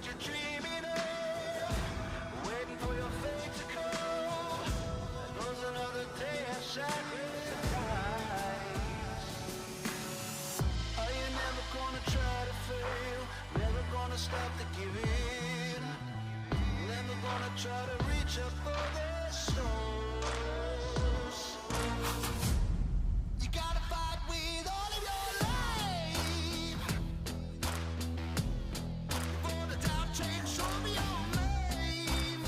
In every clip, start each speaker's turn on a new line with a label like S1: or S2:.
S1: what you're dreaming of, waiting for your fate to come. There goes another day of sacrifice. Are you never gonna try to fail? Never gonna stop to give in? Never gonna try to reach up for the stars? You gotta fight with all of your life. For the doubt train, show me your name.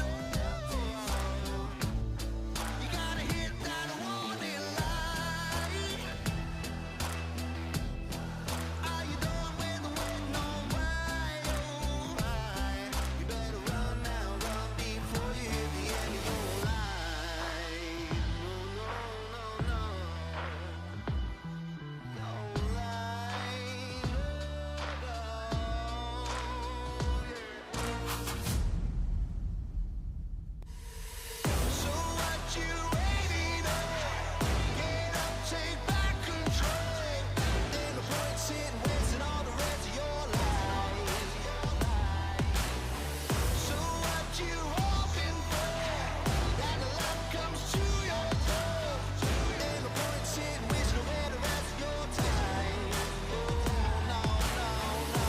S1: You gotta hit that warning light. Are you done with the waiting on why? Oh why? You better run now, run before you hit the end of your line. No, no, no, no. No line, no, so what you waiting on? Get up, take back control. Ain't no point sitting wasting all the rest of your life. So what you hoping for? That the love comes to your door. Ain't no point sitting wasting away the rest of your time. Oh no, no, no.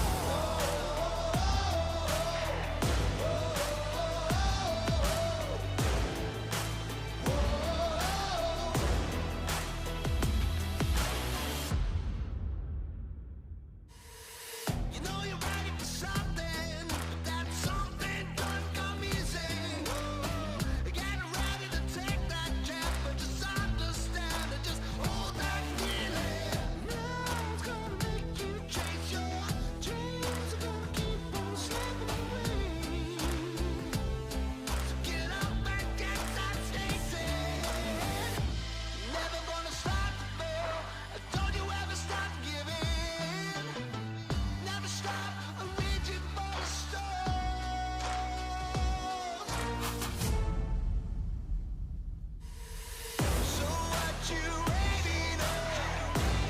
S1: You know you're ready for something, but that something don't come easy. Getting ready to take that jump, but just understand it, just hold that feeling. Now it's gonna make you chase your dreams, are gonna keep on slipping away. So get up and get that station. Never gonna stop to fail. Don't you ever stop giving. Never stop reaching for the stars. So what you waiting on?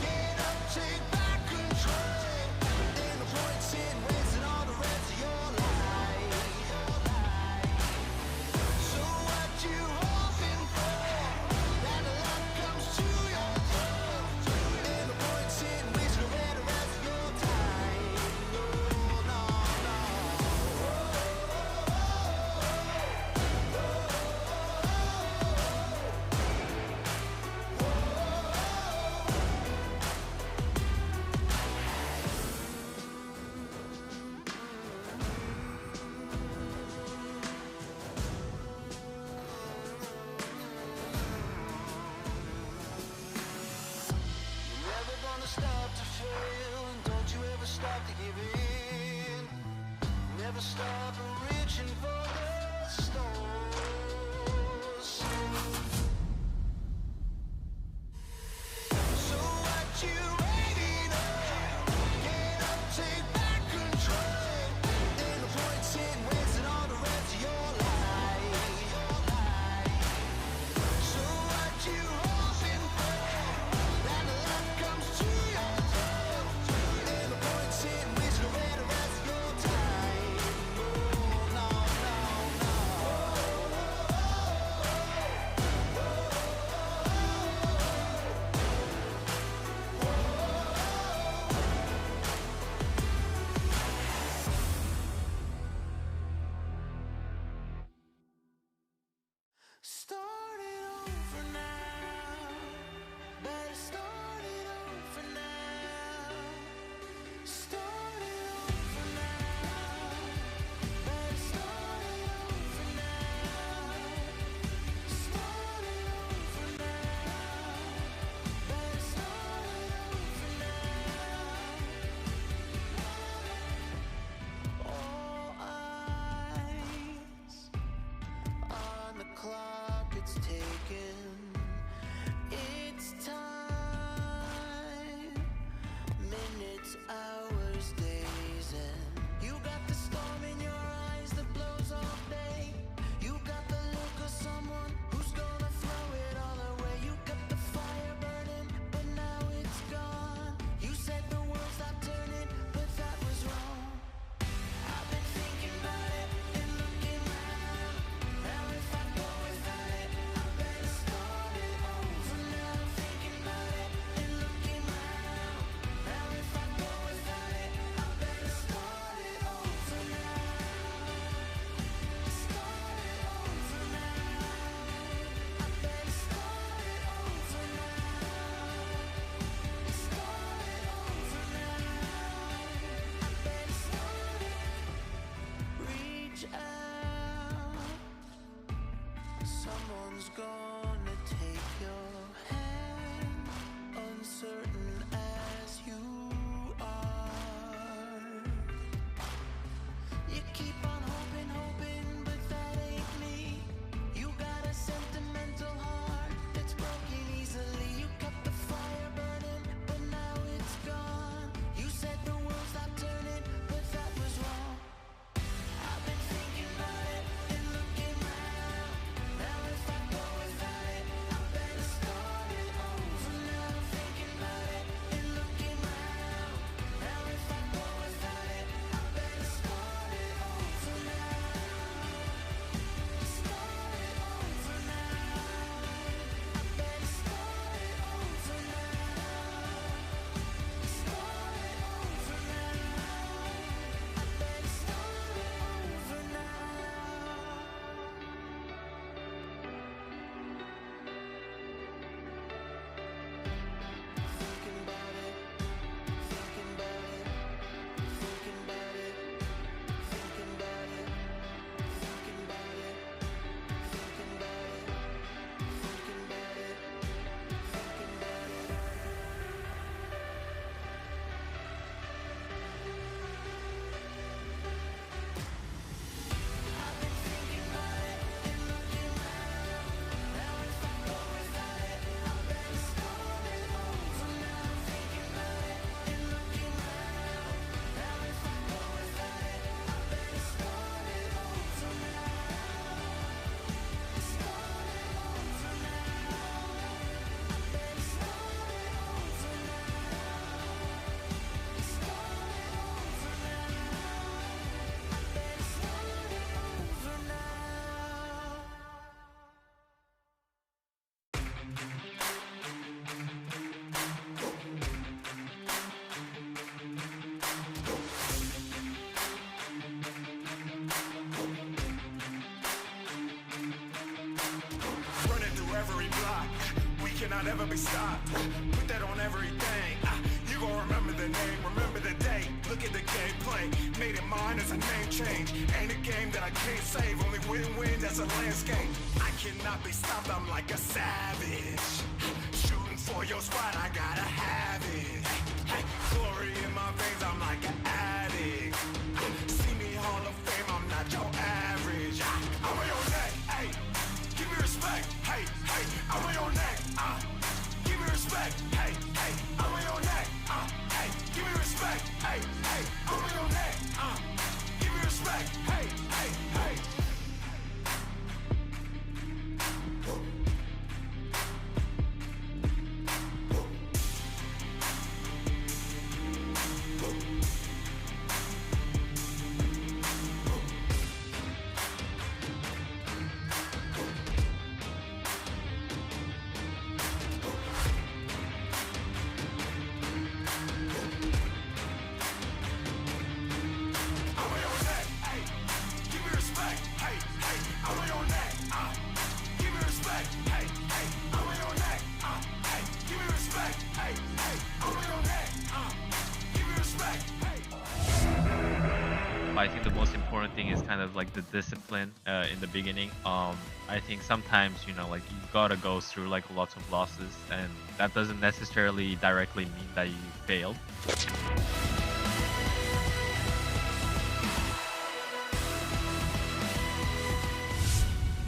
S1: Get up, take back control. Ain't no point sitting wasting all the rest of your life. So what you hoping for? That the love comes to your door. Ain't no point sitting wasting away the rest of your time. No, no, no. You're never gonna stop to fail, and don't you ever stop to give in. Never stop reaching for the stars. So what you waiting on? Get up, take back control. Ain't no point sitting wasting all the rest of your life. So what you hoping for? That the love comes to your door. Ain't no point sitting wasting away the rest of your time. Oh no, no, no. Start it over now. Better start it over now. Start it over now. Better start it over now. Start it over now. Better start it over now. All eyes on the clock. block. We cannot ever be stopped. Put that on everything. You gon' remember the name, remember the date. Look at the gameplay. Made it mine as a name change. Ain't a game that I can't save. Only win-win, that's a landscape. I cannot be stopped, I'm like a savage. Shooting for your spot, I gotta have it. Hey, glory in my veins, I'm like an addict. See me Hall of Fame, I'm not your average. I'm on your neck, hey, give me respect. Hey, hey, I'm on your neck, give me respect. Hey, hey, I'm on your neck, hey, give me respect. Hey, hey, I'm on your neck, give me respect. Hey, hey, hey.
S2: I think the most important thing is kind of like the discipline in the beginning. I think sometimes, you know, like you gotta go through like lots of losses, and that doesn't necessarily directly mean that you failed.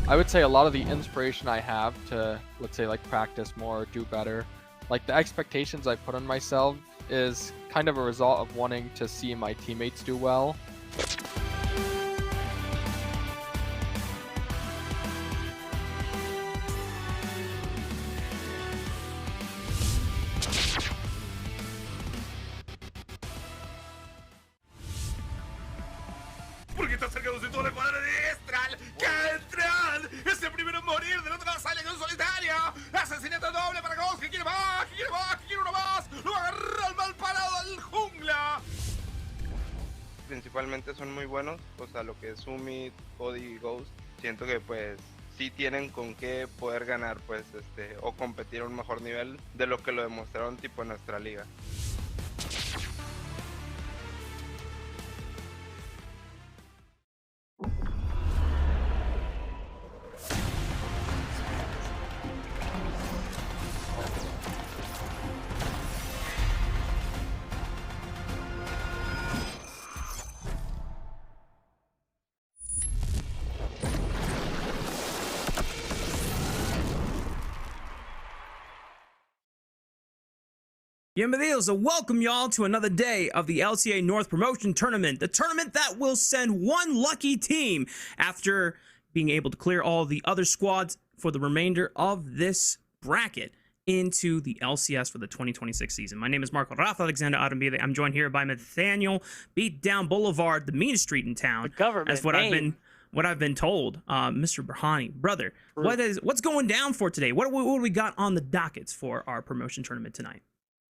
S3: I would say a lot of the inspiration I have to, let's say, like practice more, do better, like the expectations I put on myself is kind of a result of wanting to see my teammates do well.
S1: Porque está cerca de toda la cuadra de Estral. ¡Cantral! ¡Es el primero en morir! ¡Del otro lado sale con solitario! ¡Asesinato doble para Ghost! ¡Que quiere más! ¡Que quiere más! ¡Que quiere uno más! ¡Lo agarra al mal parado al jungla!
S4: Principalmente son muy buenos, o sea, lo que es Summit, Cody y Ghost. Siento que pues sí tienen con qué poder ganar, pues, o competir a un mejor nivel de lo que lo demostraron tipo en nuestra liga.
S5: Bienvenidos and welcome y'all to another day of the LTA North Promotion Tournament, the tournament that will send one lucky team after being able to clear all the other squads for the remainder of this bracket into the LCS for the 2026 season. My name is Marco Rafa Alexander Arambide. I'm joined here by Nathaniel Beatdown Boulevard, the meanest street in town.
S6: The government
S5: That's what
S6: name.
S5: I've been told. Mr. Burhani, brother, what's going down for today? What do we got on the dockets for our promotion tournament tonight?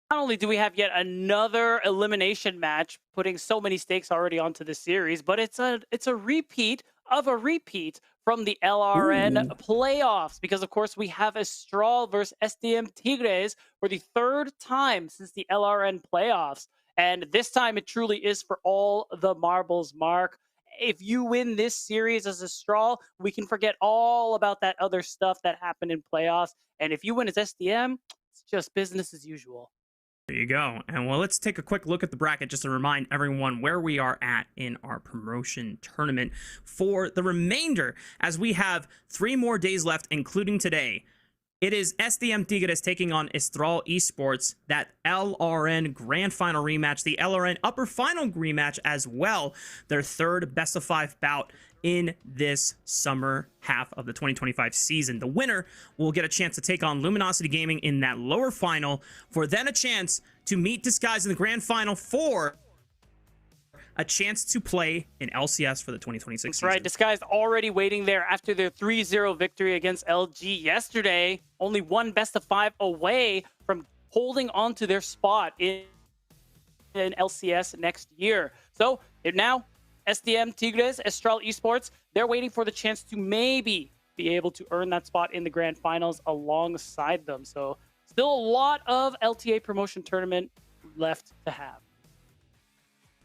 S6: Not only do we have yet another elimination match, putting so many stakes already onto the series, but it's a repeat of a repeat from the LRN playoffs, because of course we have Astral versus SDM Tigres for the third time since the LRN playoffs, and this time it truly is for all the marbles, Mark. If you win this series as Astral, we can forget all about that other stuff that happened in playoffs, and if you win as SDM, it's just business as usual.
S5: There you go. And well, let's take a quick look at the bracket just to remind everyone where we are at in our promotion tournament for the remainder, as we have 3 more days left, including today. It is SDM Tigres taking on Astral Esports, that LRN Grand Final rematch, the LRN Upper Final rematch as well, their third best-of-5 bout in this summer half of the 2025 season. The winner will get a chance to take on Luminosity Gaming in that lower final, for then a chance to meet Disguise in the Grand Final for a chance to play in LCS for the 2026 season.
S6: That's right. Disguised already waiting there after their 3-0 victory against LG yesterday. Only one best-of-5 away from holding on to their spot in LCS next year. So now SDM Tigres, Astral Esports, they're waiting for the chance to maybe be able to earn that spot in the grand finals alongside them. So still a lot of LTA promotion tournament left to have.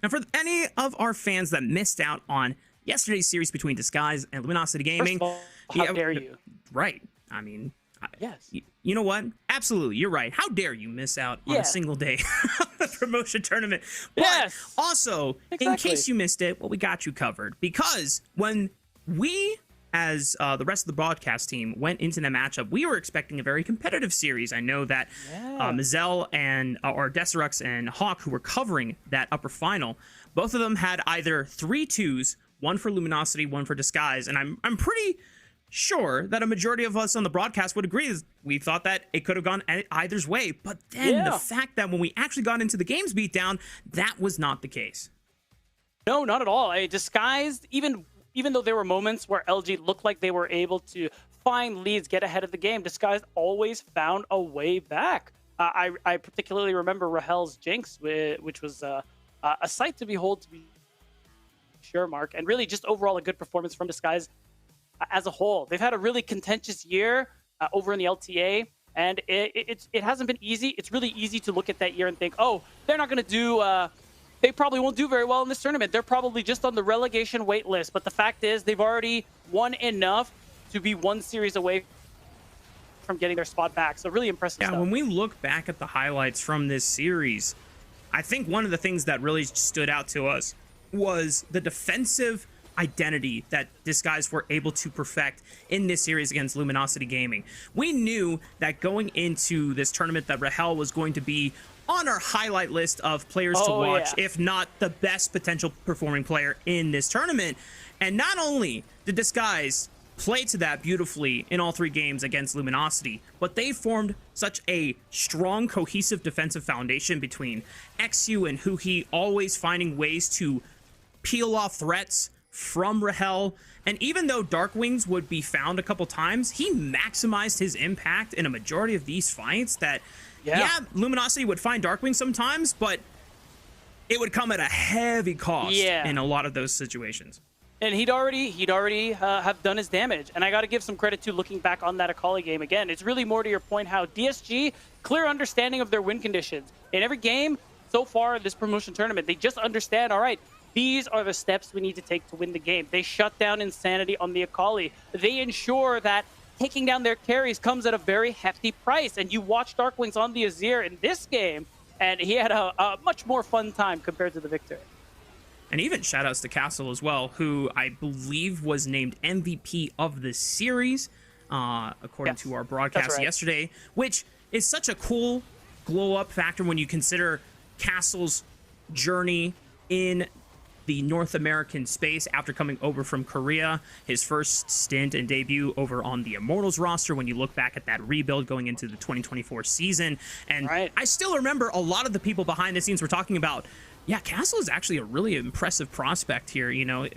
S5: And for any of our fans that missed out on yesterday's series between Disguise and Luminosity Gaming,
S6: First of all, how dare you?
S5: Right. I mean,
S6: Yes.
S5: you know what? Absolutely, you're right. How dare you miss out on a single day of the promotion tournament? But
S6: Yes.
S5: also, in
S6: Exactly.
S5: case you missed it, well, we got you covered. Because when we, as the rest of the broadcast team, went into the matchup, we were expecting a very competitive series. I know that Mazel and or Deserux and Hawk, who were covering that upper final, both of them had either 3 2s, one for Luminosity, one for Disguise, and I'm pretty sure that a majority of us on the broadcast would agree. We thought that it could have gone either's way, but then the fact that when we actually got into the games beatdown, that was not the case.
S6: No, not at all. Disguised, even though there were moments where LG looked like they were able to find leads, get ahead of the game, Disguised always found a way back. I particularly remember Rahel's Jinx, which was a sight to behold, to be sure, Mark, and really just overall a good performance from Disguise as a whole. They've had a really contentious year over in the LTA, and it hasn't been easy. It's really easy to look at that year and think, oh, they're not going to do, they probably won't do very well in this tournament. They're probably just on the relegation wait list. But the fact is, they've already won enough to be 1 series away from getting their spot back. So really impressive stuff.
S5: When we look back at the highlights from this series, I think one of the things that really stood out to us was the defensive identity that Disguise were able to perfect in this series against Luminosity Gaming. We knew that going into this tournament that Rahel was going to be on our highlight list of players to watch, if not the best potential performing player in this tournament. And not only did Disguise play to that beautifully in all 3 games against Luminosity, but they formed such a strong, cohesive defensive foundation between XU and Huhi, always finding ways to peel off threats from Rahel. And even though Darkwings would be found a couple times, he maximized his impact in a majority of these fights. That Luminosity would find Darkwing sometimes, but it would come at a heavy cost in a lot of those situations.
S6: And he'd already have done his damage. And I got to give some credit to looking back on that Akali game again. It's really more to your point how DSG, clear understanding of their win conditions. In every game so far in this promotion tournament, they just understand, all right, these are the steps we need to take to win the game. They shut down Insanity on the Akali. They ensure that taking down their carries comes at a very hefty price. And you watch Darkwings on the Azir in this game, and he had a much more fun time compared to the Victor.
S5: And even shoutouts to Castle as well, who I believe was named MVP of the series, according to our broadcast yesterday, which is such a cool glow-up factor when you consider Castle's journey in the North American space after coming over from Korea, his first stint and debut over on the Immortals roster when you look back at that rebuild going into the 2024 season. And I still remember a lot of the people behind the scenes were talking about, Castle is actually a really impressive prospect here. You know,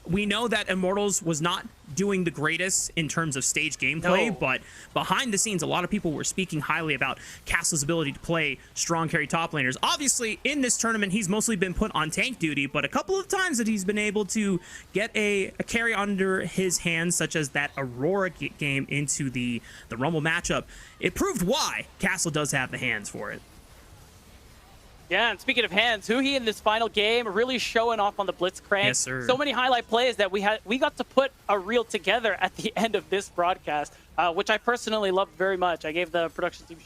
S5: we know that Immortals was not doing the greatest in terms of stage gameplay, but behind the scenes, a lot of people were speaking highly about Castle's ability to play strong carry top laners. Obviously, in this tournament, he's mostly been put on tank duty, but a couple of times that he's been able to get a carry under his hands, such as that Aurora game into the Rumble matchup, it proved why Castle does have the hands for it.
S6: Yeah, and speaking of hands, Huhi in this final game really showing off on the Blitzcrank.
S5: Yes, sir. So
S6: many highlight plays that we got to put a reel together at the end of this broadcast, which I personally loved very much. I gave the production team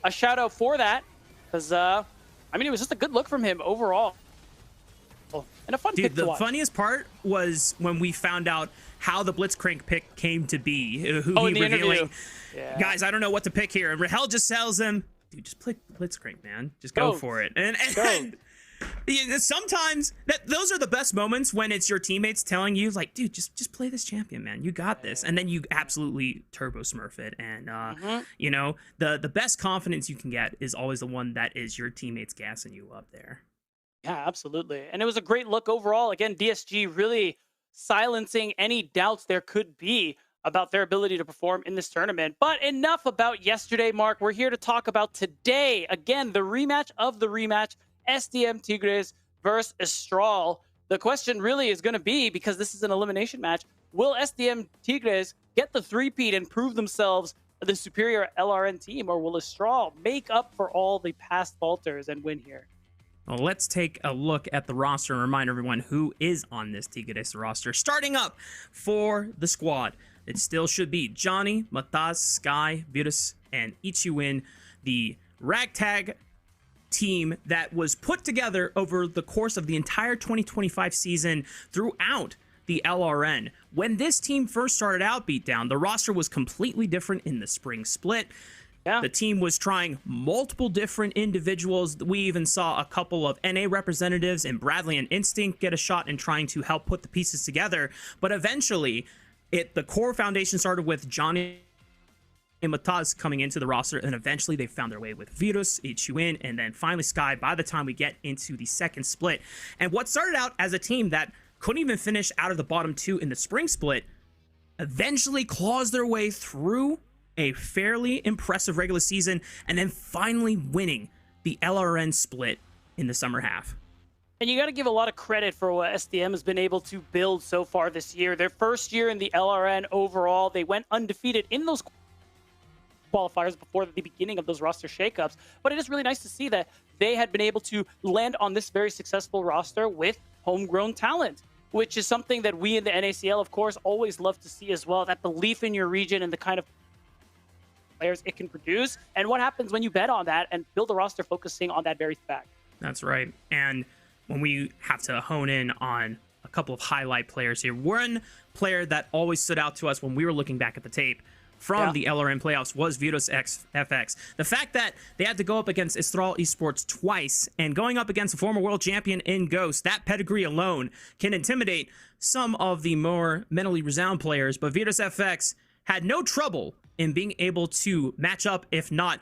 S6: a shout out for that, because it was just a good look from him overall. And a fun pick to watch.
S5: The funniest part was when we found out how the Blitzcrank pick came to be. Huhi revealing, guys, I don't know what to pick here. And Rahel just tells them, dude, just play Blitzcrank, man. Just go for it. And sometimes those are the best moments when it's your teammates telling you, like, dude, just play this champion, man. You got this. And then you absolutely turbo smurf it. And you know, the best confidence you can get is always the one that is your teammates gassing you up there.
S6: Yeah, absolutely. And it was a great look overall. Again, DSG really silencing any doubts there could be about their ability to perform in this tournament. But enough about yesterday, Mark. We're here to talk about today. Again, the rematch of the rematch, SDM Tigres versus Astral. The question really is going to be, because this is an elimination match, will SDM Tigres get the three-peat and prove themselves the superior LRN team, or will Astral make up for all the past falters and win here?
S5: Well, let's take a look at the roster and remind everyone who is on this Tigres roster. Starting up for the squad, it still should be Johnny, Mataz, Sky, Virus, and Ichiwin, the ragtag team that was put together over the course of the entire 2025 season throughout the LRN. When this team first started out, Beatdown, the roster was completely different in the spring split.
S6: Yeah.
S5: The team was trying multiple different individuals. We even saw a couple of NA representatives and Bradley and Instinct get a shot in trying to help put the pieces together. But eventually, the core foundation started with Johnny and Mataz coming into the roster, and eventually they found their way with Virus, Ichiwin, and then finally Sky by the time we get into the second split. And what started out as a team that couldn't even finish out of the bottom two in the spring split eventually claws their way through a fairly impressive regular season and then finally winning the LRN split in the summer half.
S6: And you got to give a lot of credit for what SDM has been able to build so far this year. Their first year in the LRN overall, they went undefeated in those qualifiers before the beginning of those roster shakeups. But it is really nice to see that they had been able to land on this very successful roster with homegrown talent, which is something that we in the NACL, of course, always love to see as well. That belief in your region and the kind of players it can produce, and what happens when you bet on that and build a roster focusing on that very fact.
S5: That's right. And when we have to hone in on a couple of highlight players here, one player that always stood out to us when we were looking back at the tape from the LRN playoffs was Virus FX. The fact that they had to go up against Astral Esports twice and going up against a former world champion in Ghost, that pedigree alone can intimidate some of the more mentally resound players, but Virus FX had no trouble in being able to match up, if not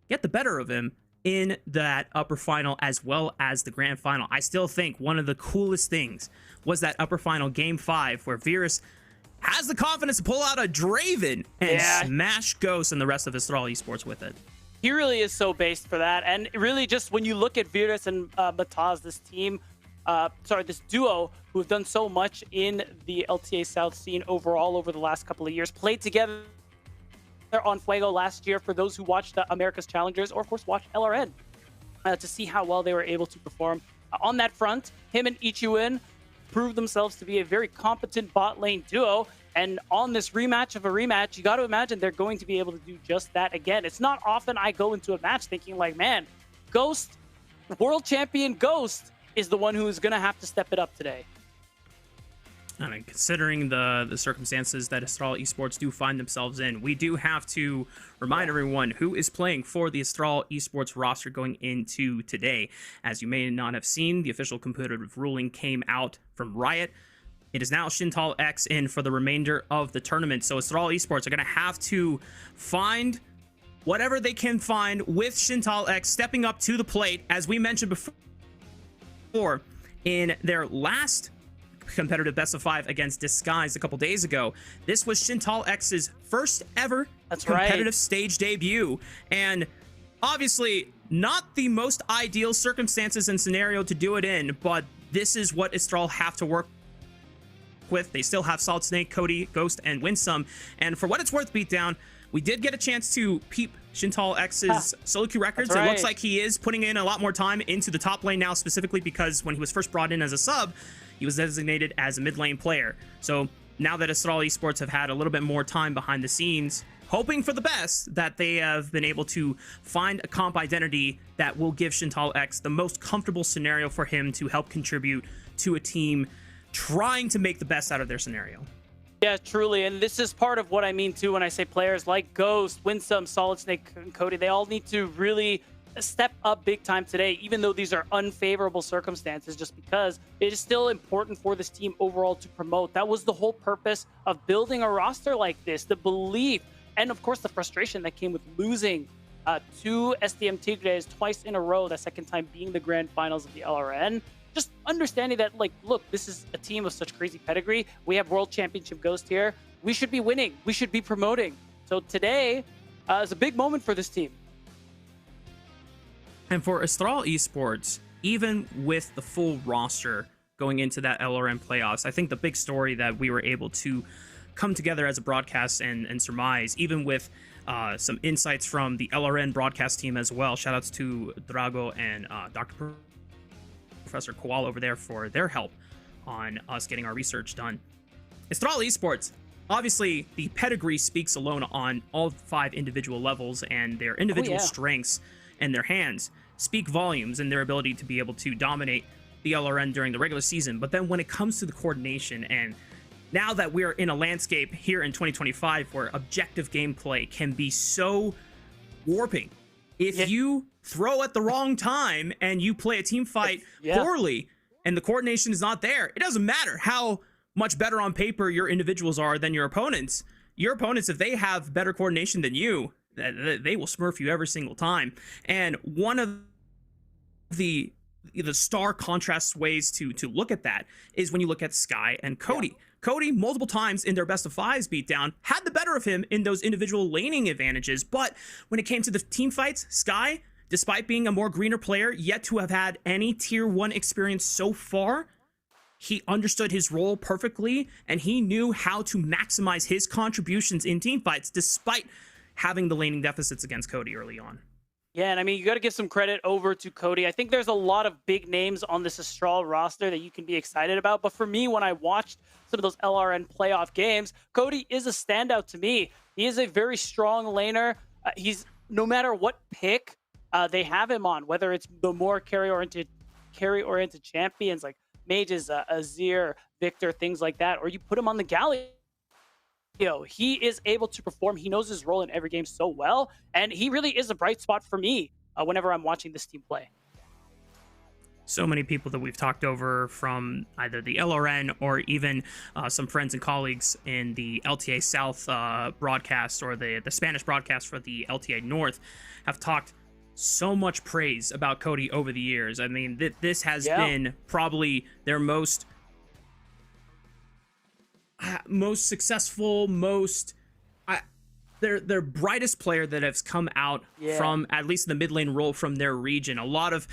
S5: get the better of him in that upper final as well as the grand final. I still think one of the coolest things was that upper final game 5 where Virus has the confidence to pull out a Draven and smash Ghost and the rest of Astral Esports with it.
S6: He really is so based for that. And really just when you look at Virus and Mataz, this team, this duo who have done so much in the LTA South scene overall over the last couple of years, played together on Fuego last year for those who watched the America's Challengers or of course watched LRN to see how well they were able to perform. On that front, him and Ichiwin proved themselves to be a very competent bot lane duo, and on this rematch of a rematch, you got to imagine they're going to be able to do just that again. It's not often I go into a match thinking like, man, Ghost, world champion Ghost is the one who is going to have to step it up today.
S5: I mean, considering the circumstances that Astral Esports do find themselves in, we do have to remind everyone who is playing for the Astral Esports roster going into today. As you may not have seen, the official competitive ruling came out from Riot. It is now Shintal X in for the remainder of the tournament. So Astral Esports are going to have to find whatever they can find with Shintal X stepping up to the plate. As we mentioned before, in their last competitive best of 5 against Disguise a couple days ago, this was Shintal X's first ever competitive stage debut, and obviously not the most ideal circumstances and scenario to do it in, but this is what Astral have to work with. They still have Solid Snake, Cody, Ghost, and Winsome, and for what it's worth, Beatdown, we did get a chance to peep Shintal X's solo queue records. It looks like he is putting in a lot more time into the top lane now, specifically because when he was first brought in as a sub, he was designated as a mid lane player. So now that Astral Esports have had a little bit more time behind the scenes, hoping for the best, that they have been able to find a comp identity that will give Shintal X the most comfortable scenario for him to help contribute to a team trying to make the best out of their scenario.
S6: Yeah, truly. And this is part of what I mean too when I say players like Ghost, Winsome, Solid Snake, and Cody, they all need to really step up big time today, even though these are unfavorable circumstances, just because it is still important for this team overall to promote. That was the whole purpose of building a roster like this, the belief, and of course the frustration that came with losing to SDM Tigres twice in a row, that second time being the grand finals of the LRN. Just understanding that, like, look, this is a team of such crazy pedigree. We have World Championship Ghost here. We should be winning. We should be promoting. So today is a big moment for this team. And
S5: for Astral Esports, even with the full roster going into that LRN playoffs. I think the big story that we were able to come together as a broadcast and surmise, even with some insights from the LRN broadcast team as well. Shoutouts to Drago and Professor Koala over there for their help on us getting our research done. Astral Esports, obviously, the pedigree speaks alone on all 5 individual levels, and their individual strengths and their hands speak volumes in their ability to be able to dominate the LRN during the regular season. But then when it comes to the coordination, and now that we're in a landscape here in 2025 where objective gameplay can be so warping, if you throw at the wrong time and you play a team fight poorly and the coordination is not there, it doesn't matter how much better on paper your individuals are than your opponents. Your opponents, if they have better coordination than you, they will smurf you every single time. And one of the stark contrast ways to look at that is when you look at Sky and Cody. Yeah. Cody, multiple times in their best of 5s beatdown, had the better of him in those individual laning advantages. But when it came to the team fights, Sky, despite being a more greener player, yet to have had any tier 1 experience so far, he understood his role perfectly, and he knew how to maximize his contributions in team fights despite having the laning deficits against Cody early on.
S6: Yeah, and I mean, you got to give some credit over to Cody. I think there's a lot of big names on this Astral roster that you can be excited about. But for me, when I watched some of those LRN playoff games, Cody is a standout to me. He is a very strong laner. He's, no matter what pick they have him on, whether it's the more carry-oriented champions like mages, Azir, Victor, things like that, or you put him on the Galio, he is able to perform. He knows his role in every game so well, and he really is a bright spot for me whenever I'm watching this team play.
S5: So many people that we've talked over from either the LRN or even some friends and colleagues in the LTA South broadcast or the Spanish broadcast for the LTA North have talked so much praise about Cody over the years. I mean, this has been probably their most successful, their brightest player that has come out from at least the mid lane role from their region. A lot of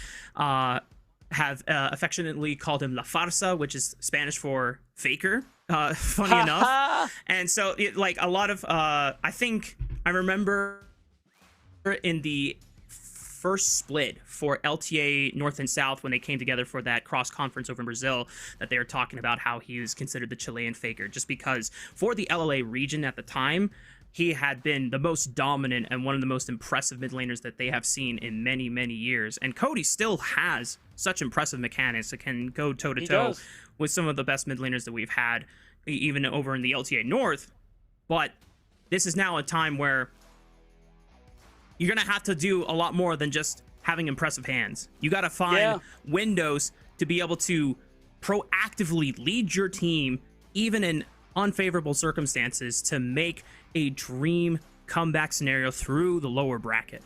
S5: have affectionately called him La Farsa, which is Spanish for faker, funny enough. And so like a lot of I think I remember in the first split for LTA North and South when they came together for that cross conference over in Brazil, that they were talking about how he was considered the Chilean faker, just because for the LLA region at the time, he had been the most dominant and one of the most impressive mid laners that they have seen in many, many years. And Cody still has such impressive mechanics that can go toe to toe with some of the best mid laners that we've had, even over in the LTA North. But this is now a time where you're going to have to do a lot more than just having impressive hands. You got to find windows to be able to proactively lead your team, even in unfavorable circumstances, to make a dream comeback scenario through the lower bracket.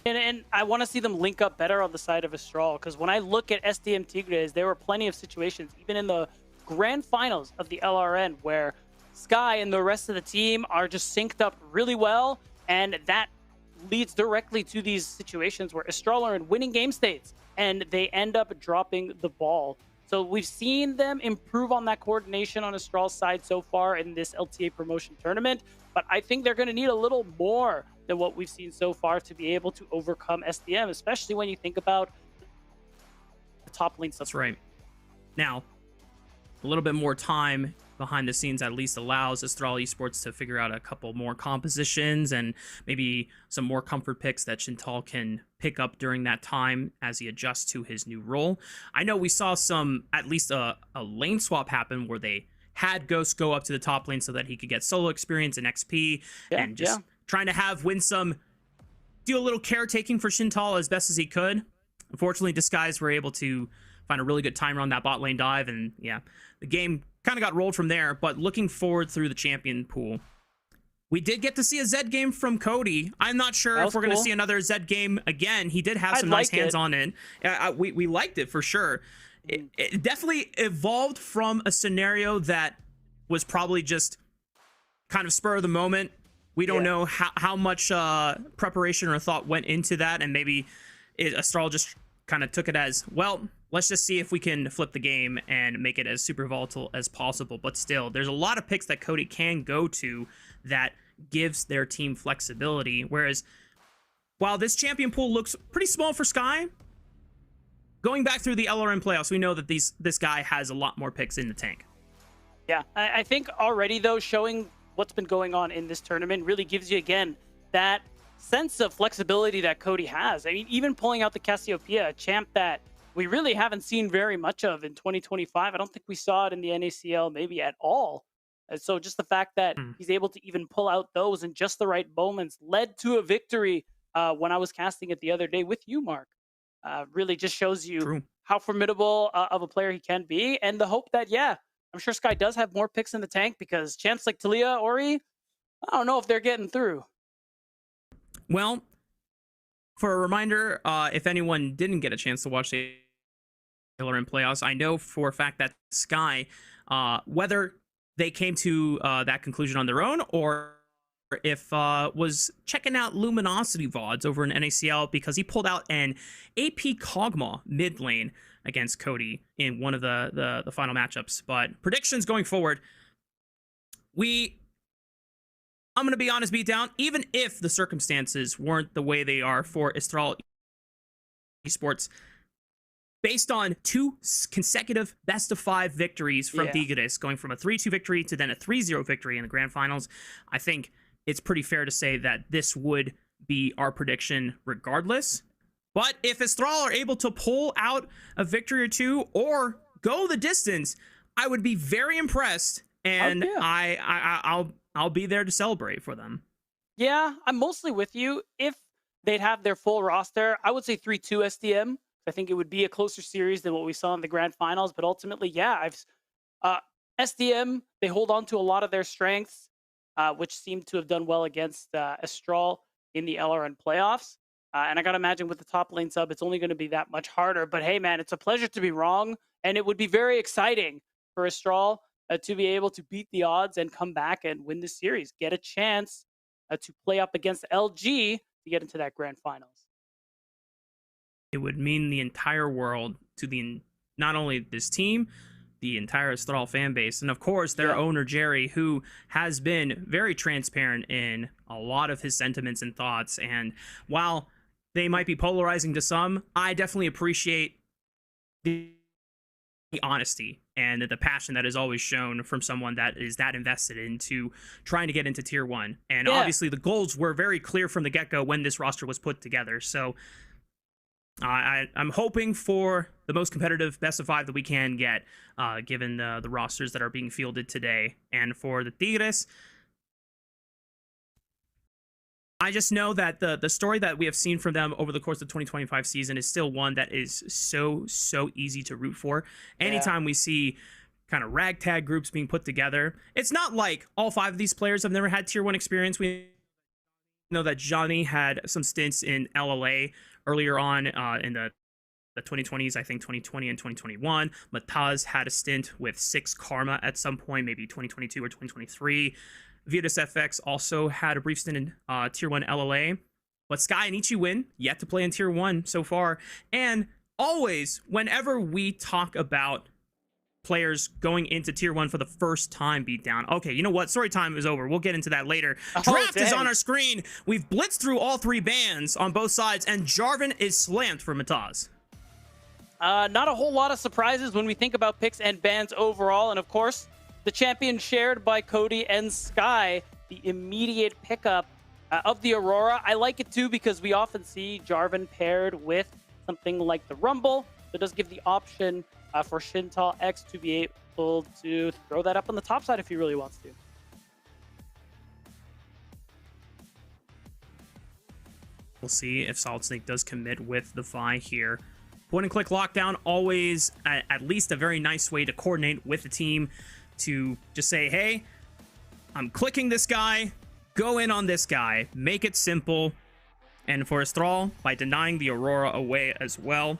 S6: And I want to see them link up better on the side of Astral, because when I look at SDM Tigres, there were plenty of situations, even in the grand finals of the LRN, where Sky and the rest of the team are just synced up really well, and that leads directly to these situations where Astral are in winning game states and they end up dropping the ball. So we've seen them improve on that coordination on Astral's side so far in this LTA promotion tournament, but I think they're going to need a little more than what we've seen so far to be able to overcome SDM, especially when you think about the top lane.
S5: That's right. Now, a little bit more time behind the scenes at least allows Astral Esports to figure out a couple more compositions and maybe some more comfort picks that Shintal can pick up during that time as he adjusts to his new role. I know we saw at least a lane swap happen where they had Ghost go up to the top lane so that he could get solo experience and XP and just trying to do a little caretaking for Shintal as best as he could. Unfortunately, Disguise were able to find a really good timer on that bot lane dive, and the game kind of got rolled from there. But looking forward through the champion pool, we did get to see a Zed game from Cody. I'm not sure if we're going to see another Zed game again. He did have some nice hands on it. We liked it for sure. It definitely evolved from a scenario that was probably just kind of spur of the moment. We don't know how much preparation or thought went into that, and maybe Astral just kind of took it as, well, let's just see if we can flip the game and make it as super volatile as possible. But still, there's a lot of picks that Cody can go to that gives their team flexibility. Whereas, while this champion pool looks pretty small for Sky, going back through the LRN playoffs, we know that this guy has a lot more picks in the tank.
S6: Yeah, I think already, though, showing what's been going on in this tournament really gives you, again, that sense of flexibility that Cody has. I mean, even pulling out the Cassiopeia, a champ that we really haven't seen very much of in 2025. I don't think we saw it in the NACL maybe at all. And so just the fact that he's able to even pull out those in just the right moments led to a victory when I was casting it the other day with you, Mark. Really just shows you how formidable of a player he can be, and the hope that, yeah, I'm sure Sky does have more picks in the tank, because champs like Talia, Ori, I don't know if they're getting through.
S5: Well, for a reminder, if anyone didn't get a chance to watch the LRN playoffs, I know for a fact that Sky, whether they came to that conclusion on their own or if was checking out Luminosity VODs over in NACL, because he pulled out an AP Kog'Maw mid lane against Cody in one of the final matchups. But predictions going forward, I'm going to be honest, Beatdown, even if the circumstances weren't the way they are for Estral Esports, based on 2 consecutive best-of-5 victories from Tigres, going from a 3-2 victory to then a 3-0 victory in the grand finals, I think it's pretty fair to say that this would be our prediction regardless. But if Estral are able to pull out a victory or 2 or go the distance, I would be very impressed, and I'll be there to celebrate for them.
S6: Yeah, I'm mostly with you. If they'd have their full roster, I would say 3-2 SDM. I think it would be a closer series than what we saw in the grand finals. But ultimately, yeah, SDM, they hold on to a lot of their strengths, which seem to have done well against Estral in the LRN playoffs. And I got to imagine with the top lane sub, it's only going to be that much harder. But hey, man, it's a pleasure to be wrong. And it would be very exciting for Estral to be able to beat the odds and come back and win the series, get a chance to play up against LG to get into that grand finals.
S5: It would mean the entire world to not only this team, the entire Estral fan base, and of course their owner Jerry, who has been very transparent in a lot of his sentiments and thoughts. And while they might be polarizing to some, I definitely appreciate the honesty and the passion that is always shown from someone that is that invested into trying to get into tier 1. And obviously the goals were very clear from the get-go when this roster was put together. So I'm hoping for the most competitive best of 5 that we can get, given the rosters that are being fielded today. And for the Tigres, I just know that the story that we have seen from them over the course of the 2025 season is still one that is so easy to root for. Anytime we see kind of ragtag groups being put together, it's not like all 5 of these players have never had tier 1 experience. We know that Johnny had some stints in LLA earlier on in the 2020s, I think 2020 and 2021. Mataz had a stint with 6 Karma at some point, maybe 2022 or 2023. Virtus FX also had a brief stint in Tier 1 LLA. But Sky and Ichi win, yet to play in Tier 1 so far. And always, whenever we talk about players going into Tier 1 for the first time, Beatdown. Okay, you know what? Story time is over. We'll get into that later. Draft is on our screen. We've blitzed through all 3 bans on both sides, and Jarvan is slammed for Mataz.
S6: Not a whole lot of surprises when we think about picks and bans overall. And of course, the champion shared by Cody and Sky, the immediate pickup of the Aurora. I like it too because we often see Jarvan paired with something like the Rumble. So it does give the option for Shintal X to be able to throw that up on the top side if he really wants to.
S5: We'll see if Solid Snake does commit with the Vi here. Point-and-click lockdown, always at least a very nice way to coordinate with the team to just say, hey, I'm clicking this guy, go in on this guy, make it simple. And for Estral, by denying the Aurora away as well,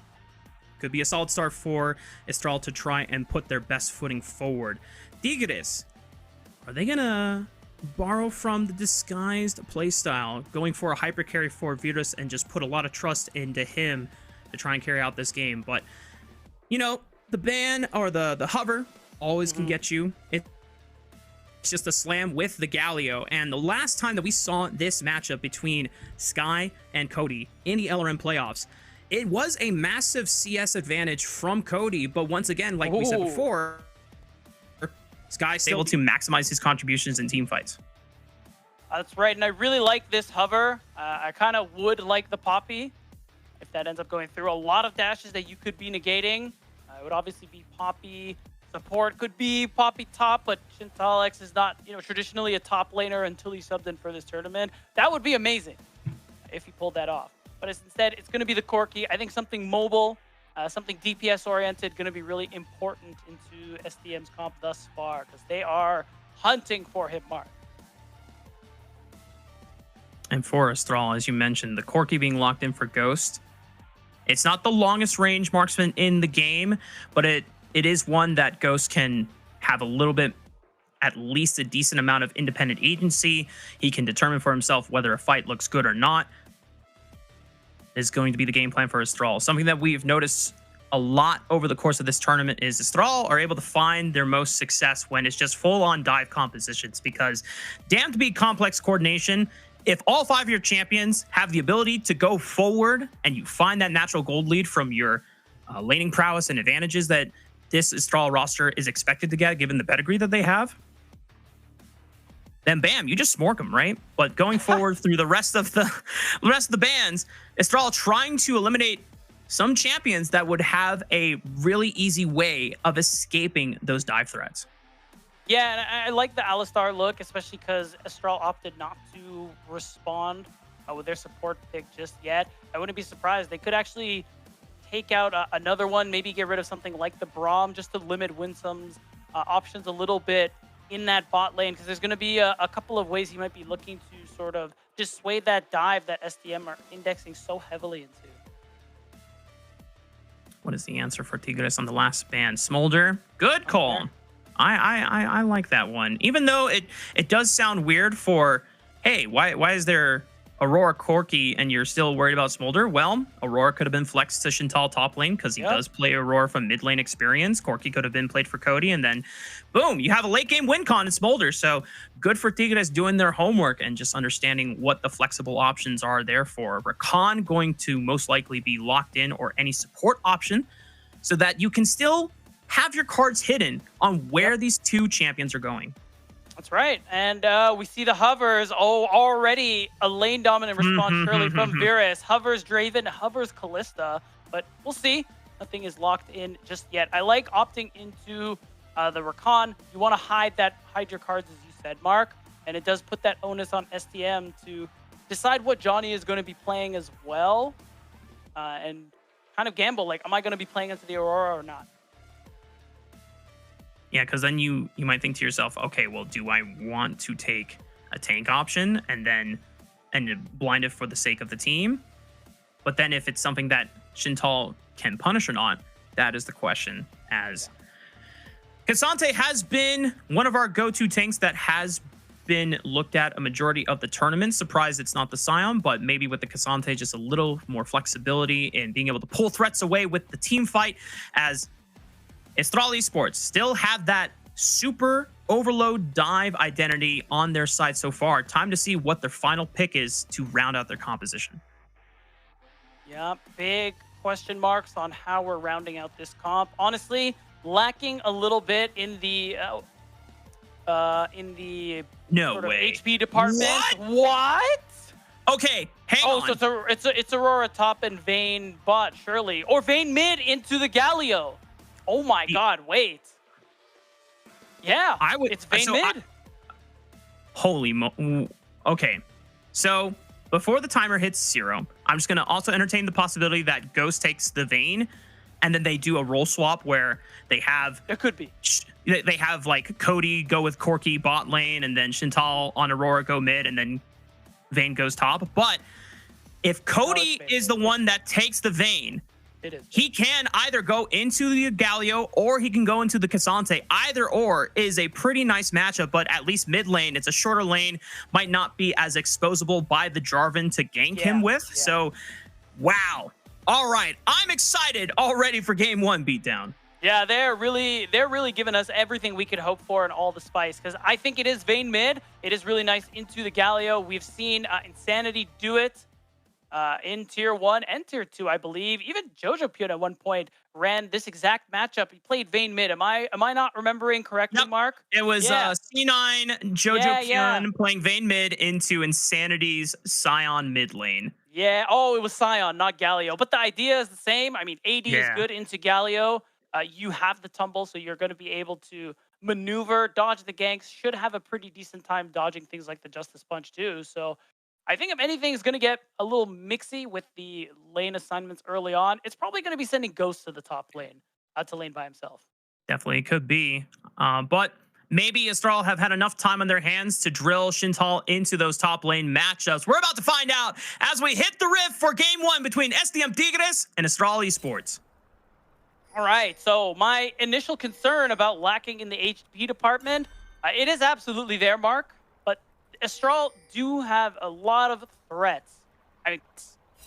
S5: could be a solid start for Estral to try and put their best footing forward. Tigres, are they gonna borrow from the disguised playstyle, going for a hyper carry for Virtus and just put a lot of trust into him to try and carry out this game. But, you know, the ban or the hover always can get you. It's just a slam with the Galio. And the last time that we saw this matchup between Sky and Cody in the LRM playoffs, it was a massive CS advantage from Cody. But once again, like we said before, Sky's able to maximize his contributions in team fights.
S6: That's right, and I really like this hover. I kind of would like the Poppy if that ends up going through. A lot of dashes that you could be negating. It would obviously be Poppy support, could be Poppy top, but Shintalex is not, you know, traditionally a top laner until he subbed in for this tournament. That would be amazing if he pulled that off. But instead, it's going to be the Corki. I think something mobile, something DPS oriented, going to be really important into SDM's comp thus far because they are hunting for hit mark.
S5: And for Astral, as you mentioned, the Corki being locked in for Ghost. It's not the longest range marksman in the game, but it is one that Ghost can have a little bit, at least a decent amount of independent agency. He can determine for himself whether a fight looks good or not. Is going to be the game plan for Astral. Something that we've noticed a lot over the course of this tournament is Astral are able to find their most success when it's just full-on dive compositions, because damn to be complex coordination, if all 5 of your champions have the ability to go forward and you find that natural gold lead from your laning prowess and advantages that this Astral roster is expected to get given the pedigree that they have, then bam, you just smork them, right? But going forward through the rest of the bans, Astral trying to eliminate some champions that would have a really easy way of escaping those dive threats.
S6: Yeah, and I like the Alistar look, especially because Astral opted not to respond with their support pick just yet. I wouldn't be surprised. They could actually take out another one, maybe get rid of something like the Braum just to limit Winsome's options a little bit in that bot lane, because there's going to be a couple of ways he might be looking to sort of dissuade that dive that SDM are indexing so heavily into.
S5: What is the answer for Tigres on the last ban? Smolder. Good call. Okay. I like that one. Even though it does sound weird for, hey, why is there Aurora Corki and you're still worried about Smolder? Well, Aurora could have been flexed to Shintal top lane because he does play Aurora from mid lane experience. Corki could have been played for Cody, and then boom, you have a late game win con in Smolder. So good for Tigres doing their homework and just understanding what the flexible options are there for. Rakan going to most likely be locked in, or any support option, so that you can still have your cards hidden on where these two champions are going.
S6: That's right. And we see the hovers. Oh, already a lane dominant response surely from Virus. Hovers Draven, hovers Callista. But we'll see. Nothing is locked in just yet. I like opting into the Rakan. You want to hide your cards, as you said, Mark. And it does put that onus on SDM to decide what Johnny is going to be playing as well. And kind of gamble, like, am I going to be playing into the Aurora or not?
S5: Yeah, because then you might think to yourself, okay, well, do I want to take a tank option and blind it for the sake of the team? But then if it's something that Shintal can punish or not, that is the question. As Cassante has been one of our go-to tanks that has been looked at a majority of the tournament. Surprised it's not the Scion, but maybe with the Cassante, just a little more flexibility in being able to pull threats away with the team fight, as Astral Esports still have that super overload dive identity on their side so far. Time to see what their final pick is to round out their composition.
S6: Yeah, big question marks on how we're rounding out this comp. Honestly, lacking a little bit in the
S5: no way
S6: HP department. What?
S5: Okay, hang on.
S6: So it's Aurora top and Vayne bot, surely, or Vayne mid into the Galio. Oh my God! Wait. Yeah, it's Vayne mid.
S5: Holy okay, so before the timer hits 0, I'm just gonna also entertain the possibility that Ghost takes the Vayne, and then they do a role swap where they have.
S6: It could be.
S5: They have like Cody go with Corki bot lane, and then Shintal on Aurora go mid, and then Vayne goes top. But if Cody is the one that takes the Vayne, he can either go into the Galio or he can go into the Cassante. Either or is a pretty nice matchup, but at least mid lane, it's a shorter lane, might not be as exposable by the Jarvan to gank him with. So, wow. All right, I'm excited already for game 1 beatdown.
S6: Yeah, they're really giving us everything we could hope for and all the spice, because I think it is Vayne mid. It is really nice into the Galio. We've seen Insanity do it in Tier 1 and Tier 2, I believe. Even Jojo Pyun at one point ran this exact matchup. He played Vayne mid. Am I not remembering correctly,
S5: Yep.
S6: Mark?
S5: It was
S6: Yeah.
S5: C9 Jojo
S6: Yeah.
S5: Pyun playing Vayne mid into Insanity's Scion mid lane.
S6: Yeah. Oh, it was Scion, not Galio. But the idea is the same. I mean, AD is
S5: Yeah.
S6: good into Galio. You have the tumble, so you're going to be able to maneuver, dodge the ganks. Should have a pretty decent time dodging things like the Justice Punch too. So I think if anything is going to get a little mixy with the lane assignments early on, it's probably going to be sending Ghost to the top lane, to lane by himself.
S5: Definitely could be. But maybe Astral have had enough time on their hands to drill Shintal into those top lane matchups. We're about to find out as we hit the rift for game 1 between SDM Tigres and Astral Esports.
S6: All right, so my initial concern about lacking in the HP department, it is absolutely there, Mark, but Astral do have a lot of threats. I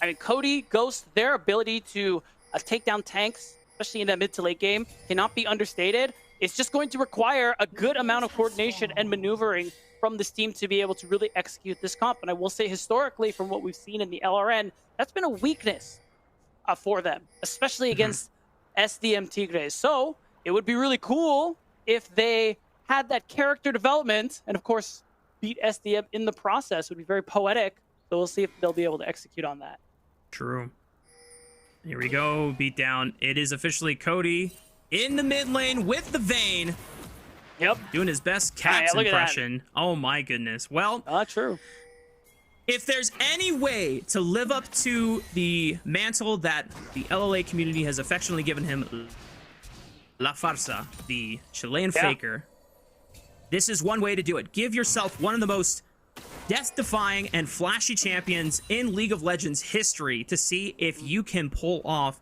S6: mean, Cody, Ghost, their ability to take down tanks, especially in that mid to late game, cannot be understated. It's just going to require a good amount of coordination and maneuvering from this team to be able to really execute this comp. And I will say historically, from what we've seen in the LRN, that's been a weakness for them, especially against SDM Tigres. So it would be really cool if they had that character development and, of course, beat SDM in the process. It would be very poetic. So we'll see if they'll be able to execute on that.
S5: True. Here we go. Beat down. It is officially Cody in the mid lane with the Vayne.
S6: Yep.
S5: Doing his best Caps
S6: look at that.
S5: impression. Oh my goodness. Well,
S6: True.
S5: if there's any way to live up to the mantle that the LLA community has affectionately given him, La Farsa, the Chilean faker, this is one way to do it. Give yourself one of the most death-defying and flashy champions in League of Legends history to see if you can pull off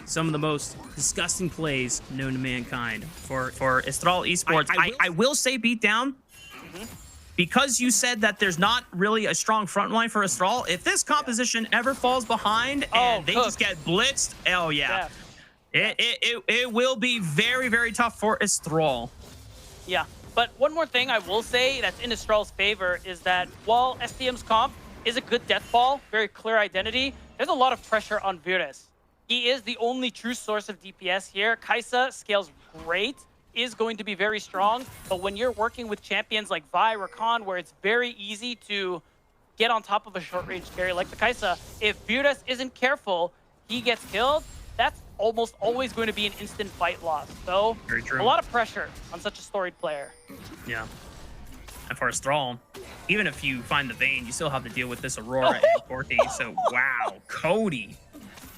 S5: some of the most disgusting plays known to mankind. For Astral Esports, I will say beatdown. Because you said that there's not really a strong front line for Astral, if this composition ever falls behind and they just get blitzed, oh yeah. It will be very, very tough for Astral.
S6: Yeah. But one more thing I will say that's in Astral's favor is that while SDM's comp is a good death ball, very clear identity, there's a lot of pressure on Virus. He is the only true source of DPS here. Kaisa scales great, is going to be very strong, but when you're working with champions like Vi, Rakan, where it's very easy to get on top of a short-range carry like the Kaisa, if Virus isn't careful, he gets killed, that's almost always going to be an instant fight loss. So,
S5: Very true.
S6: a lot of pressure on such a storied player.
S5: Yeah. And for Astral, even if you find the Vayne, you still have to deal with this Aurora and Corti. So, wow. Cody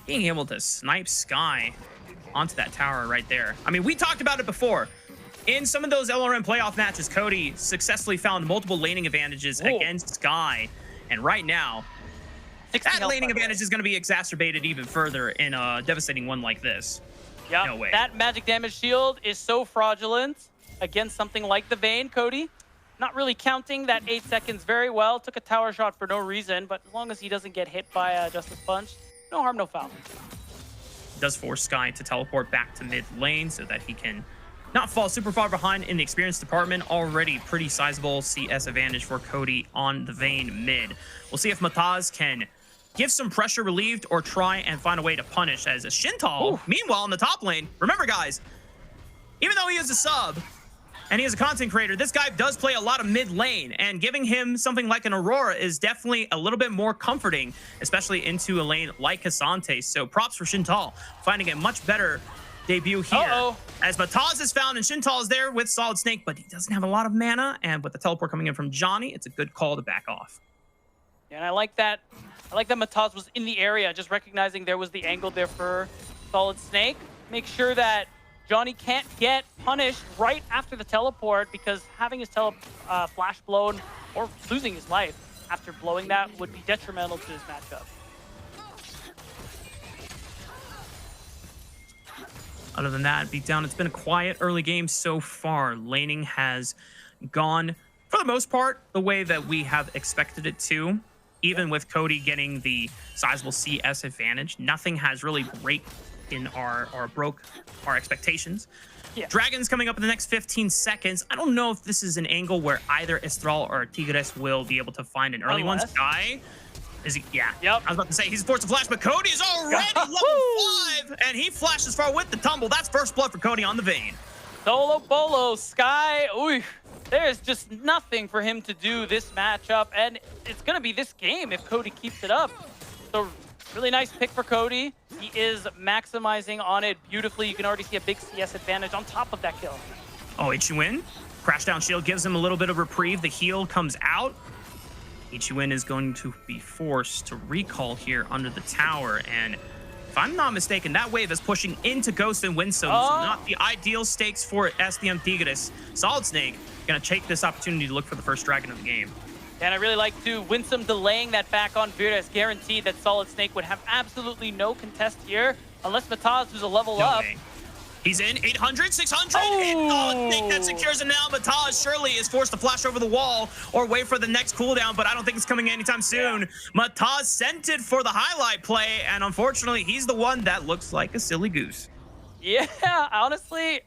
S5: being able to snipe Sky onto that tower right there. I mean, we talked about it before. In some of those LRM playoff matches, Cody successfully found multiple laning advantages against Sky. And right now, that laning advantage is going to be exacerbated even further in a devastating one like this.
S6: Yeah,
S5: No way.
S6: that magic damage shield is so fraudulent against something like the Vayne, Cody. Not really counting that 8 seconds very well. Took a tower shot for no reason, but as long as he doesn't get hit by Justice Punch, no harm, no foul.
S5: Does force Sky to teleport back to mid lane so that he can not fall super far behind in the experience department. Already pretty sizable CS advantage for Cody on the Vayne mid. We'll see if Mataz can give some pressure relieved or try and find a way to punish as a Shintal. Meanwhile, in the top lane, remember guys, even though he is a sub and he is a content creator, this guy does play a lot of mid lane, and giving him something like an Aurora is definitely a little bit more comforting, especially into a lane like Cassante. So props for Shintal, finding a much better debut here. As Mataz is found and Shintal is there with Solid Snake, but he doesn't have a lot of mana, and with the teleport coming in from Johnny, it's a good call to back off.
S6: Yeah, and I like that Mataz was in the area, just recognizing there was the angle there for Solid Snake. Make sure that Johnny can't get punished right after the teleport, because having his flash blown or losing his life after blowing that would be detrimental to his matchup.
S5: Other than that, beatdown, it's been a quiet early game so far. Laning has gone, for the most part, the way that we have expected it to. even with Cody getting the sizable CS advantage, nothing has really broke our expectations.
S6: Yeah.
S5: Dragon's coming up in the next 15 seconds. I don't know if this is an angle where either Estral or Tigres will be able to find an early one.
S6: Unless-
S5: Sky, is he? Yeah.
S6: Yep.
S5: I was about to say he's forced to flash, but Cody is already level 5, and he flashes far with the tumble. That's first blood for Cody on the Vayne.
S6: Solo Bolo, Sky, ooh, there's just nothing for him to do this matchup, and it's going to be this game if Cody keeps it up. So really nice pick for Cody. He is maximizing on it beautifully. You can already see a big CS advantage on top of that kill.
S5: Oh, Ichiwin. Crashdown shield gives him a little bit of reprieve. The heal comes out. Ichiwin is going to be forced to recall here under the tower, and if I'm not mistaken, that wave is pushing into Ghost and Winsome.
S6: Oh.
S5: So not the ideal stakes for SDM Tigres. Solid Snake gonna take this opportunity to look for the first dragon of the game.
S6: And I really like to Winsome delaying that back on Virus, guaranteed that Solid Snake would have absolutely no contest here, unless Mataz was a level
S5: No
S6: up.
S5: way. He's in 800, 600.
S6: Oh.
S5: Solid Snake that secures it now. Mataz surely is forced to flash over the wall or wait for the next cooldown, but I don't think it's coming anytime soon. Mataz sent it for the highlight play, and unfortunately, he's the one that looks like a silly goose.
S6: Yeah, honestly,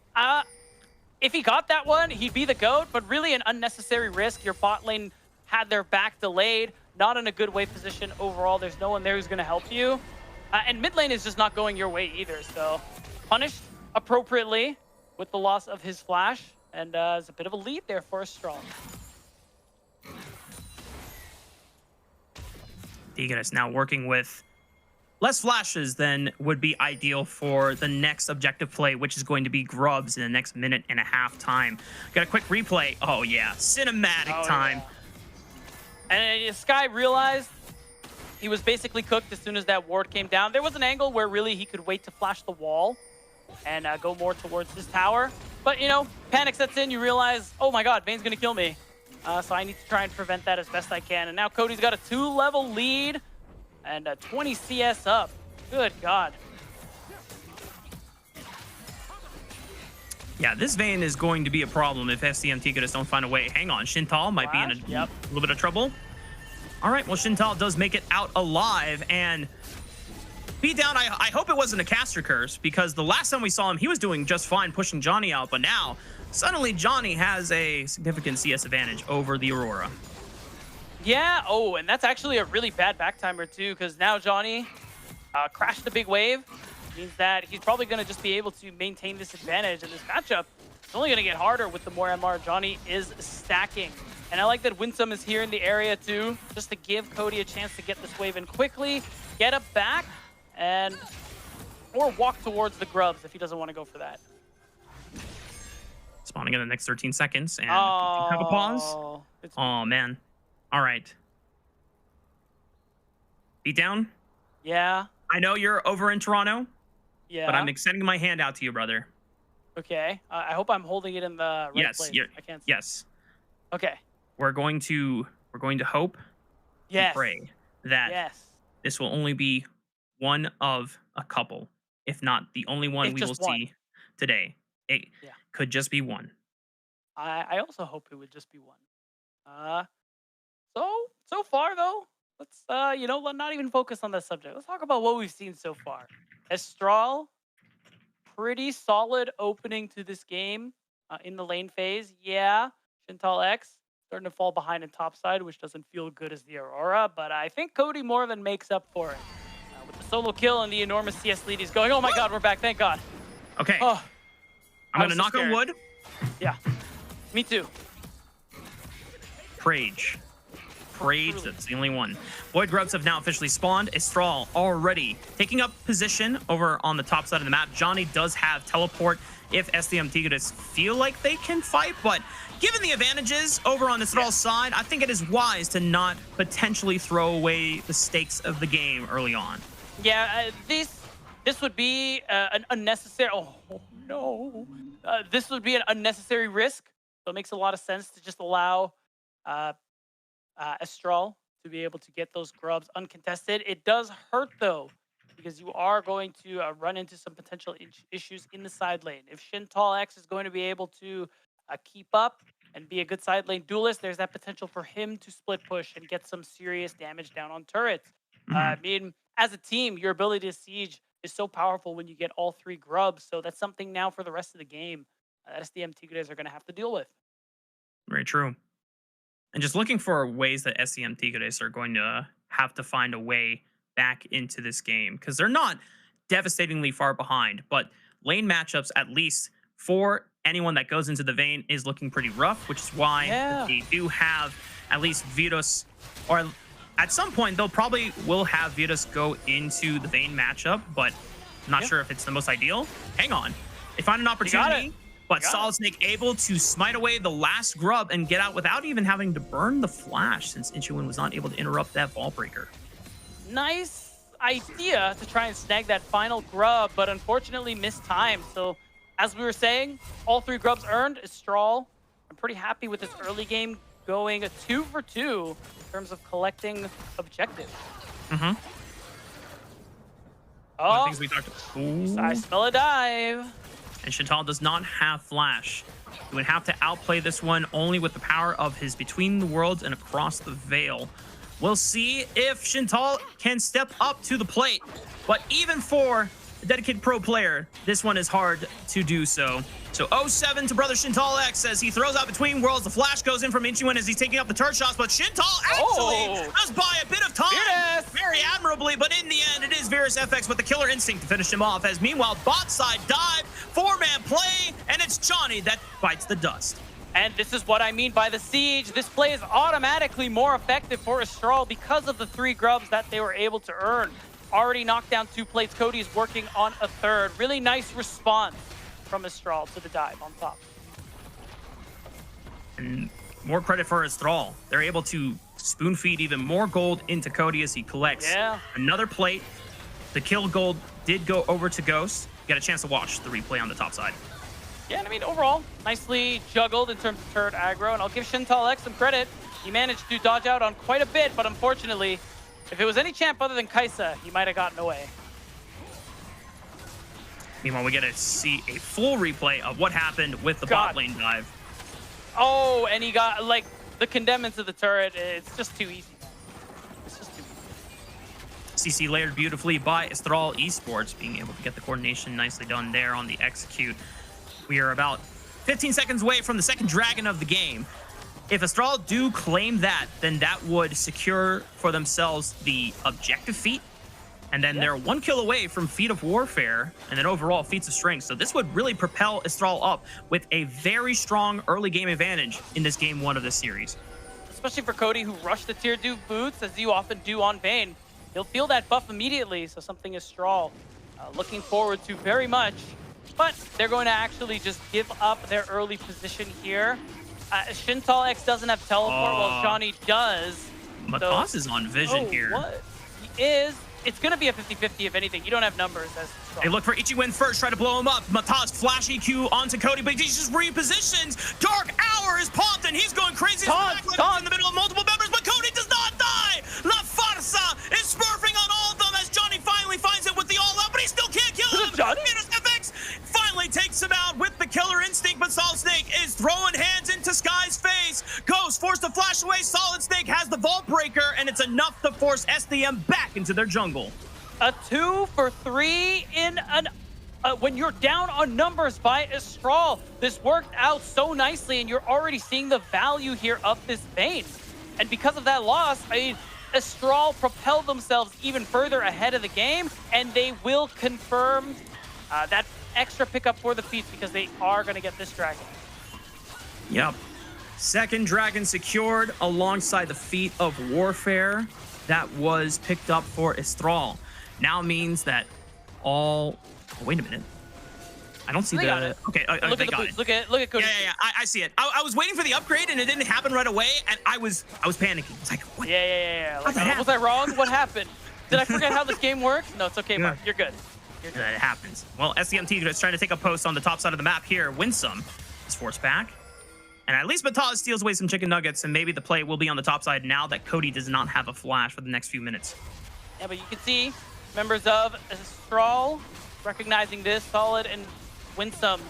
S6: if he got that one, he'd be the GOAT, but really an unnecessary risk. Your bot lane had their back delayed, not in a good wave position overall. There's no one there who's going to help you. And mid lane is just not going your way either, so punished appropriately with the loss of his flash, and it's a bit of a lead there for Astral.
S5: Tigres now working with less flashes than would be ideal for the next objective play, which is going to be Grubs in the next minute and a half time. Got a quick replay. Oh, yeah. Cinematic time.
S6: Yeah. And Sky realized he was basically cooked as soon as that ward came down. There was an angle where really he could wait to flash the wall and go more towards his tower. But, you know, panic sets in. You realize, oh my god, Vayne's going to kill me. So I need to try and prevent that as best I can. And now Cody's got a 2-level lead and 20 CS up. Good god.
S5: Yeah, this Vayne is going to be a problem if SDM Tigres don't find a way. Hang on, Shintal might be in a little bit of trouble. All right, well, Shintal does make it out alive, and Beatdown, I hope it wasn't a caster curse, because the last time we saw him, he was doing just fine pushing Johnny out, but now, suddenly Johnny has a significant CS advantage over the Aurora.
S6: Yeah, oh, and that's actually a really bad backtimer too, because now Johnny crashed the big wave. Means that he's probably going to just be able to maintain this advantage in this matchup. It's only going to get harder with the more MR Johnny is stacking. And I like that Winsome is here in the area too, just to give Cody a chance to get this wave in quickly, get up back, and or walk towards the Grubs if he doesn't want to go for that.
S5: Spawning in the next 13 seconds, and have a pause. Oh, man. All right. Beatdown?
S6: Yeah.
S5: I know you're over in Toronto.
S6: Yeah.
S5: But I'm extending my hand out to you, brother.
S6: Okay. I hope I'm holding it in the right place. I can't see.
S5: Yes.
S6: Okay.
S5: We're going to hope and pray that this will only be one of a couple, if not the only one we will see today. It could just be one.
S6: I also hope it would just be one. So far though, let's not even focus on that subject. Let's talk about what we've seen so far. Estral, pretty solid opening to this game in the lane phase. Yeah, Shintal X starting to fall behind in topside, which doesn't feel good as the Aurora, but I think Cody more than makes up for it. With the solo kill and the enormous CS lead he's going. Oh my god, we're back, thank god.
S5: Okay.
S6: Oh,
S5: I'm going to knock on wood.
S6: Yeah, me too.
S5: Prage. Prage, that's the only one. Void Grubs have now officially spawned. Estral already taking up position over on the top side of the map. Johnny does have teleport if SDM Tigres feel like they can fight, but given the advantages over on Estral's side, I think it is wise to not potentially throw away the stakes of the game early on.
S6: Yeah, this would be an unnecessary... Oh, no. This would be an unnecessary risk, so it makes a lot of sense to just allow Estral to be able to get those Grubs uncontested. It does hurt, though, because you are going to run into some potential issues in the side lane. If Shintal X is going to be able to keep up and be a good side lane duelist, there's that potential for him to split push and get some serious damage down on turrets. I mean, as a team, your ability to siege is so powerful when you get all 3 grubs. So that's something now for the rest of the game that SDM Tigres are going to have to deal with.
S5: Very true. And just looking for ways that SCM Tigres are going to have to find a way back into this game, because they're not devastatingly far behind, but lane matchups, at least for anyone that goes into the Vayne, is looking pretty rough, which is why they do have at least Virtus, or at some point they'll probably will have Virtus go into the Vayne matchup, but I'm not sure if it's the most ideal. Hang on. They find an opportunity. But Solid Snake able to smite away the last grub and get out without even having to burn the flash, since Ichiwin was not able to interrupt that Vault Breaker.
S6: Nice idea to try and snag that final grub, but unfortunately mistimed. So as we were saying, all 3 grubs earned. Estral, I'm pretty happy with this early game going a 2 for 2 in terms of collecting objectives.
S5: One of the things we talked about.
S6: I smell a dive.
S5: And Chantal does not have flash. He would have to outplay this one only with the power of his Between the Worlds and Across the Veil. We'll see if Chantal can step up to the plate. But even for a dedicated pro player, this one is hard to do so. So 0-7 to brother Chantal X as he throws out Between Worlds. The flash goes in from Ichiwin as he's taking up the turret shots, but Chantal actually does buy a bit of time very admirably, but in the end, it is Virus FX with the killer instinct to finish him off, as meanwhile, bot side dive, 4-man play, and it's Johnny that bites the dust.
S6: And this is what I mean by the siege. This play is automatically more effective for Estral because of the 3 grubs that they were able to earn. Already knocked down 2 plates. Cody's working on a 3rd. Really nice response from Estral to the dive on top.
S5: And more credit for Estral. They're able to spoon feed even more gold into Cody as he collects another plate. The kill gold did go over to Ghost. You got a chance to watch the replay on the top side.
S6: Yeah, and I mean, overall, nicely juggled in terms of turret aggro, and I'll give Chantal X some credit. He managed to dodge out on quite a bit, but unfortunately, if it was any champ other than Kaisa, he might have gotten away.
S5: Meanwhile, we get to see a full replay of what happened with the bot lane dive.
S6: Oh, and he got, like, the condemn into the turret. It's just too easy, man. It's just too easy.
S5: CC layered beautifully by Estral Esports, being able to get the coordination nicely done there on the execute. We are about 15 seconds away from the second dragon of the game. If Estral do claim that, then that would secure for themselves the objective feat. And then they're 1 kill away from Feat of Warfare, and then overall Feats of Strength. So this would really propel Estral up with a very strong early game advantage in this game 1 of this series.
S6: Especially for Cody, who rushed the tier 2 boots, as you often do on Vayne. He'll feel that buff immediately, so something Estral looking forward to very much. But they're going to actually just give up their early position here. Chantal X doesn't have teleport, while Johnny does.
S5: Matas is on vision here.
S6: What? He is. It's going to be a 50-50 if anything. You don't have numbers.
S5: They look for Ichiwin first, try to blow him up. Matas flash EQ onto Cody, but he just repositions. Dark Hour is popped, and he's going crazy. In the middle of multiple members, but Cody does not die. La Farsa is smurfing on all of them as Johnny finally finds it with the all-out, but he still can't kill him. Virus FX finally takes him out with the killer instinct, but Solid Snake is throwing hands into Sky's face. Ghost forced to flash away. Solid Snake has the Vault Breaker, and it's enough to force SDM back into their jungle.
S6: A 2 for 3 in an when you're down on numbers by Estral. This worked out so nicely, and you're already seeing the value here of this Vayne. And because of that loss, I mean, Estral propelled themselves even further ahead of the game, and they will confirm that extra pickup for the feats because they are going to get this dragon.
S5: Yep. Second dragon secured alongside the Feat of Warfare that was picked up for Estral. Now means that all... Oh, wait a minute. I don't see
S6: they got it.
S5: Okay,
S6: look
S5: they
S6: at the
S5: got
S6: boots.
S5: it.
S6: Look at Cody.
S5: Yeah, I see it. I was waiting for the upgrade and it didn't happen right away, and I was panicking. It's like, what?
S6: Yeah. Like, was I wrong? What happened? Did I forget how this game works? No, it's okay, Mark. You're good.
S5: It happens. Well, SDMT is trying to take a post on the top side of the map here. Winsome is forced back. And at least Matas steals away some chicken nuggets, and maybe the play will be on the top side now that Cody does not have a flash for the next few minutes.
S6: Yeah, but you can see members of Estral recognizing this, Solid and Winsome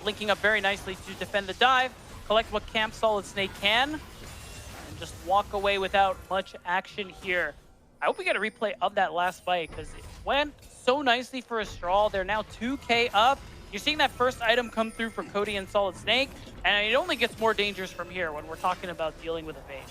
S6: linking up very nicely to defend the dive. collect what Camp Solid Snake can, and just walk away without much action here. I hope we get a replay of that last fight because it went so nicely for Astral. They're now 2K up. You're seeing that first item come through for Cody and Solid Snake, and it only gets more dangerous from here when we're talking about dealing with a Vayne.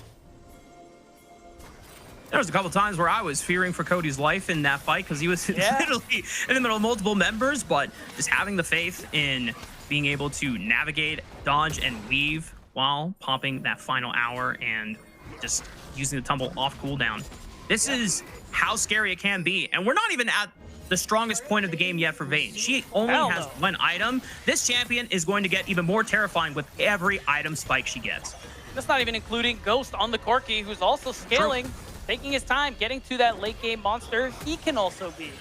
S5: There was a couple times where I was fearing for Cody's life in that fight because he was literally in the middle of multiple members, but just having the faith in being able to navigate, dodge, and weave while popping that final hour and just using the tumble off cooldown. This is how scary it can be, and we're not even at the strongest point of the game yet for Vayne. She only has one item. This champion is going to get even more terrifying with every item spike she gets.
S6: That's not even including Ghost on the Corki, who's also scaling.
S5: True.
S6: Taking his time, getting to that late game monster, he can also be.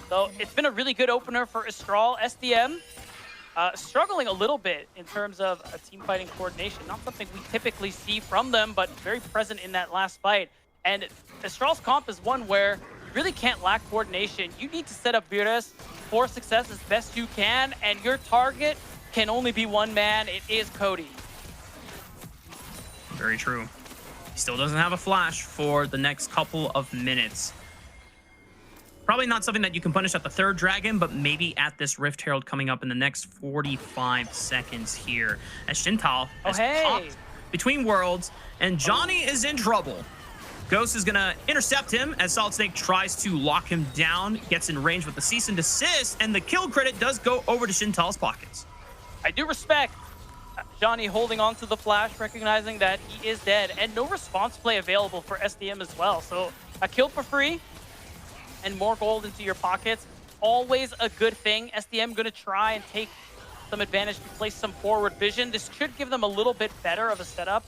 S6: So it's been a really good opener for Astral. SDM struggling a little bit in terms of team fighting coordination. Not something we typically see from them, but very present in that last fight. And Astral's comp is one where you really can't lack coordination. You need to set up Virus for success as best you can, and your target can only be one man. It is Cody.
S5: Very true. He still doesn't have a flash for the next couple of minutes. Probably not something that you can punish at the third dragon, but maybe at this Rift Herald coming up in the next 45 seconds here. As Xintao has popped between worlds, and Johnny is in trouble. Ghost is gonna intercept him as Solid Snake tries to lock him down, gets in range with the cease and desist, and the kill credit does go over to Xintao's pockets.
S6: I do respect Johnny holding on to the flash, recognizing that he is dead, and no response play available for SDM as well. So a kill for free and more gold into your pockets, always a good thing. SDM going to try and take some advantage to place some forward vision. This should give them a little bit better of a setup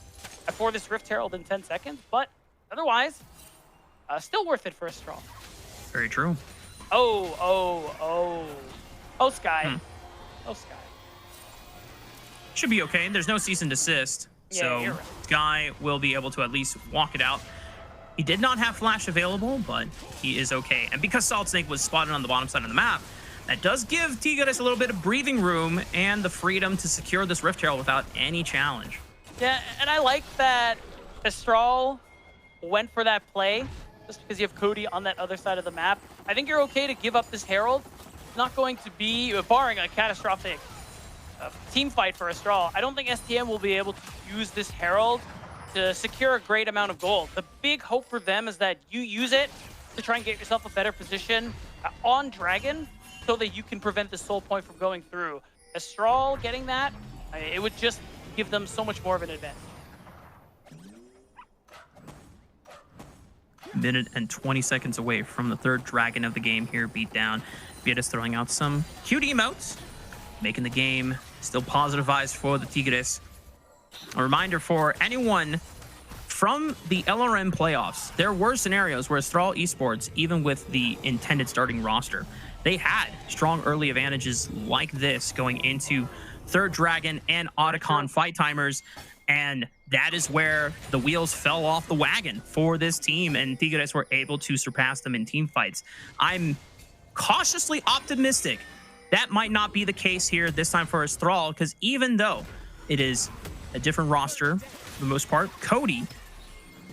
S6: for this Rift Herald in 10 seconds, but otherwise, still worth it for Astral.
S5: Very true.
S6: Oh, Sky. Oh, Sky.
S5: Should be okay. There's no cease and desist, so
S6: you're right.
S5: Sky will be able to at least walk it out. He did not have flash available, but he is okay. And because Solid Snake was spotted on the bottom side of the map, that does give Tigres a little bit of breathing room and the freedom to secure this Rift Herald without any challenge.
S6: Yeah, and I like that Astral went for that play just because you have Cody on that other side of the map. I think you're okay to give up this Herald. It's not going to be, barring a catastrophic team fight for Astral, I don't think STM will be able to use this Herald to secure a great amount of gold. The big hope for them is that you use it to try and get yourself a better position on Dragon so that you can prevent the soul point from going through. Astral getting that, it would just give them so much more of an advantage.
S5: Minute and 20 seconds away from the third dragon of the game here, beat down. Vietas throwing out some cute emotes, making the game still positive vibes for the Tigres. A reminder for anyone from the LRM playoffs, there were scenarios where Astral Esports, even with the intended starting roster, they had strong early advantages like this going into third dragon and Otacon fight timers, and that is where the wheels fell off the wagon for this team, and Tigres were able to surpass them in team fights. I'm cautiously optimistic that might not be the case here this time for Astral, because even though it is a different roster for the most part, Cody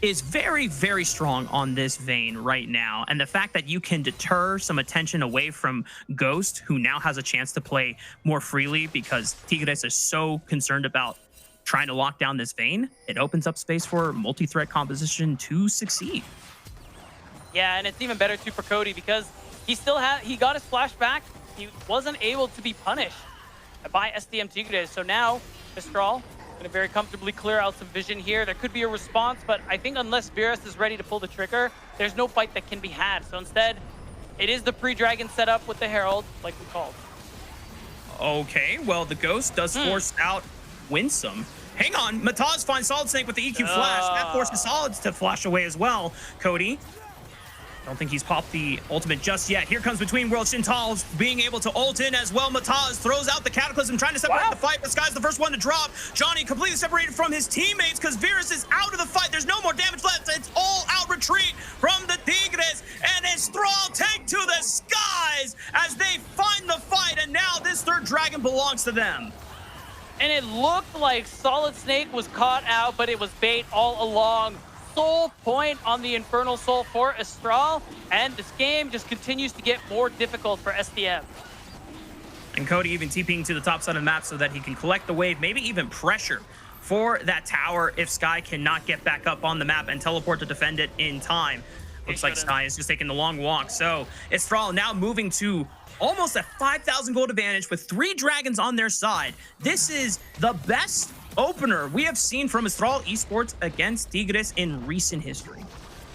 S5: is very, very strong on this Vayne right now. And the fact that you can deter some attention away from Ghost, who now has a chance to play more freely because Tigres is so concerned about trying to lock down this Vayne, it opens up space for multi-threat composition to succeed.
S6: Yeah, and it's even better too for Cody because he got his flash back. He wasn't able to be punished by SDM Tigres. So now Astral going to very comfortably clear out some vision here. There could be a response, but I think unless Virus is ready to pull the trigger, there's no fight that can be had. So instead, it is the pre-dragon setup with the Herald, like we called.
S5: Okay, well, the Ghost does force out Winsome. Hang on, Mataz finds Solid Snake with the EQ flash. That forces Solids to flash away as well. Cody, I don't think he's popped the ultimate just yet. Here comes Between Worlds. Xintao being able to ult in as well. Mataz throws out the Cataclysm, trying to separate the fight, but Sky's the first one to drop. Johnny completely separated from his teammates because Virus is out of the fight. There's no more damage left. It's all out retreat from the Tigres, and it's Thrall take to the skies as they find the fight, and now this third dragon belongs to them.
S6: And it looked like Solid Snake was caught out, but it was bait all along. Soul point on the Infernal Soul for Astral, and this game just continues to get more difficult for SDM.
S5: And Cody even TPing to the top side of the map so that he can collect the wave, maybe even pressure for that tower if Sky cannot get back up on the map and teleport to defend it in time. Looks like Sky is just taking the long walk. So Astral now moving to almost a 5,000 gold advantage with 3 dragons on their side. This is the best opener we have seen from Astral Esports against Tigres in recent history.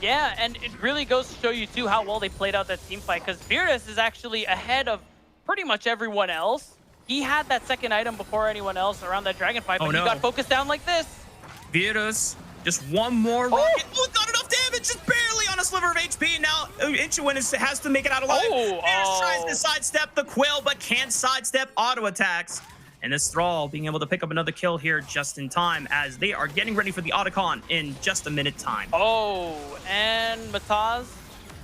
S6: Yeah, and it really goes to show you too how well they played out that team fight, because Virus is actually ahead of pretty much everyone else. He had that second item before anyone else around that dragon fight, but he got focused down like this.
S5: Virus, just one more rocket. Oh, not enough damage, just barely on a sliver of HP. Now Inchuin has to make it out alive. Virus tries to sidestep the Quill, but can't sidestep auto attacks. And Astral being able to pick up another kill here just in time as they are getting ready for the Otacon in just a minute time.
S6: Oh, and Mataz.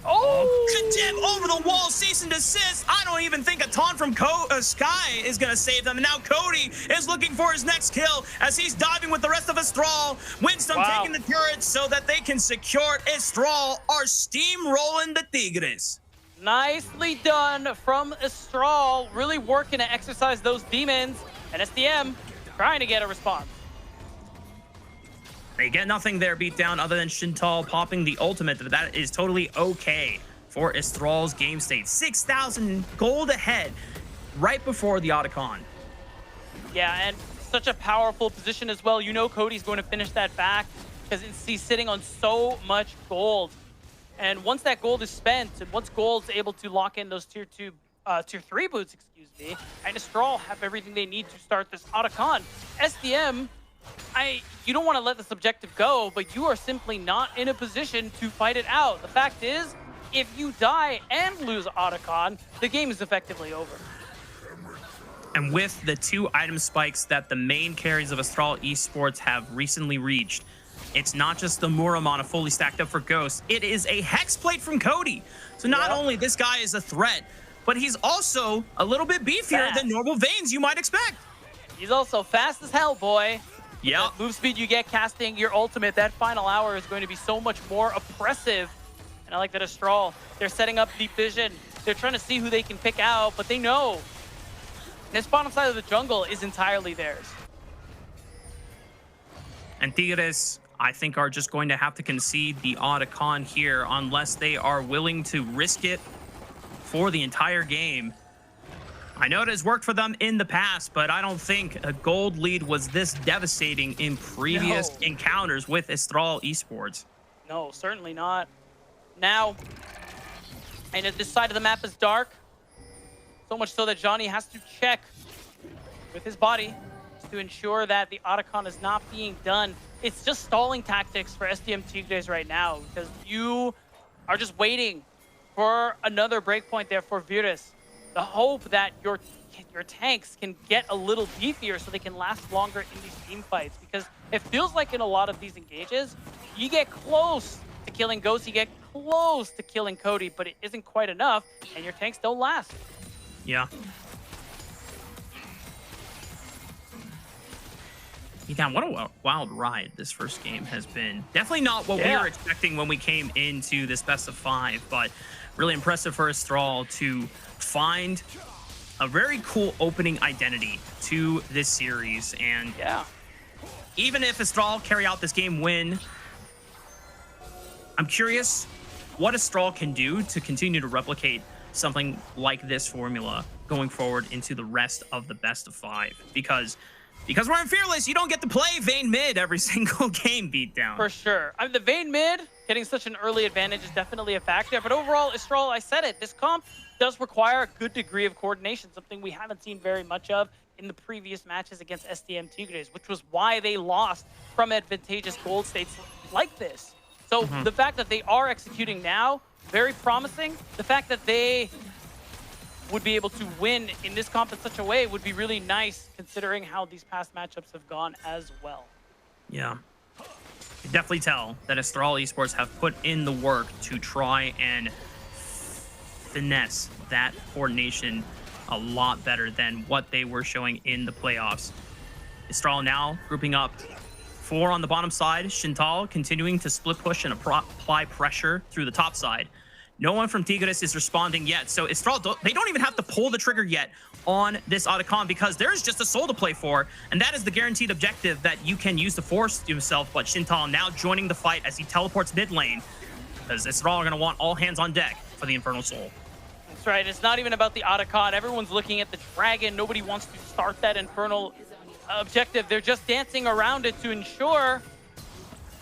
S5: Condemn over the wall, cease and desist. I don't even think a taunt from Sky is going to save them. And now Cody is looking for his next kill as he's diving with the rest of Astral. Winston taking the turrets so that they can secure it. Astral are steamrolling the Tigres.
S6: Nicely done from Astral, really working to exercise those demons. And SDM trying to get a response.
S5: They get nothing there, beatdown, other than Shintal popping the ultimate. But that is totally okay for Astral's game state. 6,000 gold ahead right before the Otacon.
S6: Yeah, and such a powerful position as well. You know Cody's going to finish that back because he's sitting on so much gold. And once that gold is spent, and once gold's able to lock in those tier 3 boots, and Astral have everything they need to start this Otacon. SDM, you don't want to let this objective go, but you are simply not in a position to fight it out. The fact is, if you die and lose Otacon, the game is effectively over.
S5: And with the 2 item spikes that the main carries of Astral Esports have recently reached, it's not just the Muramana fully stacked up for Ghost, it is a Hex Plate from Cody. So not only this guy is a threat, but he's also a little bit beefier than normal Veins you might expect.
S6: He's also fast as hell, boy.
S5: Yeah.
S6: Move speed you get casting your ultimate, that final hour is going to be so much more oppressive. And I like that Astral, they're setting up deep vision. They're trying to see who they can pick out, but they know this bottom side of the jungle is entirely theirs.
S5: And Tigres, I think, are just going to have to concede the Otacon here unless they are willing to risk it for the entire game. I know it has worked for them in the past, but I don't think a gold lead was this devastating in previous encounters with Astral Esports.
S6: No, certainly not. Now, and this side of the map is dark, so much so that Johnny has to check with his body to ensure that the Otacon is not being done. It's just stalling tactics for SDM Tigres right now because you are just waiting for another breakpoint there for Virus. The hope that your tanks can get a little beefier so they can last longer in these team fights, because it feels like in a lot of these engages, you get close to killing Ghost, you get close to killing Cody, but it isn't quite enough, and your tanks don't last.
S5: Yeah. Yeah, what a wild ride this first game has been. Definitely not what we were expecting when we came into this best of 5, but really impressive for Astral to find a very cool opening identity to this series. And even if Astral carry out this game win, I'm curious what Astral can do to continue to replicate something like this formula going forward into the rest of the best of 5. Because we're in Fearless, you don't get to play Vayne mid every single game beatdown.
S6: For sure. I mean, the Vayne mid, getting such an early advantage is definitely a factor. But overall, Astral, I said it, this comp does require a good degree of coordination, something we haven't seen very much of in the previous matches against SDM Tigres, which was why they lost from advantageous gold states like this. So the fact that they are executing now, very promising. The fact that they would be able to win in this comp in such a way would be really nice, considering how these past matchups have gone as well.
S5: Yeah. You can definitely tell that Astral Esports have put in the work to try and finesse that coordination a lot better than what they were showing in the playoffs. Estral now grouping up 4 on the bottom side. Shintal continuing to split push and apply pressure through the top side. No one from Tigres is responding yet. So Estral, they don't even have to pull the trigger yet on this Otacon because there's just a soul to play for. And that is the guaranteed objective that you can use to force yourself. But Shintal now joining the fight as he teleports mid lane. Because Estral are going to want all hands on deck for the Infernal Soul.
S6: That's right. It's not even about the Otacon. Everyone's looking at the dragon. Nobody wants to start that Infernal objective. They're just dancing around it to ensure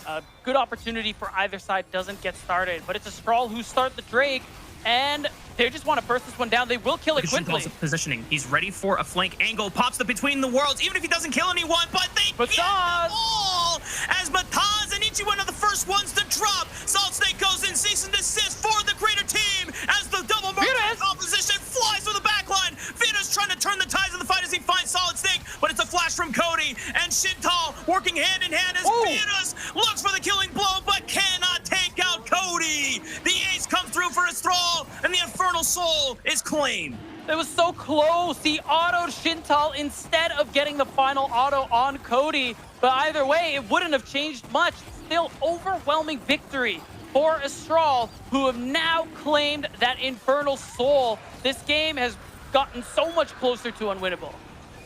S6: a good opportunity for either side doesn't get started. But it's Estral who start the Drake, and they just want to burst this one down. They will kill it quickly.
S5: Positioning. He's ready for a flank angle. Pops the between the worlds, even if he doesn't kill anyone. But they get them all as Mataz and Ichiwan are the first ones to drop. Salt Snake goes in, cease and desist for the greater team as the double mark opposition flies through the backline. Venus trying to turn the tides of the fight as he finds Solid Snake, but it's a flash from Cody and Shintal working hand in hand as Venus looks for the killing blow but cannot take out Cody. The ace comes through for Estral and the Infernal Soul is claimed.
S6: It was so close. He autoed Shintal instead of getting the final auto on Cody. But either way, it wouldn't have changed much. Still overwhelming victory for Estral, who have now claimed that Infernal Soul. This game has gotten so much closer to unwinnable.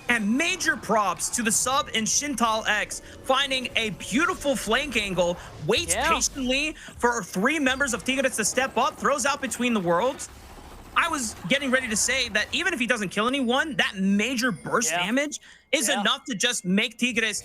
S5: And major props to the sub in Shintal X, finding a beautiful flank angle, waits patiently for 3 members of Tigres to step up, throws out between the worlds. I was getting ready to say that even if he doesn't kill anyone, that major burst damage is enough to just make Tigres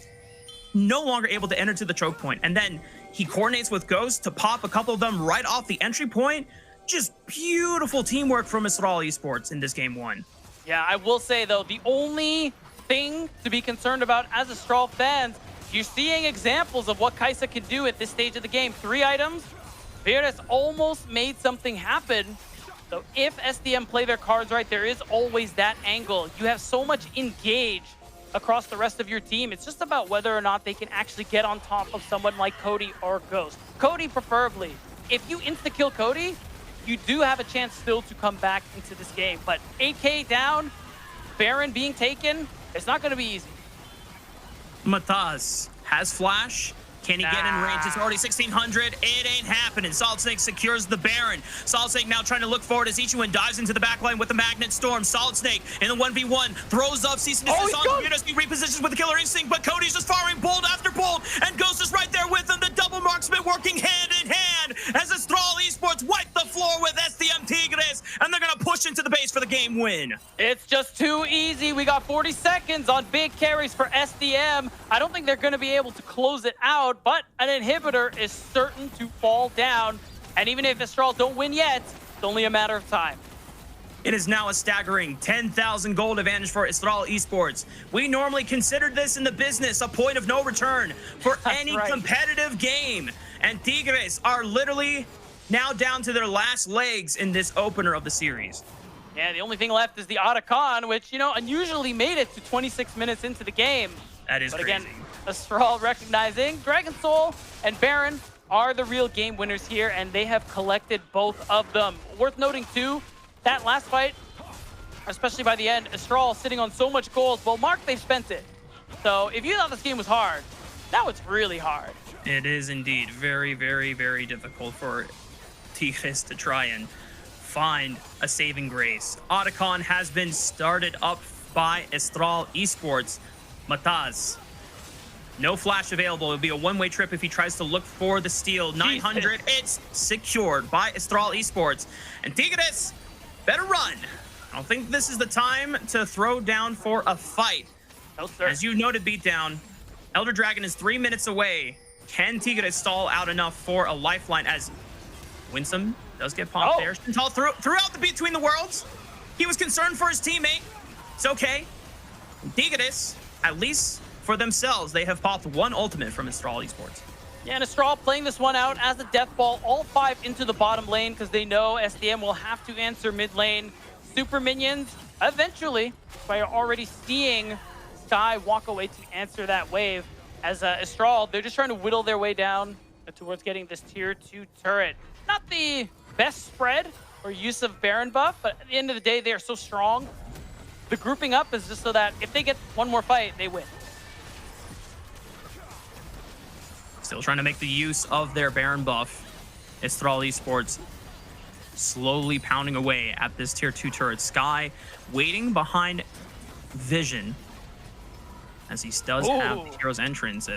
S5: no longer able to enter to the choke point. And then he coordinates with Ghost to pop a couple of them right off the entry point. Just beautiful teamwork from Estral Esports in this game 1.
S6: Yeah, I will say, though, the only thing to be concerned about as Estral fans, you're seeing examples of what Kai'Sa can do at this stage of the game. 3 items. Virtus almost made something happen. So if SDM play their cards right, there is always that angle. You have so much engage across the rest of your team. It's just about whether or not they can actually get on top of someone like Cody or Ghost. Cody preferably. If you insta-kill Cody, you do have a chance still to come back into this game. But 8K down, Baron being taken, it's not going to be easy.
S5: Mataz has flash. Can he get in range? It's already 1600. It ain't happening. Solid Snake secures the Baron. Solid Snake now trying to look forward as Ichiwan dives into the backline with the Magnet Storm. Solid Snake in the 1v1 throws up, cease and desist on Venus. He repositions with the Killer Instinct, but Cody's just firing bolt after bolt, and Ghost is right there with him. The double marksman working hand in hand as Estral Esports wipe the floor with SDM Tigres, and they're going to push into the base for the game win.
S6: It's just too easy. We got 40 seconds on big carries for SDM. I don't think they're going to be able to close it out, but an inhibitor is certain to fall down. And even if Estral don't win yet, it's only a matter of time.
S5: It is now a staggering 10,000 gold advantage for Estral Esports. We normally considered this in the business a point of no return for any competitive game. And Tigres are literally now down to their last legs in this opener of the series.
S6: Yeah, the only thing left is the Otacon, which, you know, unusually made it to 26 minutes into the game.
S5: That is crazy.
S6: Again, Estral recognizing Dragon Soul and Baron are the real game winners here, and they have collected both of them. Worth noting, too, that last fight, especially by the end, Estral sitting on so much gold. Well, Mark, they've spent it. So if you thought this game was hard, now it's really hard.
S5: It is indeed very, very, very difficult for Tigres to try and find a saving grace. Otacon has been started up by Estral Esports. Mataz, no flash available. It'll be a one-way trip if he tries to look for the steal. 900, it's secured by Estral Esports. And Tigres better run. I don't think this is the time to throw down for a fight.
S6: No, sir.
S5: As you noted, Beatdown, Elder Dragon is 3 minutes away. Can Tigres stall out enough for a lifeline as Winsome does get popped there? Shintal threw out the between the worlds. He was concerned for his teammate. It's okay. Tigres, at least for themselves, they have popped 1 ultimate from Estral Esports.
S6: Yeah, and Estral playing this one out as a death ball, all 5 into the bottom lane because they know SDM will have to answer mid lane. Super minions, eventually, by already seeing Sky walk away to answer that wave. As Estral, they're just trying to whittle their way down towards getting this tier 2 turret. Not the best spread or use of Baron buff, but at the end of the day, they are so strong. The grouping up is just so that if they get one more fight, they win.
S5: Still trying to make the use of their Baron buff. Estral Esports slowly pounding away at this tier 2 turret. Sky waiting behind Vision as he does have the hero's entrance.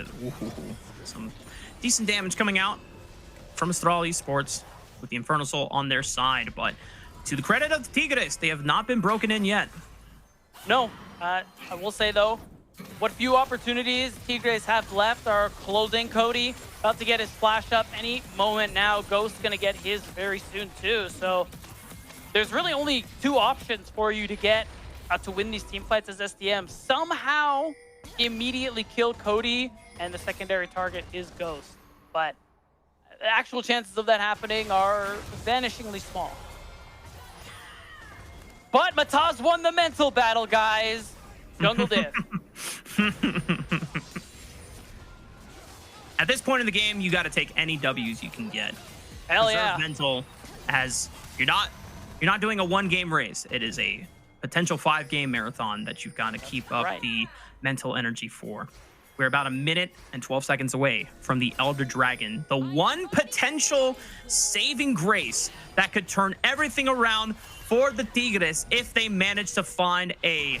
S5: Some decent damage coming out from Estral Esports with the Infernal Soul on their side, but to the credit of the Tigres, they have not been broken in yet.
S6: No, I will say though, what few opportunities Tigres have left are closing. Cody about to get his flash up any moment now. Ghost's gonna get his very soon too. So there's really only 2 options for you to get to win these team fights as SDM. Somehow immediately kill Cody, and the secondary target is Ghost. But the actual chances of that happening are vanishingly small. But Mataz won the mental battle, guys. Jungle Diff.
S5: At this point in the game, you got to take any W's you can get.
S6: Hell
S5: Preserve
S6: yeah.
S5: mental, as you're not doing a 1-game race. It is a potential 5-game marathon that you've got to keep up
S6: right.
S5: the mental energy for. We're about 1 minute and 12 seconds away from the Elder Dragon, the one potential saving grace that could turn everything around for the Tigres if they manage to find a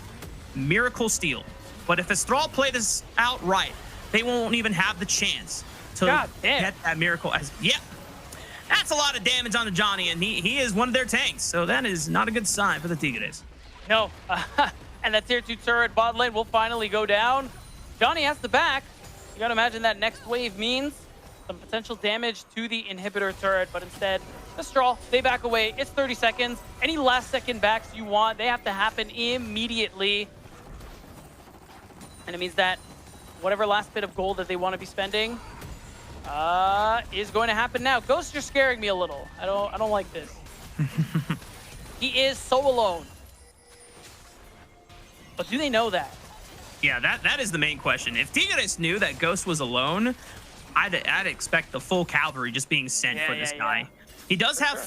S5: miracle steal. But if Estral play this out right, they won't even have the chance to get that miracle. That's a lot of damage on the Johnny, and he is one of their tanks, so that is not a good sign for the Tigres.
S6: No, and that tier 2 turret bot lane will finally go down. Johnny has the back. You gotta imagine that next wave means some potential damage to the inhibitor turret, but instead, Estral, they back away. It's 30 seconds. Any last second backs you want, they have to happen immediately. And it means that whatever last bit of gold that they want to be spending is going to happen now. Ghost, you're scaring me a little. I don't like this. He is so alone. But do they know that?
S5: Yeah, that is the main question. If Tigres knew that Ghost was alone, I'd expect the full cavalry just being sent for this guy. He does have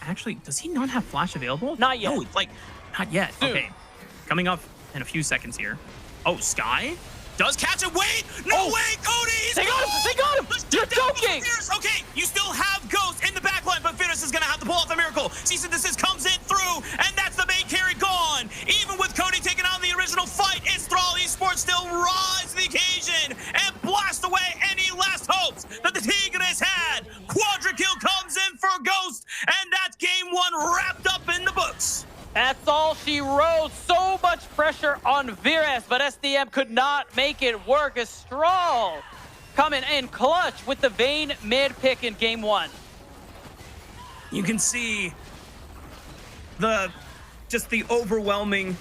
S5: actually, does he not have flash available?
S6: Not yet.
S5: No, it's like not yet.
S6: Soon.
S5: Okay, coming up in a few seconds here. Oh, Sky does catch it. Wait, no way, Cody!
S6: They got him! They got him! You're joking!
S5: Okay, you still have Ghost in the backline, but Fierce is gonna have to pull off the miracle. Cease and desist comes in through, and that's the main carry gone. Even with Cody taking on the original fight, Estral Esports still rise to the occasion and blast away any last hopes that the Tigres had. Quadra kill comes in for Ghost, and that's game 1 wrapped up in the books.
S6: That's all she wrote. So much pressure on Vires, but SDM could not make it work. Estral coming in clutch with the Vayne mid pick in game 1.
S5: You can see just the overwhelming,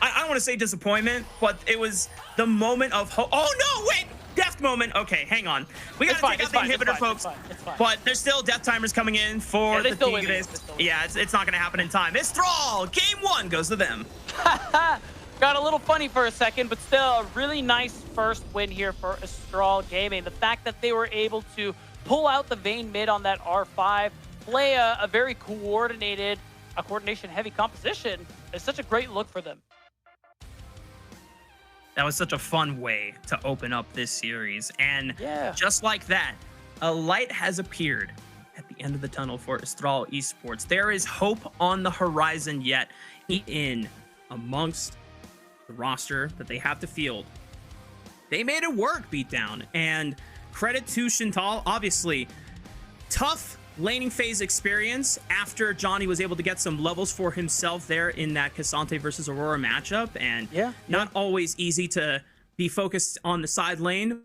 S5: I don't want to say disappointment, but it was the moment of hope. Oh no, wait, death moment. Okay, hang on. We gotta take out the inhibitor, folks.
S6: It's fine.
S5: But there's still death timers coming in for the Tigres. Yeah, it's not gonna happen in time. Estral, game 1 goes to them.
S6: Got a little funny for a second, but still a really nice first win here for Estral Gaming. The fact that they were able to pull out the Vayne mid on that R5, play a very coordination-heavy composition is such a great look for them.
S5: That was such a fun way to open up this series. And just like that, a light has appeared at the end of the tunnel for Estral Esports. There is hope on the horizon yet in amongst the roster that they have to field. They made it work, Beatdown. And credit to Shintal, obviously. Tough laning phase experience after Johnny was able to get some levels for himself there in that Cassante versus Aurora matchup, and not always easy to be focused on the side lane,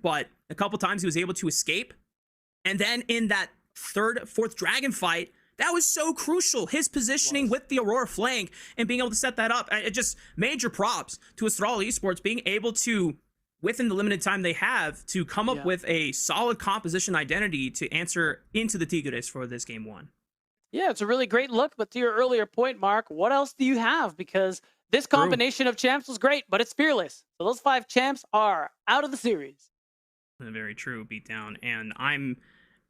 S5: but a couple times he was able to escape. And then in that 4th dragon fight, that was so crucial. His positioning with the Aurora flank and being able to set that up, it just major props to Estral Esports being able to, within the limited time they have, to come up with a solid composition identity to answer into the Tigres for this game 1.
S6: Yeah, it's a really great look, but to your earlier point, Mark, what else do you have? Because this combination of champs was great, but it's fearless. So those 5 champs are out of the series.
S5: Very true, Beatdown. And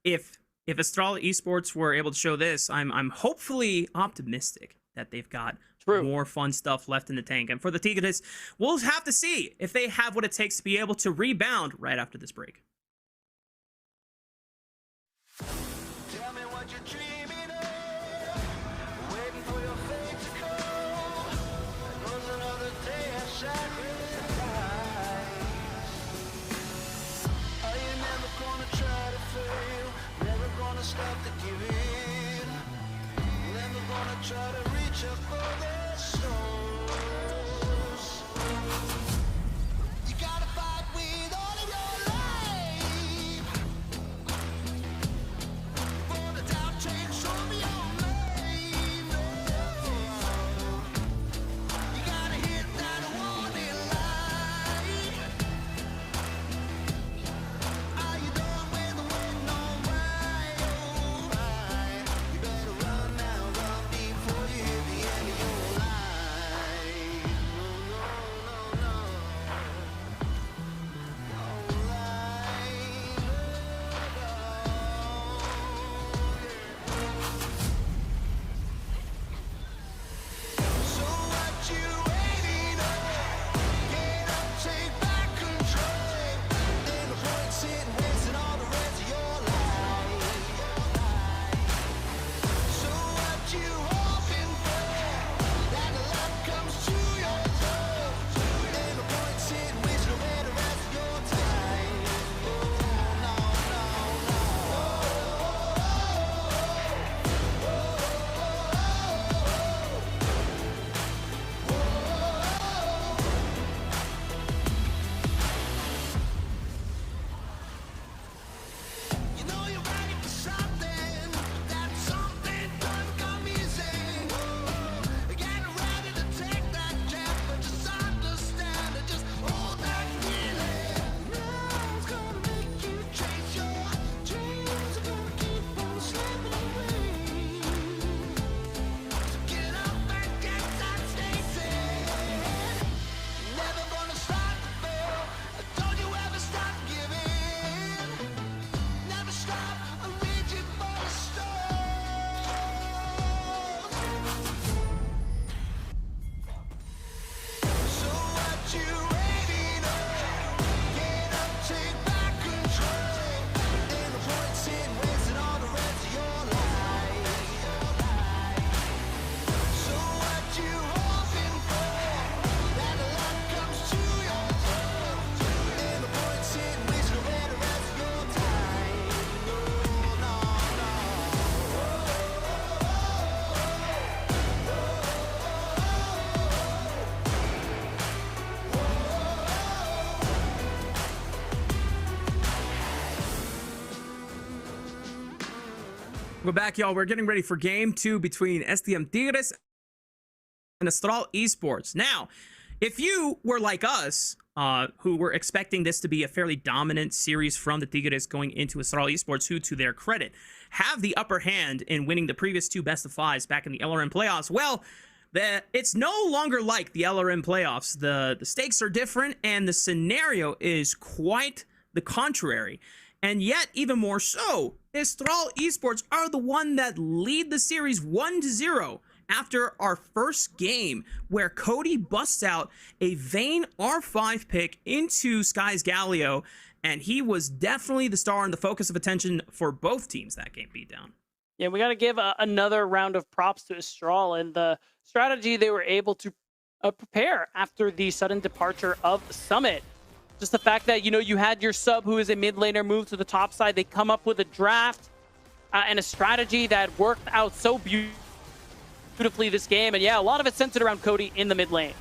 S5: if Estral Esports were able to show this, I'm hopefully optimistic that they've got
S6: True.
S5: more fun stuff left in the tank. And for the Tigres, we'll have to see if they have what it takes to be able to rebound right after this break.
S1: Tell me what you're dreaming of, waiting for your fate to come. There goes another day of sacrifice. Are you never gonna try to fail? Never gonna stop to give in? Never gonna try to reach up for the stars? You gotta fight with all of your life. For the doubt change, show me your name. You gotta hit that warning light. Are you done with the waiting on why? Oh, why? You better run now, run before you hit the end of your life. No, no, no, no. So what you waiting on? Get up, take back control. Ain't no point sitting wasting all the rest of your life. So what you hoping for? That the luck comes to your door. Ain't no point sitting wasting away the rest of your time. Oh, no, no, You know you're ready for something, but that something doesn't come easy. Getting ready to take that jump, but just understand it, just hold that feeling. Nothing's gonna make you chase your dreams, are gonna keep on slipping away. So get up and get that station. Never gonna stop to fail. Don't you ever stop giving. Never stop, I'm reaching for the stars. So what you waiting on? Get up, take back control. Ain't no point sitting wasting all the rest of your life. So what you hoping for? That the luck comes to your door. Ain't no point sitting wasting away the rest of your time. No, no, no.
S5: We're back, y'all. We're getting ready for game 2 between SDM Tigres and Astral Esports. Now, if you were like us, who were expecting this to be a fairly dominant series from the Tigres going into Astral Esports, who, to their credit, have the upper hand in winning the previous 2 best of 5s back in the LRM playoffs, well, it's no longer like the LRM playoffs. The stakes are different, and the scenario is quite the contrary. And yet, even more so, Astral Esports are the one that lead the series 1-0 after our first game, where Cody busts out a Vayne R5 pick into Sky's Galio, and he was definitely the star and the focus of attention for both teams that game beatdown.
S6: Yeah, we got to give another round of props to Astral and the strategy they were able to prepare after the sudden departure of Summit. Just the fact that, you know, you had your sub who is a mid laner move to the top side. They come up with a draft and a strategy that worked out so beautifully this game. And yeah, a lot of it centered around Cody in the mid lane.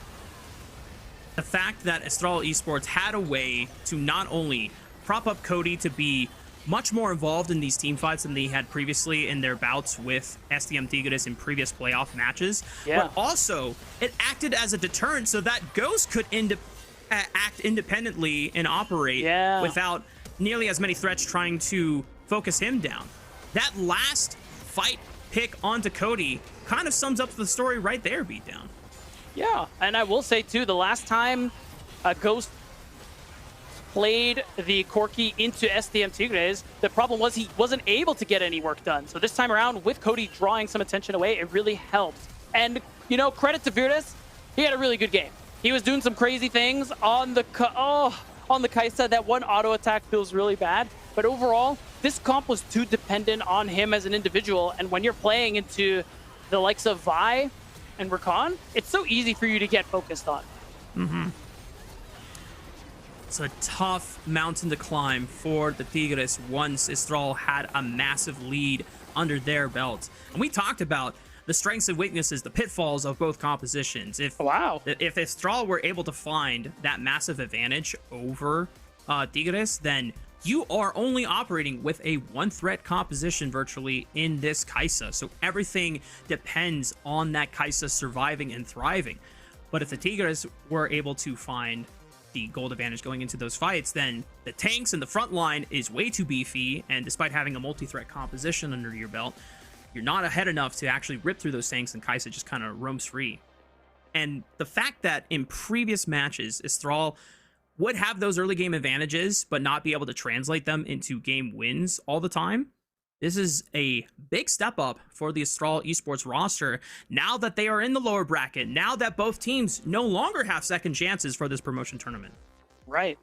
S5: The fact that Astral Esports had a way to not only prop up Cody to be much more involved in these team fights than they had previously in their bouts with SDM Tigres in previous playoff matches, but also it acted as a deterrent so that Ghost could act independently and operate without nearly as many threats trying to focus him down. That last fight pick onto Cody kind of sums up the story right there, beatdown.
S6: Yeah, and I will say too, the last time Ghost played the Corki into SDM Tigres, the problem was he wasn't able to get any work done. So this time around, with Cody drawing some attention away, it really helped And, you know, credit to Virtus, he had a really good game. He was doing some crazy things on the Kai'Sa. That one auto attack feels really bad. But overall, this comp was too dependent on him as an individual. And when you're playing into the likes of Vi and Rakan, it's so easy for you to get focused on.
S5: It's a tough mountain to climb for the Tigres once Estral had a massive lead under their belt. And we talked about the strengths and weaknesses, the pitfalls of both compositions. If Estral were able to find that massive advantage over Tigres, then you are only operating with a one-threat composition virtually in this Kai'Sa. So everything depends on that Kai'Sa surviving and thriving. But if the Tigres were able to find the gold advantage going into those fights, then the tanks and the front line is way too beefy, and despite having a multi-threat composition under your belt, you're not ahead enough to actually rip through those tanks, and Kai'Sa just kind of roams free. And the fact that in previous matches, Estral would have those early game advantages, but not be able to translate them into game wins all the time, this is a big step up for the Estral esports roster now that they are in the lower bracket, now that both teams no longer have second chances for this promotion tournament.
S6: Right.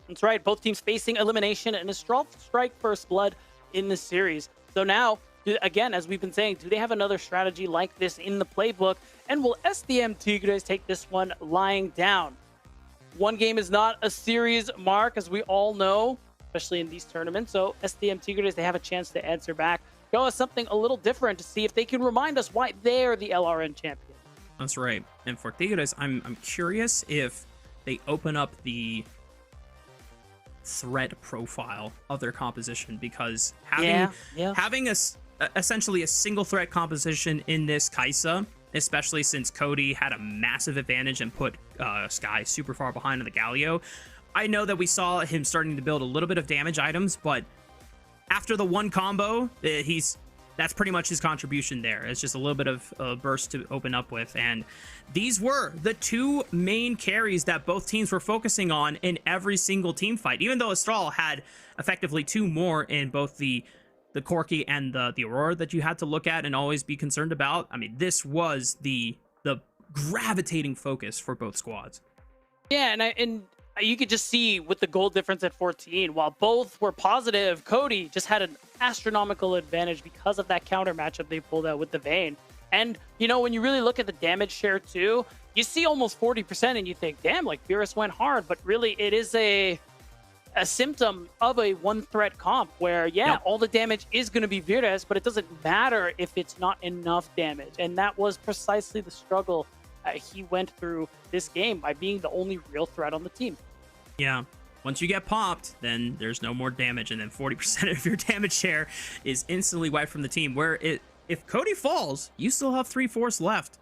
S6: That's right. Both teams facing elimination, and Estral strike first blood in the series. So now, again, as we've been saying, do they have another strategy like this in the playbook? And will SDM Tigres take this one lying down? One game is not a series mark, as we all know, especially in these tournaments. So SDM Tigres, they have a chance to answer back, show us something a little different to see if they can remind us why they're the LRN champion.
S5: That's right. And for Tigres, I'm curious if they open up the threat profile of their composition, because having essentially a single threat composition in this Kai'Sa, especially since Cody had a massive advantage and put Sky super far behind in the Galio. I know that we saw him starting to build a little bit of damage items, but after the one combo, that's pretty much his contribution there. It's just a little bit of a burst to open up with. And these were the two main carries that both teams were focusing on in every single team fight, even though Estral had effectively two more in both the Corki and the Aurora that you had to look at and always be concerned about. I mean, this was the gravitating focus for both squads.
S6: Yeah, and you could just see with the goal difference at 14, while both were positive, Cody just had an astronomical advantage because of that counter matchup they pulled out with the Vayne. And, you know, when you really look at the damage share too, you see almost 40% and you think, damn, like Virus went hard, but really it is a symptom of a one-threat comp where, all the damage is going to be Virtus, but it doesn't matter if it's not enough damage. And that was precisely the struggle he went through this game by being the only real threat on the team.
S5: Yeah. Once you get popped, then there's no more damage, and then 40% of your damage share is instantly wiped from the team, where if Cody falls, you still have 3/4 left.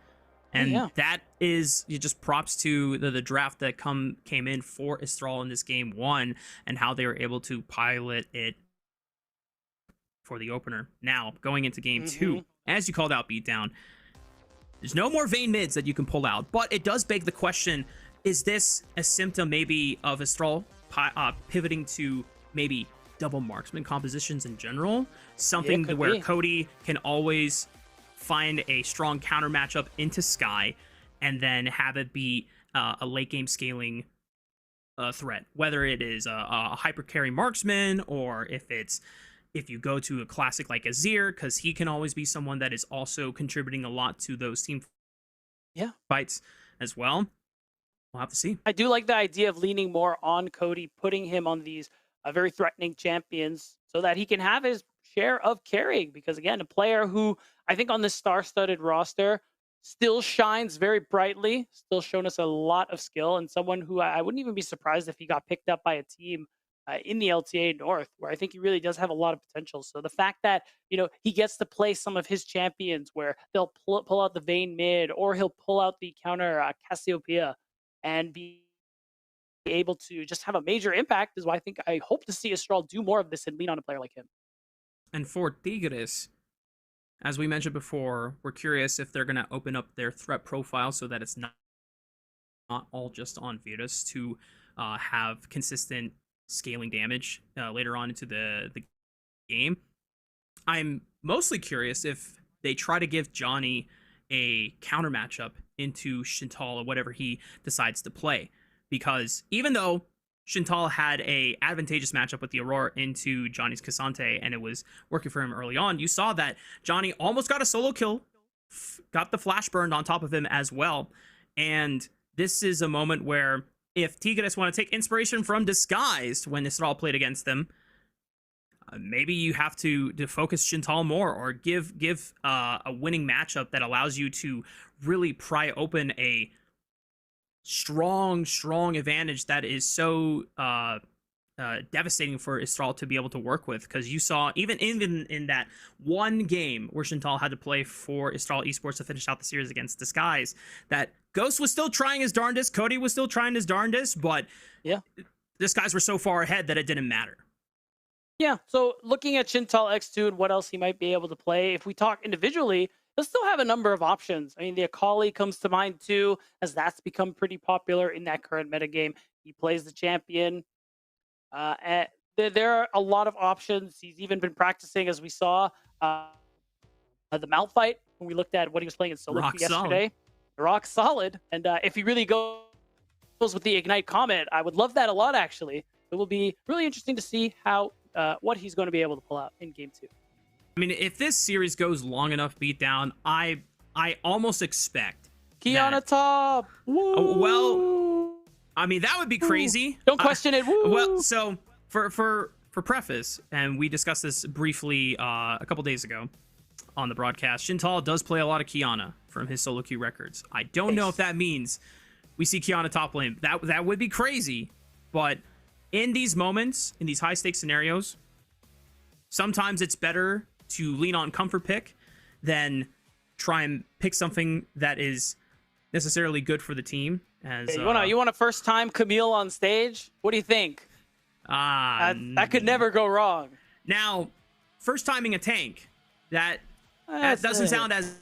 S5: And that is, you just props to the draft that came in for Estral in this game one, and how they were able to pilot it for the opener. Now, going into game two, as you called out, Beatdown, there's no more Vayne mids that you can pull out, but it does beg the question, is this a symptom maybe of Estral pivoting to maybe double marksman compositions in general? Something where Cody can always find a strong counter matchup into Sky and then have it be a late game scaling threat, whether it is a hyper carry marksman, or if you go to a classic like Azir, because he can always be someone that is also contributing a lot to those team fights as well. We'll have to see.
S6: I do like the idea of leaning more on Cody, putting him on these very threatening champions so that he can have his share of carrying, because again, a player who I think on this star-studded roster still shines very brightly, still shown us a lot of skill, and someone who I wouldn't even be surprised if he got picked up by a team in the LTA North, where I think he really does have a lot of potential. So the fact that, you know, he gets to play some of his champions where they'll pull out the Vayne mid, or he'll pull out the counter Cassiopeia and be able to just have a major impact, is why I hope to see Estral do more of this and lean on a player like him.
S5: And for Tigres, as we mentioned before, we're curious if they're going to open up their threat profile so that it's not all just on Virtus to have consistent scaling damage later on into the game. I'm mostly curious if they try to give Johnny a counter matchup into Shintal or whatever he decides to play. Because even though Shintal had a advantageous matchup with the Aurora into Johnny's Cassante, and it was working for him early on, you saw that Johnny almost got a solo kill, got the flash burned on top of him as well. And this is a moment where if Tigres want to take inspiration from Disguised when Istral played against them, maybe you have to focus Shintal more, or give a winning matchup that allows you to really pry open a strong advantage that is so devastating for Istral to be able to work with. Because you saw even in that one game where Shintal had to play for Istral Esports to finish out the series against Disguise, that Ghost was still trying his darndest, Cody was still trying his darndest, but
S6: Yeah.
S5: Disguise were so far ahead that it didn't matter.
S6: Yeah, so looking at Shintal X2 and what else he might be able to play, if we talk individually, he'll still have a number of options. I mean, the Akali comes to mind too, as that's become pretty popular in that current metagame. He plays the champion. And there are a lot of options. He's even been practicing, as we saw, the Malphite when we looked at what he was playing in solo
S5: Rock
S6: queue yesterday. Rock solid. And if he really goes with the Ignite Comet, I would love that a lot, actually. It will be really interesting to see how what he's going to be able to pull out in game 2.
S5: I mean, if this series goes long enough, Beatdown, I almost expect
S6: Kiana
S5: that-
S6: top. Woo!
S5: well, I mean, that would be crazy.
S6: Don't question it. Woo!
S5: Well, so for preface, and we discussed this briefly a couple days ago on the broadcast, Shintal does play a lot of Kiana from his solo queue records. I don't know if that means we see Kiana top lane. That would be crazy, but in these moments, in these high stakes scenarios, sometimes it's better to lean on comfort pick than try and pick something that is necessarily good for the team. As
S6: you want a first time Camille on stage? What do you think? That could never go wrong.
S5: Now, first timing a tank, that doesn't sound as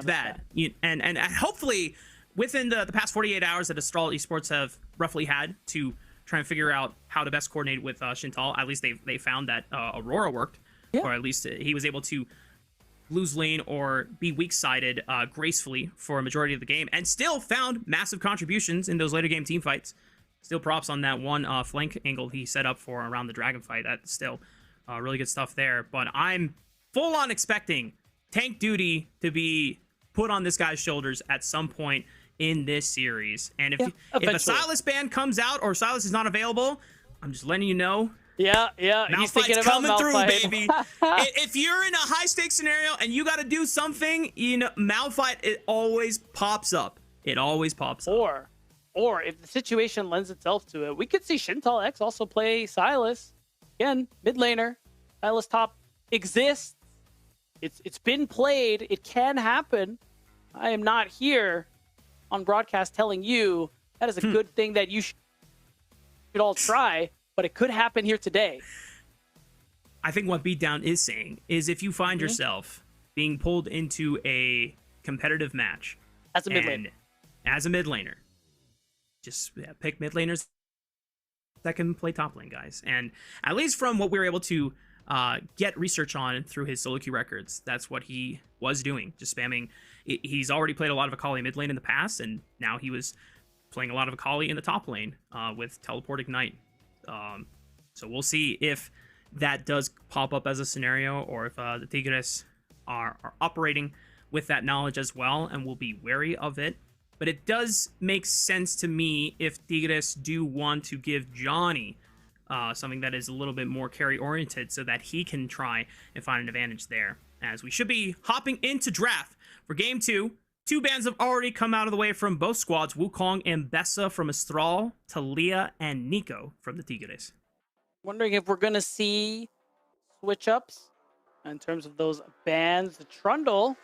S5: bad. And hopefully, within the past 48 hours that Astral Esports have roughly had to try and figure out how to best coordinate with Shintal, at least they found that Aurora worked, or at least he was able to lose lane or be weak-sided gracefully for a majority of the game, and still found massive contributions in those later game team fights. Still props on that one flank angle he set up for around the dragon fight. That's still really good stuff there. But I'm full on expecting tank duty to be put on this guy's shoulders at some point in this series. And if a Silas ban comes out or Silas is not available, I'm just letting you know.
S6: Yeah. He's thinking about
S5: coming through,
S6: Malphite.
S5: baby. If you're in a high stakes scenario and you got to do something, Malphite, it always pops up. It always pops up.
S6: Or if the situation lends itself to it, we could see Shintal X also play Silas. Again, mid laner. Silas top exists. It's been played. It can happen. I am not here on broadcast telling you that is a good thing that you should all try, but it could happen here today.
S5: I think what Beatdown is saying is if you find yourself being pulled into a competitive match
S6: As a mid laner.
S5: Just pick mid laners that can play top lane, guys. And at least from what we were able to get research on through his solo queue records, that's what he was doing, just spamming. He's already played a lot of Akali mid lane in the past, and now he was playing a lot of Akali in the top lane with Teleport Ignite. So we'll see if that does pop up as a scenario, or if the Tigres are operating with that knowledge as well, and will be wary of it. But it does make sense to me if Tigres do want to give Johnny something that is a little bit more carry-oriented so that he can try and find an advantage there. As we should be hopping into draft for Game 2. 2 bans have already come out of the way from both squads. Wukong and Bessa from Astral, Talia and Nico from the Tigres.
S6: Wondering if we're going to see switch-ups in terms of those bans. The Trundle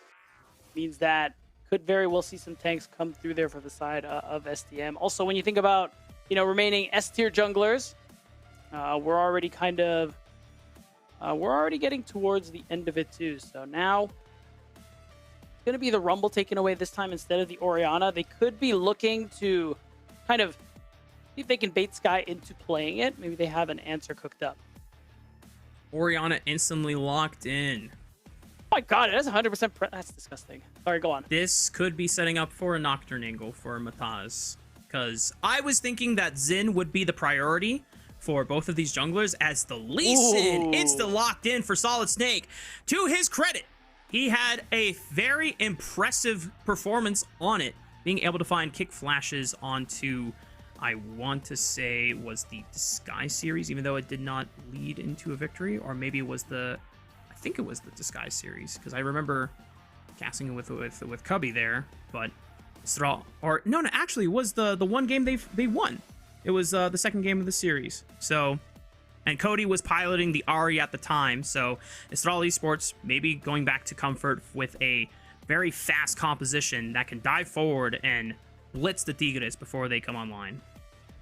S6: means that could very well see some tanks come through there for the side of SDM. Also, when you think about, remaining S-tier junglers, we're already getting towards the end of it too. So now it's going to be the Rumble taken away this time instead of the Orianna. They could be looking to kind of see if they can bait Sky into playing it. Maybe they have an answer cooked up.
S5: Orianna instantly locked in.
S6: my god, it is 100%. That's disgusting. Sorry, go on.
S5: This could be setting up for a Nocturne angle for Mataz. Because I was thinking that Xin would be the priority for both of these junglers, as the Lee Sin insta-locked in for Solid Snake. To his credit, he had a very impressive performance on it, being able to find kick flashes onto, I want to say, was the Disguise series, even though it did not lead into a victory, or maybe it was I think it was the Disguise series, because I remember casting with Cubby there, but actually it was the one game they won. It was the second game of the series. So, and Cody was piloting the Ari at the time, so Estral Esports maybe going back to comfort with a very fast composition that can dive forward and blitz the Tigres before they come online.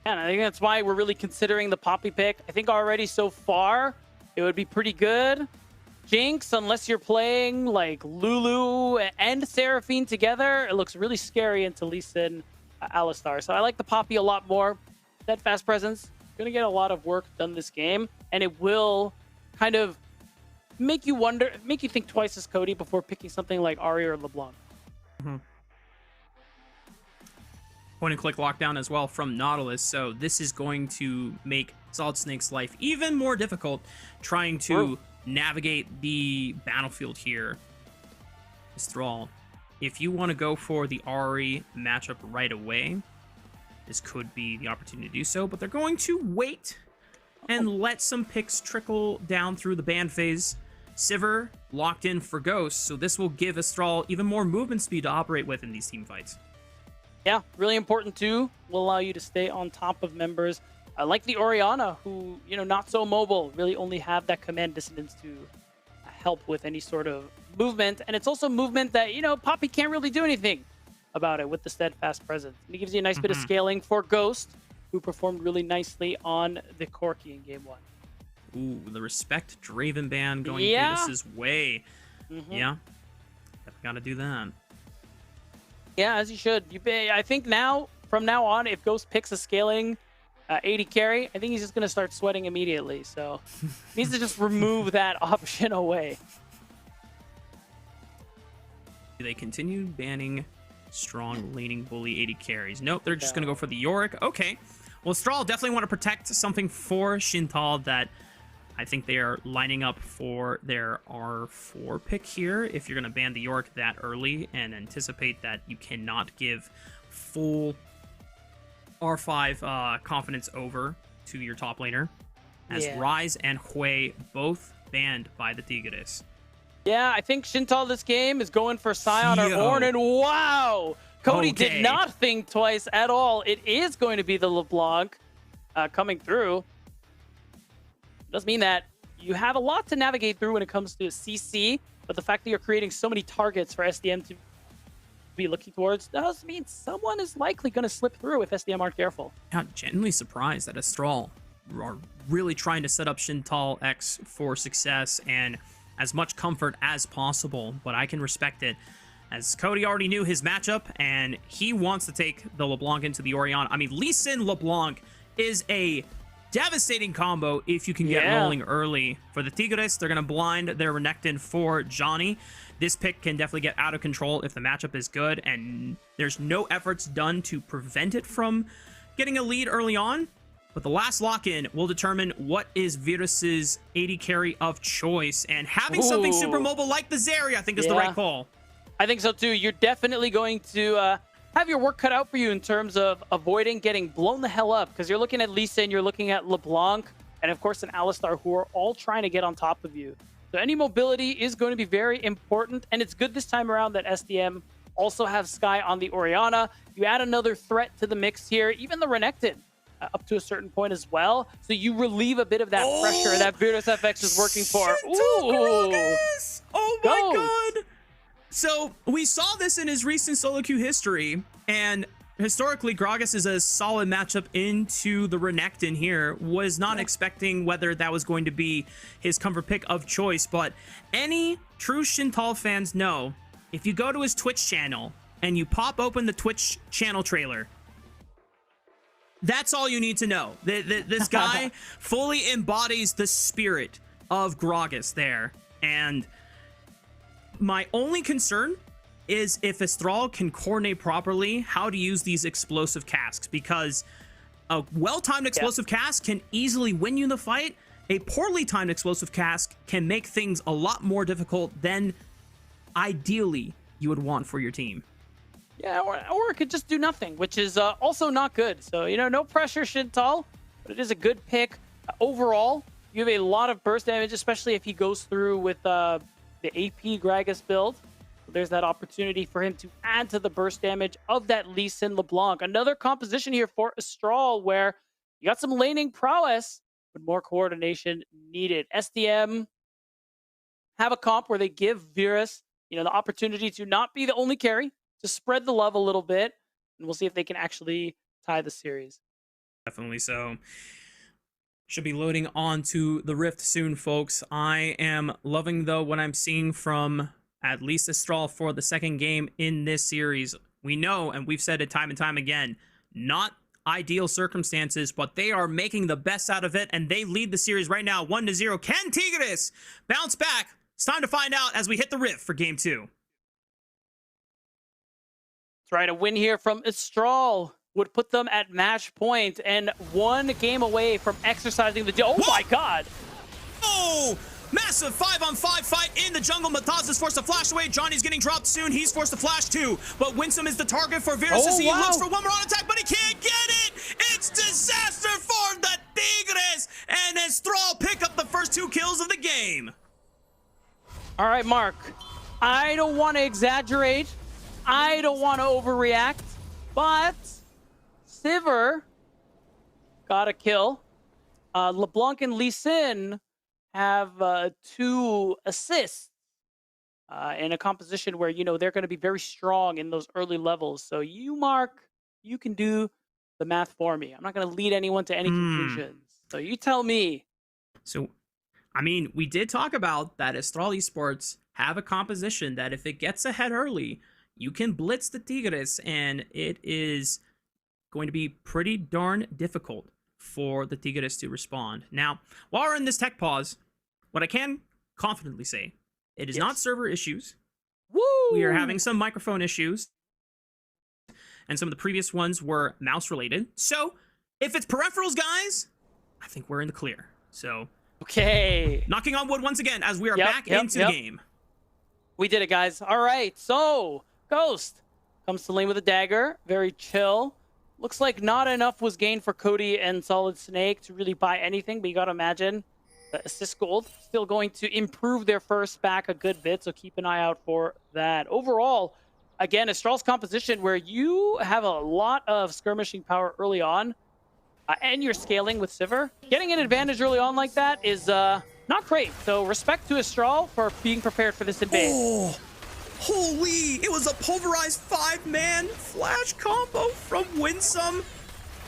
S6: Yeah, and I think that's why we're really considering the Poppy pick. I think already so far, it would be pretty good. Jinx, unless you're playing like Lulu and Seraphine together, it looks really scary into Lee Sin, Alistar. So I like the Poppy a lot more. That fast presence, gonna get a lot of work done this game, and it will kind of make you think twice as Cody before picking something like Ari or LeBlanc.
S5: Point and click lockdown as well from Nautilus, so this is going to make Solid Snake's life even more difficult trying to navigate the battlefield here. Thrall, if you want to go for the Ari matchup right away, this could be the opportunity to do so, but they're going to wait and let some picks trickle down through the ban phase. Sivir locked in for Ghost, so this will give Astral even more movement speed to operate with in these team fights.
S6: Yeah, really important too. Will allow you to stay on top of members. Like the Orianna, who, not so mobile, really only have that command dissonance to help with any sort of movement. And it's also movement that, Poppy can't really do anything about it with the steadfast presence. And it gives you a nice bit of scaling for Ghost, who performed really nicely on the Corki in game 1.
S5: Ooh, the Respect Draven ban going Davis's way. Yeah, gotta do that.
S6: Yeah, as you should. I think from now on, if Ghost picks a scaling 80 carry, I think he's just going to start sweating immediately. So he needs to just remove that option away.
S5: Do they continue banning strong laning bully 80 carries? Nope, they're just going to go for the Yorick. Okay. Well, Strahl definitely want to protect something for Shintal that I think they are lining up for their R4 pick here. If you're going to ban the Yorick that early and anticipate that you cannot give full R5 confidence over to your top laner, as Rise and Hui both banned by the Tigres.
S6: Yeah, I think Shintal this game is going for Scion or Horn, and wow! Cody did not think twice at all. It is going to be the LeBlanc coming through. It does mean that you have a lot to navigate through when it comes to CC, but the fact that you're creating so many targets for SDM to be looking towards does mean someone is likely going to slip through if SDM aren't careful.
S5: I'm genuinely surprised that Astral are really trying to set up Shintal X for success and as much comfort as possible, but I can respect it, as Cody already knew his matchup and he wants to take the LeBlanc into the Orianna. I mean, Lee Sin LeBlanc is a devastating combo if you can get rolling early. For the Tigres, they're going to blind their Renekton for Johnny. This pick can definitely get out of control if the matchup is good, and there's no efforts done to prevent it from getting a lead early on. But the last lock-in will determine what is Virus's 80 carry of choice, and having something super mobile like the Zeri, I think, is the right call.
S6: I think so too. You're definitely going to have your work cut out for you in terms of avoiding getting blown the hell up, because you're looking at Lee Sin, you're looking at LeBlanc, and of course an Alistar, who are all trying to get on top of you. So any mobility is going to be very important, and it's good this time around that SDM also have Skye on the Orianna. You add another threat to the mix here, even the Renekton up to a certain point as well. So you relieve a bit of that pressure that Virtus FX is working for.
S5: Ooh! Oh my god! So we saw this in his recent solo queue history, and historically Gragas is a solid matchup into the Renekton here. Was not expecting whether that was going to be his comfort pick of choice, but any true Shintal fans know, if you go to his Twitch channel and you pop open the Twitch channel trailer, that's all you need to know. This guy fully embodies the spirit of Gragas there, and My only concern is if Astral can coordinate properly how to use these explosive casks, because a well-timed explosive cask can easily win you the fight. A poorly timed explosive cask can make things a lot more difficult than ideally you would want for your team.
S6: Yeah, or it could just do nothing, which is also not good. So, you know, no pressure, Shintal, but it is a good pick. Overall, you have a lot of burst damage, especially if he goes through with the AP Gragas build. So there's that opportunity for him to add to the burst damage of that Lee Sin LeBlanc. Another composition here for Astral where you got some laning prowess, but more coordination needed. SDM have a comp where they give Virus, you know, the opportunity to not be the only carry, to spread the love a little bit, and we'll see if they can actually tie the series.
S5: Definitely so. Should be loading onto the Rift soon, folks. I am loving, though, what I'm seeing from at least Astral for the second game in this series. We know, and we've said it time and time again, not ideal circumstances, but they are making the best out of it, and they lead the series right now 1-0. Can Tigres bounce back? It's time to find out as we hit the Rift for Game 2.
S6: That's right, a win here from Astral would put them at match point and 1 game away from exercising the... Oh my god!
S5: Oh! Massive 5-on-5 fight in the jungle. Mataz is forced to flash away. Johnny's getting dropped soon. He's forced to flash too. But Winsome is the target for Virus as he looks for one more on attack, but he can't get it! It's disaster for the Tigres! And Astral pick up the first 2 kills of the game.
S6: All right, Mark. I don't want to exaggerate. I don't want to overreact. But Sivir got a kill. LeBlanc and Lee Sin have 2 assists in a composition where, you know, they're going to be very strong in those early levels. So you, Mark, you can do the math for me. I'm not going to lead anyone to any conclusions. So you tell me.
S5: So, I mean, we did talk about that Astral Esports have a composition that if it gets ahead early, you can blitz the Tigres, and it is going to be pretty darn difficult for the Tigres to respond. Now, while we're in this tech pause, what I can confidently say, it is not server issues.
S6: Woo!
S5: We are having some microphone issues, and some of the previous ones were mouse related. So, if it's peripherals, guys, I think we're in the clear. So,
S6: okay.
S5: Knocking on wood once again as we are back into the game.
S6: We did it, guys. All right, so Ghost comes to lane with a dagger. Very chill. Looks like not enough was gained for Cody and Solid Snake to really buy anything, but you gotta imagine the assist gold still going to improve their first back a good bit, so keep an eye out for that. Overall, again, Astral's composition where you have a lot of skirmishing power early on, and you're scaling with Sivir. Getting an advantage early on like that is not great, so respect to Astral for being prepared for this invade.
S5: Oh, holy! It was a pulverized 5-man flash combo from Winsome.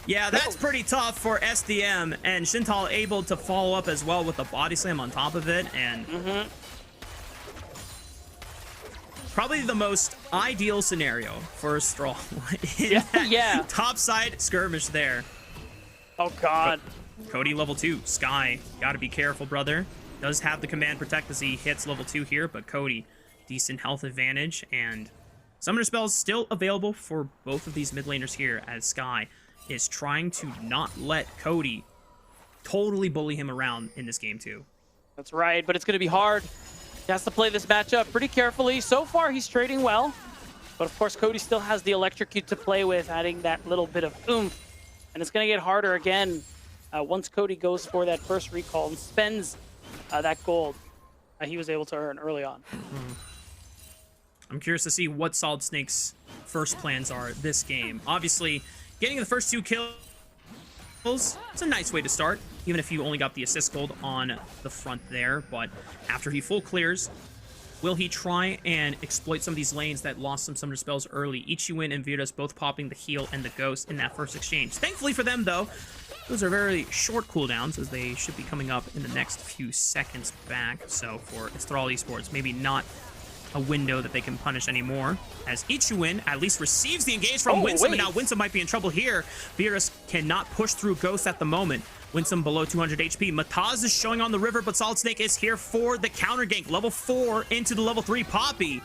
S5: Yeah, that's pretty tough for SDM, and Shintal able to follow up as well with a body slam on top of it, and probably the most ideal scenario for Astral in that topside skirmish there.
S6: Oh god.
S5: Cody level 2. Sky, gotta be careful, brother. Does have the command protect as he hits level 2 here, but Cody, decent health advantage, and summoner spells still available for both of these mid laners here as Sky is trying to not let Cody totally bully him around in this game too.
S6: That's right, but it's going to be hard. He has to play this matchup pretty carefully. So far, he's trading well, but of course, Cody still has the electrocute to play with, adding that little bit of oomph, and it's going to get harder again once Cody goes for that first recall and spends that gold he was able to earn early on.
S5: I'm curious to see what Solid Snake's first plans are this game. Obviously, getting the first 2 kills, it's a nice way to start, even if you only got the assist gold on the front there. But after he full clears, will he try and exploit some of these lanes that lost some summoner spells early? Ichiwin and Virtus both popping the heal and the ghost in that first exchange. Thankfully for them, though, those are very short cooldowns, as they should be coming up in the next few seconds back. So for Astral Esports, maybe not a window that they can punish anymore, as Ichiwin at least receives the engage from Winsome, and now Winsome might be in trouble here. Virus cannot push through Ghost at the moment, Winsome below 200 HP. Mataz is showing on the river, but Solid Snake is here for the counter gank. Level 4 into the level 3 Poppy.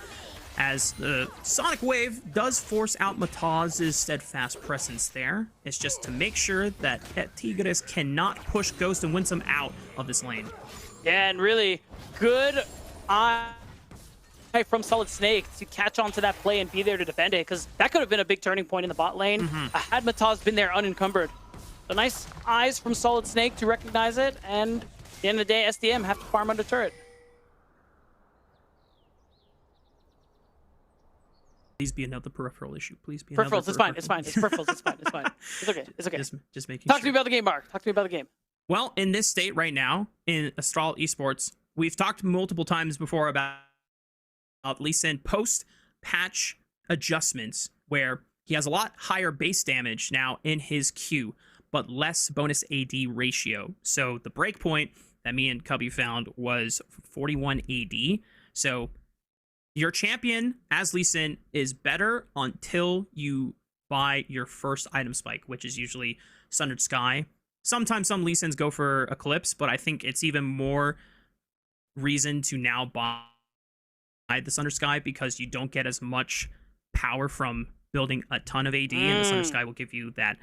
S5: As the Sonic Wave does force out Mataz's steadfast presence there. It's just to make sure that Tigris cannot push Ghost and Winsome out of this lane.
S6: Yeah, and really good eye from Solid Snake to catch on to that play and be there to defend it, because that could have been a big turning point in the bot lane. Had Mataz been there unencumbered. So nice eyes from Solid Snake to recognize it, and at the end of the day, SDM have to farm under turret.
S5: Please be another peripheral issue. Please be
S6: Peripherals,
S5: another
S6: it's fine, it's fine. It's peripherals, it's fine, it's fine. It's okay, it's okay.
S5: Just making
S6: Talk
S5: sure.
S6: to me about the game, Mark. Talk to me about the game.
S5: Well, in this state right now, in Astral Esports, we've talked multiple times before about Lee Sin post-patch adjustments, where he has a lot higher base damage now in his Q, but less bonus AD ratio. So the breakpoint that me and Cubby found was 41 AD. So your champion as Lee Sin is better until you buy your first item spike, which is usually Sundered Sky. Sometimes some Lee Sins go for Eclipse, but I think it's even more reason to now buy the Sundered Sky, because you don't get as much power from building a ton of AD, and the Sundered Sky will give you that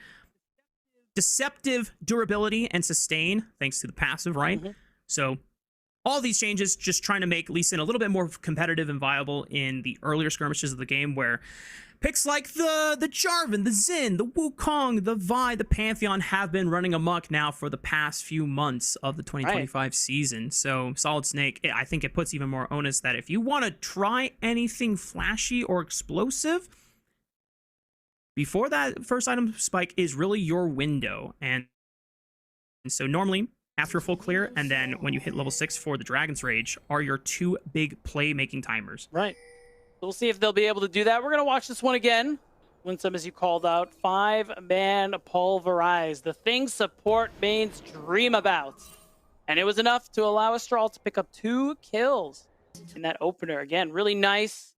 S5: deceptive durability and sustain thanks to the passive, right? So all these changes just trying to make Lee Sin a little bit more competitive and viable in the earlier skirmishes of the game, where picks like the Jarvan, the Xin, the Wukong, the Vi, the Pantheon have been running amok now for the past few months of the 2025 season. So Solid Snake, I think it puts even more onus that if you want to try anything flashy or explosive, before that first item spike is really your window. And so normally after a full clear, and then when you hit level 6 for the Dragon's Rage, are your two big play-making timers.
S6: Right. So we'll see if they'll be able to do that. We're going to watch this one again. Winsome, as you called out, 5-man pulverize. The thing support mains dream about. And it was enough to allow Astral to pick up 2 kills in that opener. Again, really nice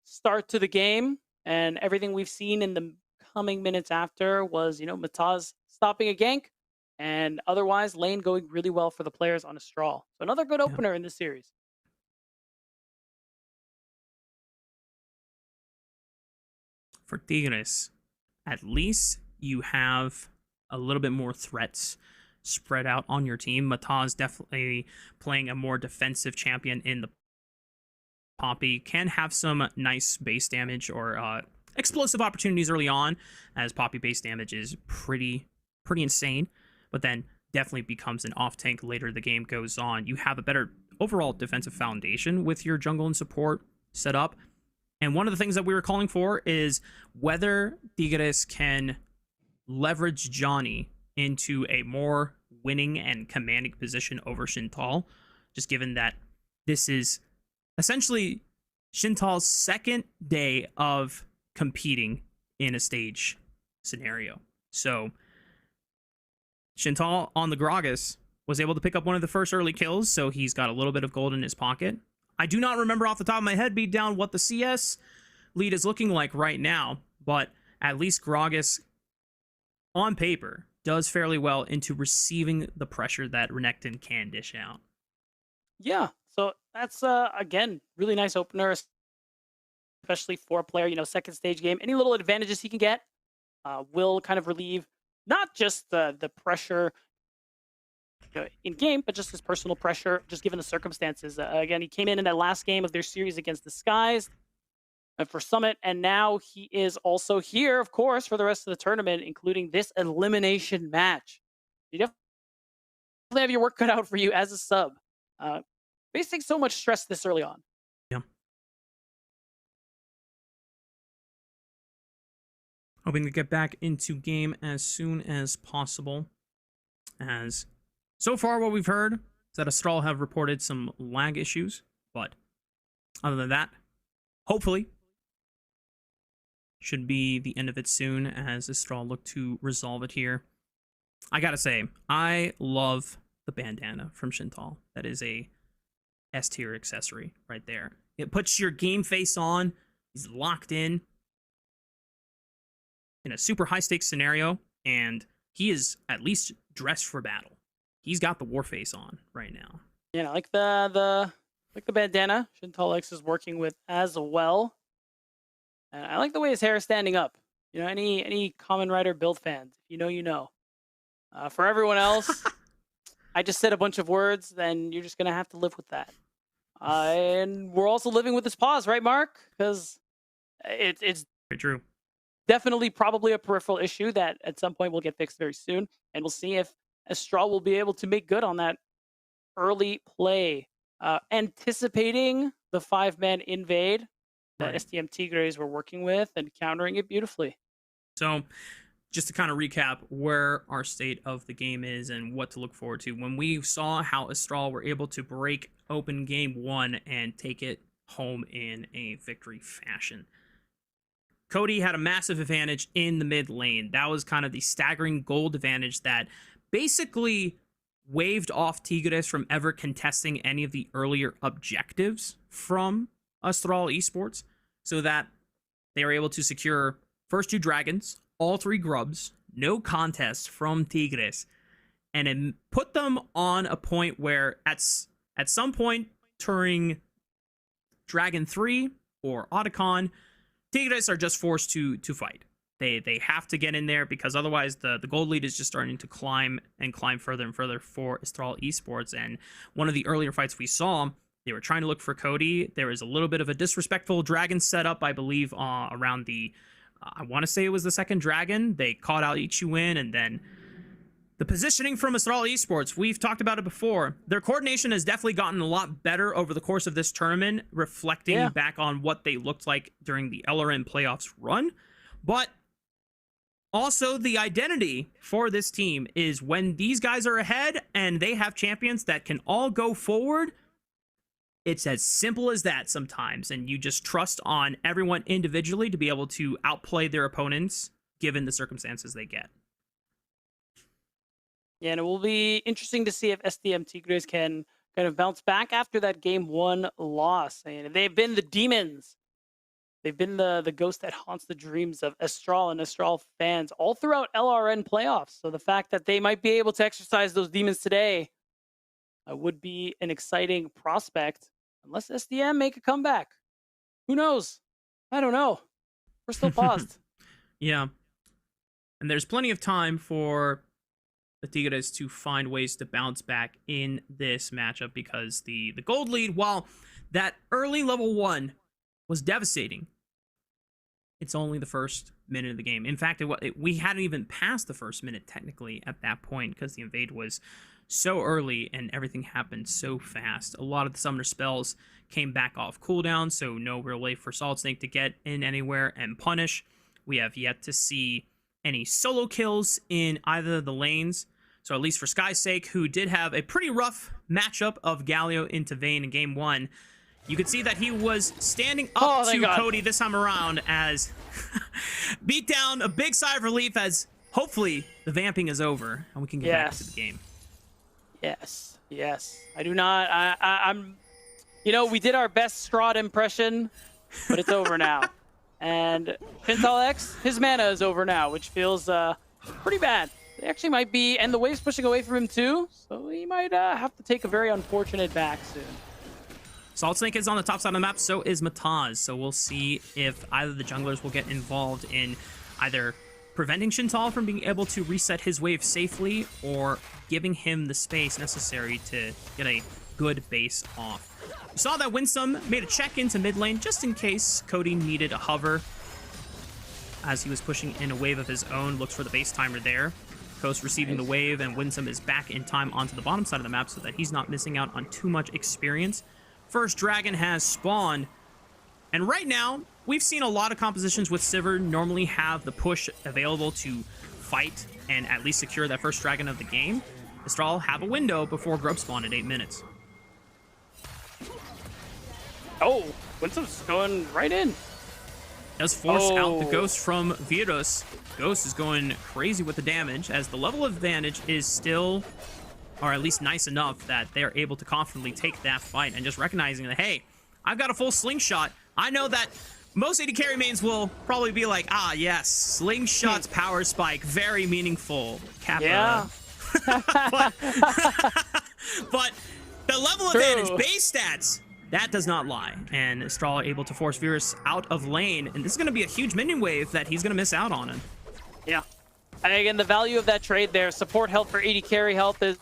S6: start to the game. And everything we've seen in the coming minutes after was, Mataz stopping a gank. And otherwise, lane going really well for the players on Astral. So another good opener in this series.
S5: For Tigres, at least you have a little bit more threats spread out on your team. Mataz definitely playing a more defensive champion in the Poppy, can have some nice base damage or explosive opportunities early on, as Poppy base damage is pretty insane, but then definitely becomes an off tank later the game goes on. You have a better overall defensive foundation with your jungle and support set up. And one of the things that we were calling for is whether Tigres can leverage Johnny into a more winning and commanding position over Shintal, just given that this is essentially Shintal's second day of competing in a stage scenario. So Shintal on the Gragas was able to pick up one of the first early kills, so he's got a little bit of gold in his pocket. I do not remember off the top of my head, beat down, what the CS lead is looking like right now, but at least Gragas, on paper, does fairly well into receiving the pressure that Renekton can dish out.
S6: Yeah, so that's, again, really nice opener, especially for a player, second stage game. Any little advantages he can get will kind of relieve not just the pressure in game, but just his personal pressure, just given the circumstances. Again, he came in that last game of their series against the Skies for Summit, and now he is also here, of course, for the rest of the tournament, including this elimination match. You definitely have your work cut out for you as a sub. Facing so much stress this early on.
S5: Yeah. Hoping to get back into game as soon as possible, as so far, what we've heard is that Astral have reported some lag issues, but other than that, hopefully, should be the end of it soon as Astral look to resolve it here. I gotta say, I love the bandana from Shintal. That is a S-tier accessory right there. It puts your game face on, he's locked in a super high-stakes scenario, and he is at least dressed for battle. He's got the war face on right now.
S6: Yeah, like the bandana Shintal X is working with as well. And I like the way his hair is standing up. You know, any Kamen Rider build fans, if you know, you know. For everyone else, I just said a bunch of words, then you're just gonna have to live with that. And we're also living with this pause, right, Mark? Because it's
S5: Very true.
S6: definitely probably a peripheral issue that at some point will get fixed very soon, and we'll see if Astral will be able to make good on that early play, anticipating the 5-man invade that
S5: Right.
S6: SDM Tigres were working with and countering it beautifully.
S5: So, just to kind of recap where our state of the game is and what to look forward to. When we saw how Astral were able to break open game 1 and take it home in a victory fashion, Cody had a massive advantage in the mid lane. That was kind of the staggering gold advantage that basically waved off Tigres from ever contesting any of the earlier objectives from Astral Esports, so that they were able to secure first 2 dragons, all 3 grubs, no contest from Tigres, and it put them on a point where at some point during Dragon 3 or Otacon, Tigres are just forced to fight. They have to get in there because otherwise the gold lead is just starting to climb further and further for Astral Esports. And one of the earlier fights we saw, they were trying to look for Cody. There was a little bit of a disrespectful dragon setup, I believe, around the, I want to say it was the second dragon. They caught out Ichiwin, and then the positioning from Astral Esports, we've talked about it before. Their coordination has definitely gotten a lot better over the course of this tournament, reflecting back on what they looked like during the LRN playoffs run. But also, the identity for this team is when these guys are ahead and they have champions that can all go forward, it's as simple as that sometimes. And you just trust on everyone individually to be able to outplay their opponents given the circumstances they get.
S6: Yeah, and it will be interesting to see if SDM Tigres can kind of bounce back after that game 1 loss. And they've been the demons. They've been the ghost that haunts the dreams of Astral and Astral fans all throughout LRN playoffs. So the fact that they might be able to exercise those demons today would be an exciting prospect, unless SDM make a comeback. Who knows? I don't know. We're still paused.
S5: Yeah. And there's plenty of time for the Tigres to find ways to bounce back in this matchup, because the gold lead, while that early level 1 was devastating, it's only the first minute of the game. In fact, we hadn't even passed the first minute technically at that point, because the invade was so early and everything happened so fast. A lot of the summoner spells came back off cooldown, so no real way for Solid Snake to get in anywhere and punish. We have yet to see any solo kills in either of the lanes. So at least for Sky's sake, who did have a pretty rough matchup of Galio into Vayne in game 1, you could see that he was standing up to Cody this time around, as beat down, a big sigh of relief as hopefully the vamping is over and we can get back to the game.
S6: Yes. I do not. I'm. You know, we did our best Strahd impression, but it's over now. And Pintal X, his mana is over now, which feels pretty bad. They actually might be, and the wave's pushing away from him too, so he might have to take a very unfortunate back soon.
S5: Solid Snake is on the top side of the map, so is Mataz. So we'll see if either the junglers will get involved in either preventing Shintal from being able to reset his wave safely, or giving him the space necessary to get a good base off. We saw that Winsome made a check into mid lane just in case Cody needed a hover, as he was pushing in a wave of his own. Looks for the base timer there. Coast receiving the wave, and Winsome is back in time onto the bottom side of the map so that he's not missing out on too much experience. First dragon has spawned, and right now we've seen a lot of compositions with Sivir normally have the push available to fight and at least secure that first dragon of the game. Astral have a window before grub spawn at 8 minutes.
S6: Oh, Winsome's going right in.
S5: Does force out the Ghost from Virus. Ghost is going crazy with the damage, as the level of advantage is still, or at least nice enough that they're able to confidently take that fight, and just recognizing that, hey, I've got a full slingshot. I know that most AD carry mains will probably be like, ah, yes, slingshot's power spike, very meaningful. Kappa.
S6: Yeah.
S5: but, but the level
S6: True.
S5: advantage, base stats, that does not lie. And Straw able to force Virus out of lane. And this is going to be a huge minion wave that he's going to miss out on. And
S6: Yeah. And again, the value of that trade there, support health for AD carry health is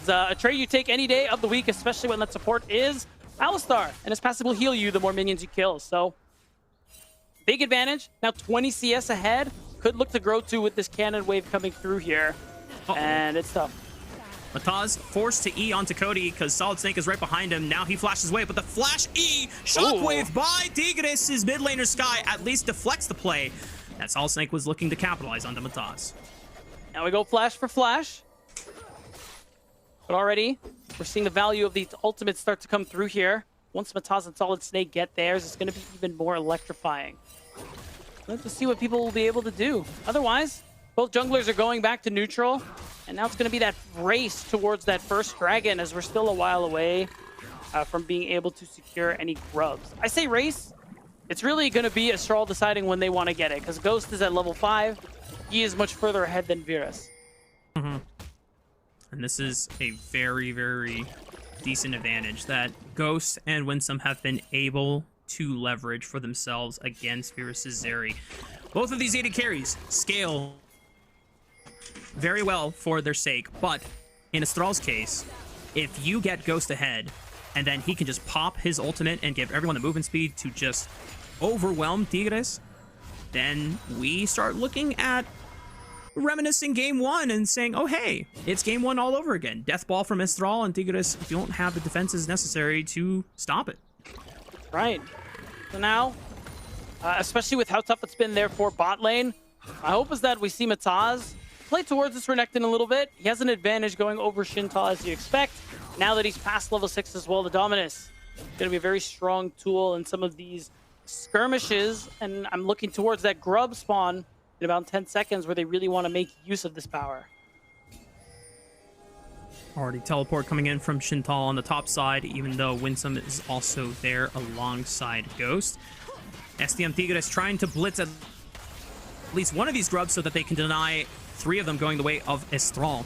S6: a trade you take any day of the week, especially when that support is Alistar. And his passive will heal you the more minions you kill. So, big advantage. Now 20 CS ahead. Could look to grow to with this cannon wave coming through here. And it's tough.
S5: Mataz forced to E onto Cody because Solid Snake is right behind him. Now he flashes away, but the flash E shockwave by Tigres' mid laner Sky at least deflects the play that Solid Snake was looking to capitalize onto Mataz.
S6: Now we go flash for flash. But already, we're seeing the value of these ultimates start to come through here. Once Mataz and Solid Snake get theirs, it's going to be even more electrifying. Let's just see what people will be able to do. Otherwise, both junglers are going back to neutral. And now it's going to be that race towards that first dragon as we're still a while away from being able to secure any grubs. I say race. It's really going to be Astral deciding when they want to get it. Because Ghost is at level 5. He is much further ahead than Virus.
S5: And this is a very, very decent advantage that Ghost and Winsome have been able to leverage for themselves against Virus' Zeri. Both of these AD carries scale very well for their sake, but in Astral's case, if you get Ghost ahead and then he can just pop his ultimate and give everyone the movement speed to just overwhelm Tigres, then we start looking at reminiscing game 1 and saying, oh hey, it's game 1 all over again. Death ball from Astral, and Tigres don't have the defenses necessary to stop it.
S6: Right. So now, especially with how tough it's been there for bot lane, my hope is that we see Mataz play towards this Renekton a little bit. He has an advantage going over Shintal as you expect. Now that he's past level 6 as well, the Dominus is going to be a very strong tool in some of these skirmishes. And I'm looking towards that grub spawn in about 10 seconds where they really want to make use of this power.
S5: Already teleport coming in from Shintal on the top side, even though Winsome is also there alongside Ghost. SDM Tigres trying to blitz at least one of these grubs so that they can deny 3 of them going the way of Estral.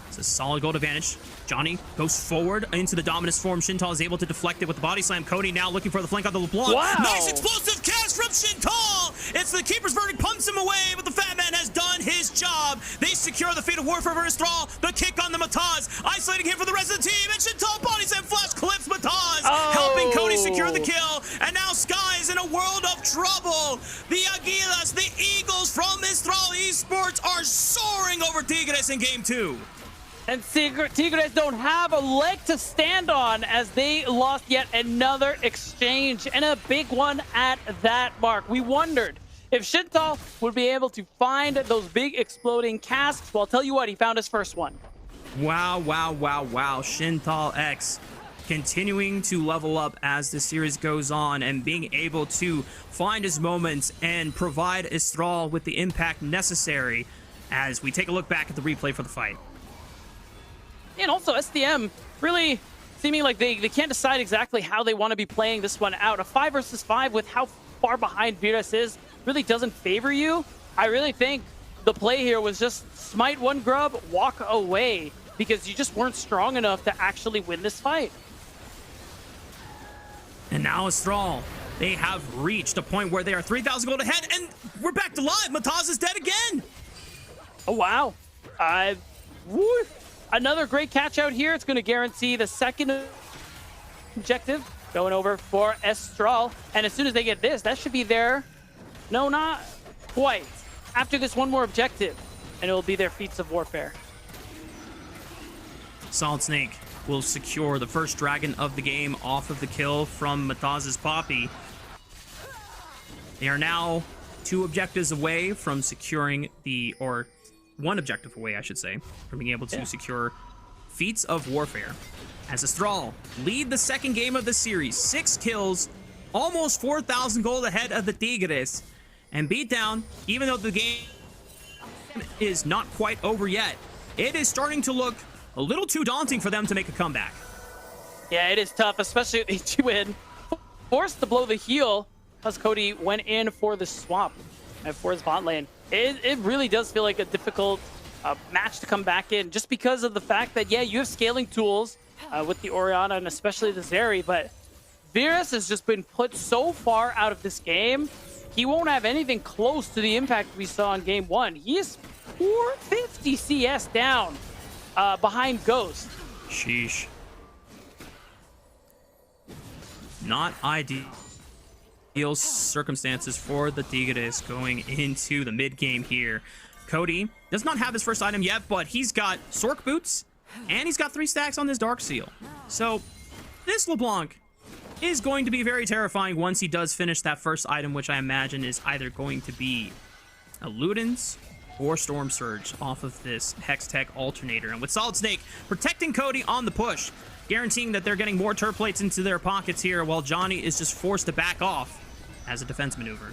S5: It's a solid gold advantage. Johnny goes forward into the Dominus form. Shintal is able to deflect it with the body slam. Cody now looking for the flank on the LeBlanc.
S6: Wow.
S5: Nice explosive cast from Shintal. It's the Keeper's Verdict, pumps him away, but the Fat Man has done his job. They secure the Fate of Warfare for Estral. The kick on the Mataz, isolating him for the rest of the team, and Shintal body slam flash clips Mataz, helping Cody secure the kill. And now Sky is in a world of trouble. The Aguilas, the Eagles from Estral Esports are soaring over Tigres in game 2.
S6: And Tigres don't have a leg to stand on as they lost yet another exchange, and a big one at that, Mark. We wondered if Shintal would be able to find those big exploding casks. Well, I'll tell you what, he found his first one.
S5: Wow, wow, wow, wow. Shintal X continuing to level up as the series goes on and being able to find his moments and provide Estral with the impact necessary as we take a look back at the replay for the fight.
S6: And also SDM really seeming like they can't decide exactly how they want to be playing this one out. A 5 versus 5 with how far behind Virus is really doesn't favor you. I really think the play here was just smite one grub, walk away, because you just weren't strong enough to actually win this fight.
S5: And now Estral, they have reached a point where they are 3,000 gold ahead, and we're back to live. Mataz is dead again.
S6: Oh, wow. Woo. Another great catch out here. It's going to guarantee the second objective going over for Estral. And as soon as they get this, that should be their... No, not quite. After this, one more objective, and it will be their feats of warfare.
S5: Solid Snake will secure the first dragon of the game off of the kill from Mataz's Poppy. They are now 2 objectives away from securing the... or 1 objective away, I should say, from being able to secure feats of warfare. As Estral lead the second game of the series, 6 kills, almost 4,000 gold ahead of the Tigres, and beat down, even though the game is not quite over yet, it is starting to look a little too daunting for them to make a comeback.
S6: Yeah, it is tough, especially if you win. Forced to blow the heel as Cody went in for the swap and for his bot lane. It really does feel like a difficult match to come back in, just because of the fact that, yeah, you have scaling tools with the Orianna and especially the Zeri, but Virus has just been put so far out of this game. He won't have anything close to the impact we saw in game 1. He is 450 CS down behind Ghost.
S5: Sheesh. Not ideal circumstances for the Tigres going into the mid game here. Cody does not have his first item yet, but he's got Sork boots and he's got 3 stacks on his Dark Seal. So this LeBlanc is going to be very terrifying once he does finish that first item, which I imagine is either going to be a Ludens or Storm Surge off of this Hex Tech Alternator. And with Solid Snake protecting Cody on the push, guaranteeing that they're getting more turret plates into their pockets here, while Johnny is just forced to back off as a defense maneuver.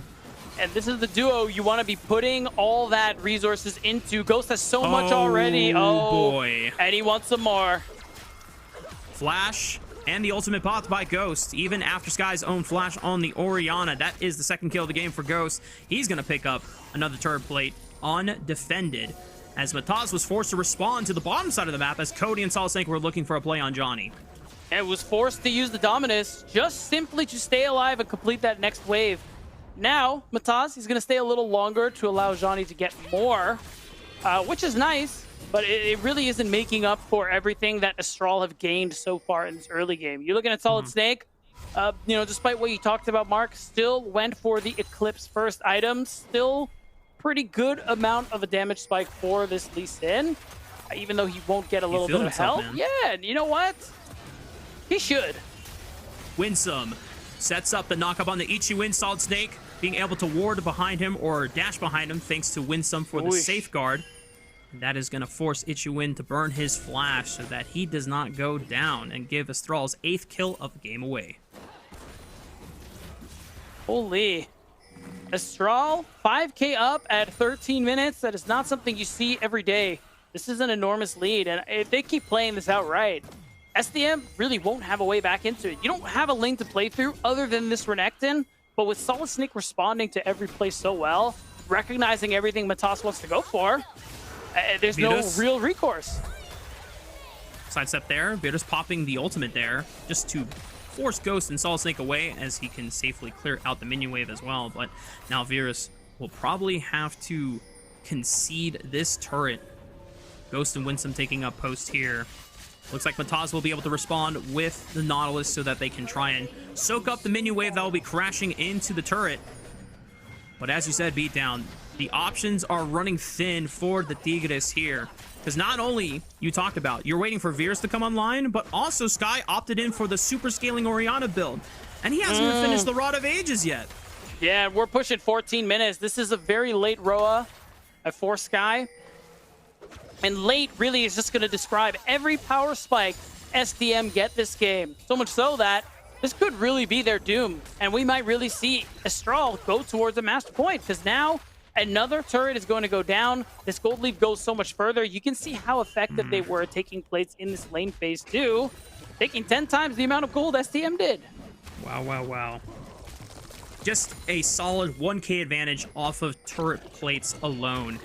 S6: And this is the duo you want to be putting all that resources into. Ghost has so much already. Oh,
S5: boy.
S6: And he wants some more.
S5: Flash and the ultimate popped by Ghost, even after Sky's own flash on the Orianna. That is the second kill of the game for Ghost. He's going to pick up another turret plate undefended, as Mataz was forced to respond to the bottom side of the map as Cody and Solid Snake were looking for a play on Johnny.
S6: And was forced to use the Dominus just simply to stay alive and complete that next wave. Now, Mataz, he's going to stay a little longer to allow Johnny to get more, which is nice. But it really isn't making up for everything that Astral have gained so far in this early game. You're looking at Solid Snake, you know, despite what you talked about, Mark, still went for the Eclipse first item. Still pretty good amount of a damage spike for this Lee Sin, even though he won't get a little bit of help.
S5: Man.
S6: Yeah, and you know what? He should.
S5: Winsome sets up the knockup on the Ichi-Win. Solid Snake being able to ward behind him or dash behind him thanks to Winsome for the safeguard. And that is going to force Ichi-Win to burn his flash so that he does not go down and give Astral's 8th kill of the game away.
S6: Holy. Astral, 5k up at 13 minutes. That is not something you see every day. This is an enormous lead, and if they keep playing this out right, SDM really won't have a way back into it. You don't have a lane to play through other than this Renekton, but with Solid Snake responding to every play so well, recognizing everything Matas wants to go for, there's
S5: Virtus.
S6: no real recourse.
S5: Sidestep there. Virtus popping the ultimate there just to force Ghost and Solid Snake away as he can safely clear out the minion wave as well. But now Virus will probably have to concede this turret. Ghost and Winsome taking up post here. Looks like Mataz will be able to respond with the Nautilus so that they can try and soak up the minion wave that will be crashing into the turret. But as you said, Beatdown, the options are running thin for the Tigres here. Because not only, you talked about, you're waiting for Virus to come online, but also Sky opted in for the super scaling Orianna build. And he hasn't even finished the Rod of Ages yet.
S6: Yeah, we're pushing 14 minutes. This is a very late Roa for Sky. And late really is just going to describe every power spike SDM get this game. So much so that this could really be their doom. And we might really see Astral go towards a master point, because now another turret is going to go down. This gold leaf goes so much further. You can see how effective they were taking plates in this lane phase 2, taking 10 times the amount of gold SDM did.
S5: Wow, wow, wow. Just a solid 1k advantage off of turret plates alone.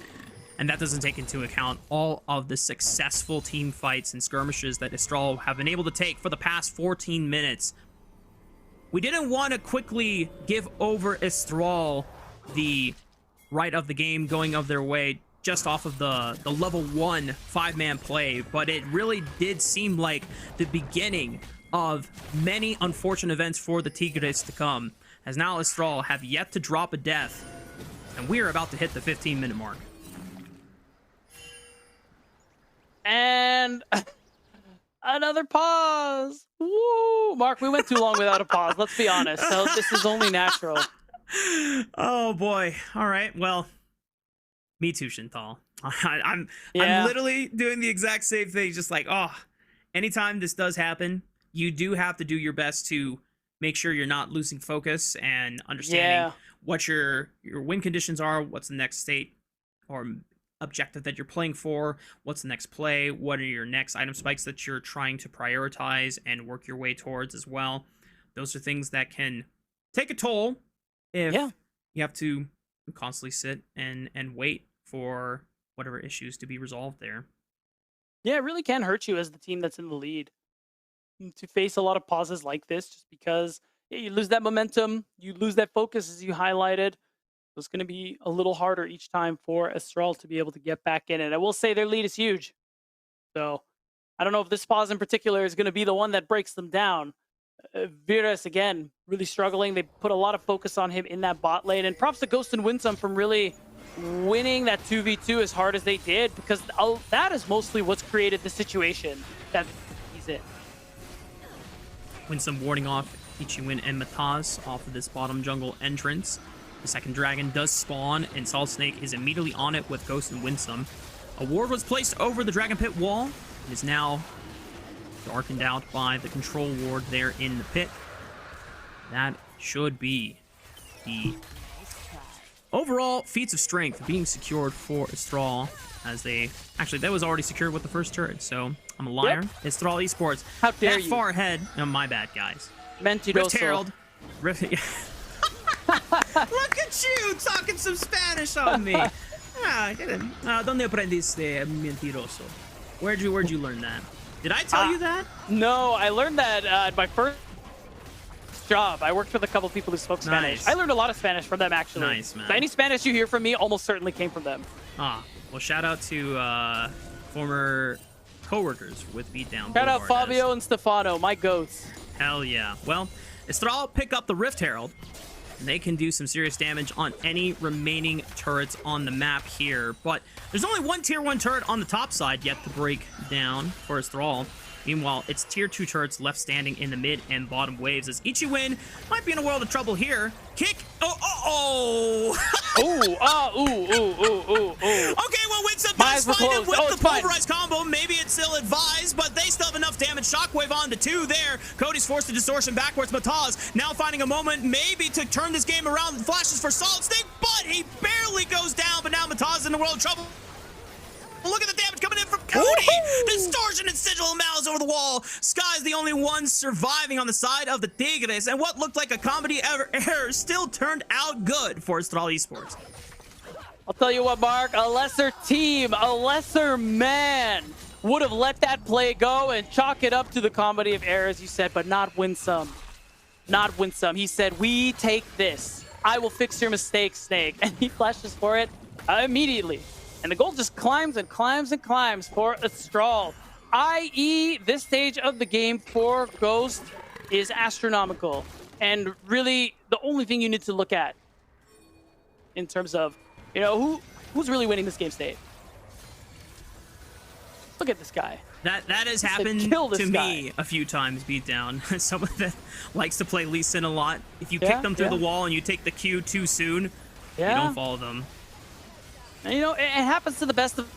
S5: And that doesn't take into account all of the successful team fights and skirmishes that Astral have been able to take for the past 14 minutes. We didn't want to quickly give over Astral the right of the game going of their way just off of the level 1 5-man play, but it really did seem like the beginning of many unfortunate events for the Tigres to come, as now Astral have yet to drop a death, and we are about to hit the 15-minute mark.
S6: And another pause. Woo! Mark, we went too long without a pause. Let's be honest. So this is only natural.
S5: Oh boy. All right. Well, me too, Shintal. I'm
S6: Yeah.
S5: literally doing the exact same thing. Just like, oh, anytime this does happen, you do have to do your best to make sure you're not losing focus and understanding what your win conditions are, what's the next state or objective that you're playing for, what's the next play, what are your next item spikes that you're trying to prioritize and work your way towards as well. Those are things that can take a toll if you have to constantly sit and wait for whatever issues to be resolved there.
S6: Yeah, it really can hurt you as the team that's in the lead to face a lot of pauses like this, just because you lose that momentum, you lose that focus, as you highlighted. So it's going to be a little harder each time for Astral to be able to get back in. And I will say their lead is huge. So I don't know if this pause in particular is going to be the one that breaks them down. Virus, again, really struggling. They put a lot of focus on him in that bot lane. And props to Ghost and Winsome from really winning that 2v2 as hard as they did, because that is mostly what's created the situation that he's in.
S5: Winsome warding off Ichiwin and Mataz off of this bottom jungle entrance. The second dragon does spawn, and Solid Snake is immediately on it with Ghost and Winsome. A ward was placed over the Dragon Pit wall. It is now darkened out by the control ward there in the pit. That should be the overall feats of strength being secured for Astral, as they actually, that was already secured with the first turret, so I'm a liar.
S6: Yep.
S5: Astral Esports,
S6: How dare
S5: that
S6: you.
S5: far ahead. Oh, my bad, guys. Rift
S6: Mentiroso.
S5: Herald. Rift. Look at you talking some Spanish on me. ¿Dónde aprendiste, mentiroso? Where'd you learn that? Did I tell you that?
S6: No, I learned that at my first job. I worked with a couple people who spoke Spanish.
S5: Nice.
S6: I learned a lot of Spanish from them, actually.
S5: Nice, man.
S6: So any Spanish you hear from me almost certainly came from them.
S5: Well, shout out to former co-workers with Beatdown.
S6: Shout out
S5: Boulevard,
S6: Fabio and Stefano, my goats.
S5: Hell yeah. Well, Astral pick up the Rift Herald, and they can do some serious damage on any remaining turrets on the map here. But there's only one tier 1 turret on the top side yet to break down for Astral. Meanwhile, it's tier 2 turrets left standing in the mid and bottom waves, as Ichiwin might be in a world of trouble here. Kick. Oh.
S6: Ooh,
S5: Okay, well, Winsome
S6: My
S5: does
S6: eyes were
S5: find him
S6: closed.
S5: with
S6: Oh,
S5: the
S6: it's fine.
S5: pulverized combo. Maybe it's still advised, but they still have enough damage. Shockwave on the 2 there. Cody's forced to distortion backwards. Mataz now finding a moment maybe to turn this game around. Flashes for Solid Snake, but he barely goes down. But now Mataz is in the world of trouble. Look at the damage coming in from Cody. Distortion and sigil of malice over the wall. Sky's the only one surviving on the side of the Tigres, and what looked like a comedy error still turned out good for Astral Esports.
S6: I'll tell you what, Mark, a lesser team, a lesser man would have let that play go and chalk it up to the comedy of errors, you said, but not Winsome. Not Winsome. He said, we take this. I will fix your mistakes, Snake. And he flashes for it immediately. And the goal just climbs and climbs and climbs for Astral. I.e., this stage of the game for Ghost is astronomical. And really, the only thing you need to look at in terms of, you know, who's really winning this game state? Look at this guy.
S5: That has
S6: said,
S5: happened
S6: "Kill this
S5: to me
S6: guy."
S5: a few times, Beatdown. Someone that likes to play Lee Sin a lot. If you
S6: Yeah,
S5: kick them through
S6: yeah.
S5: the wall and you take the Q too soon,
S6: Yeah.
S5: you don't follow them.
S6: And, you know, it happens to the best of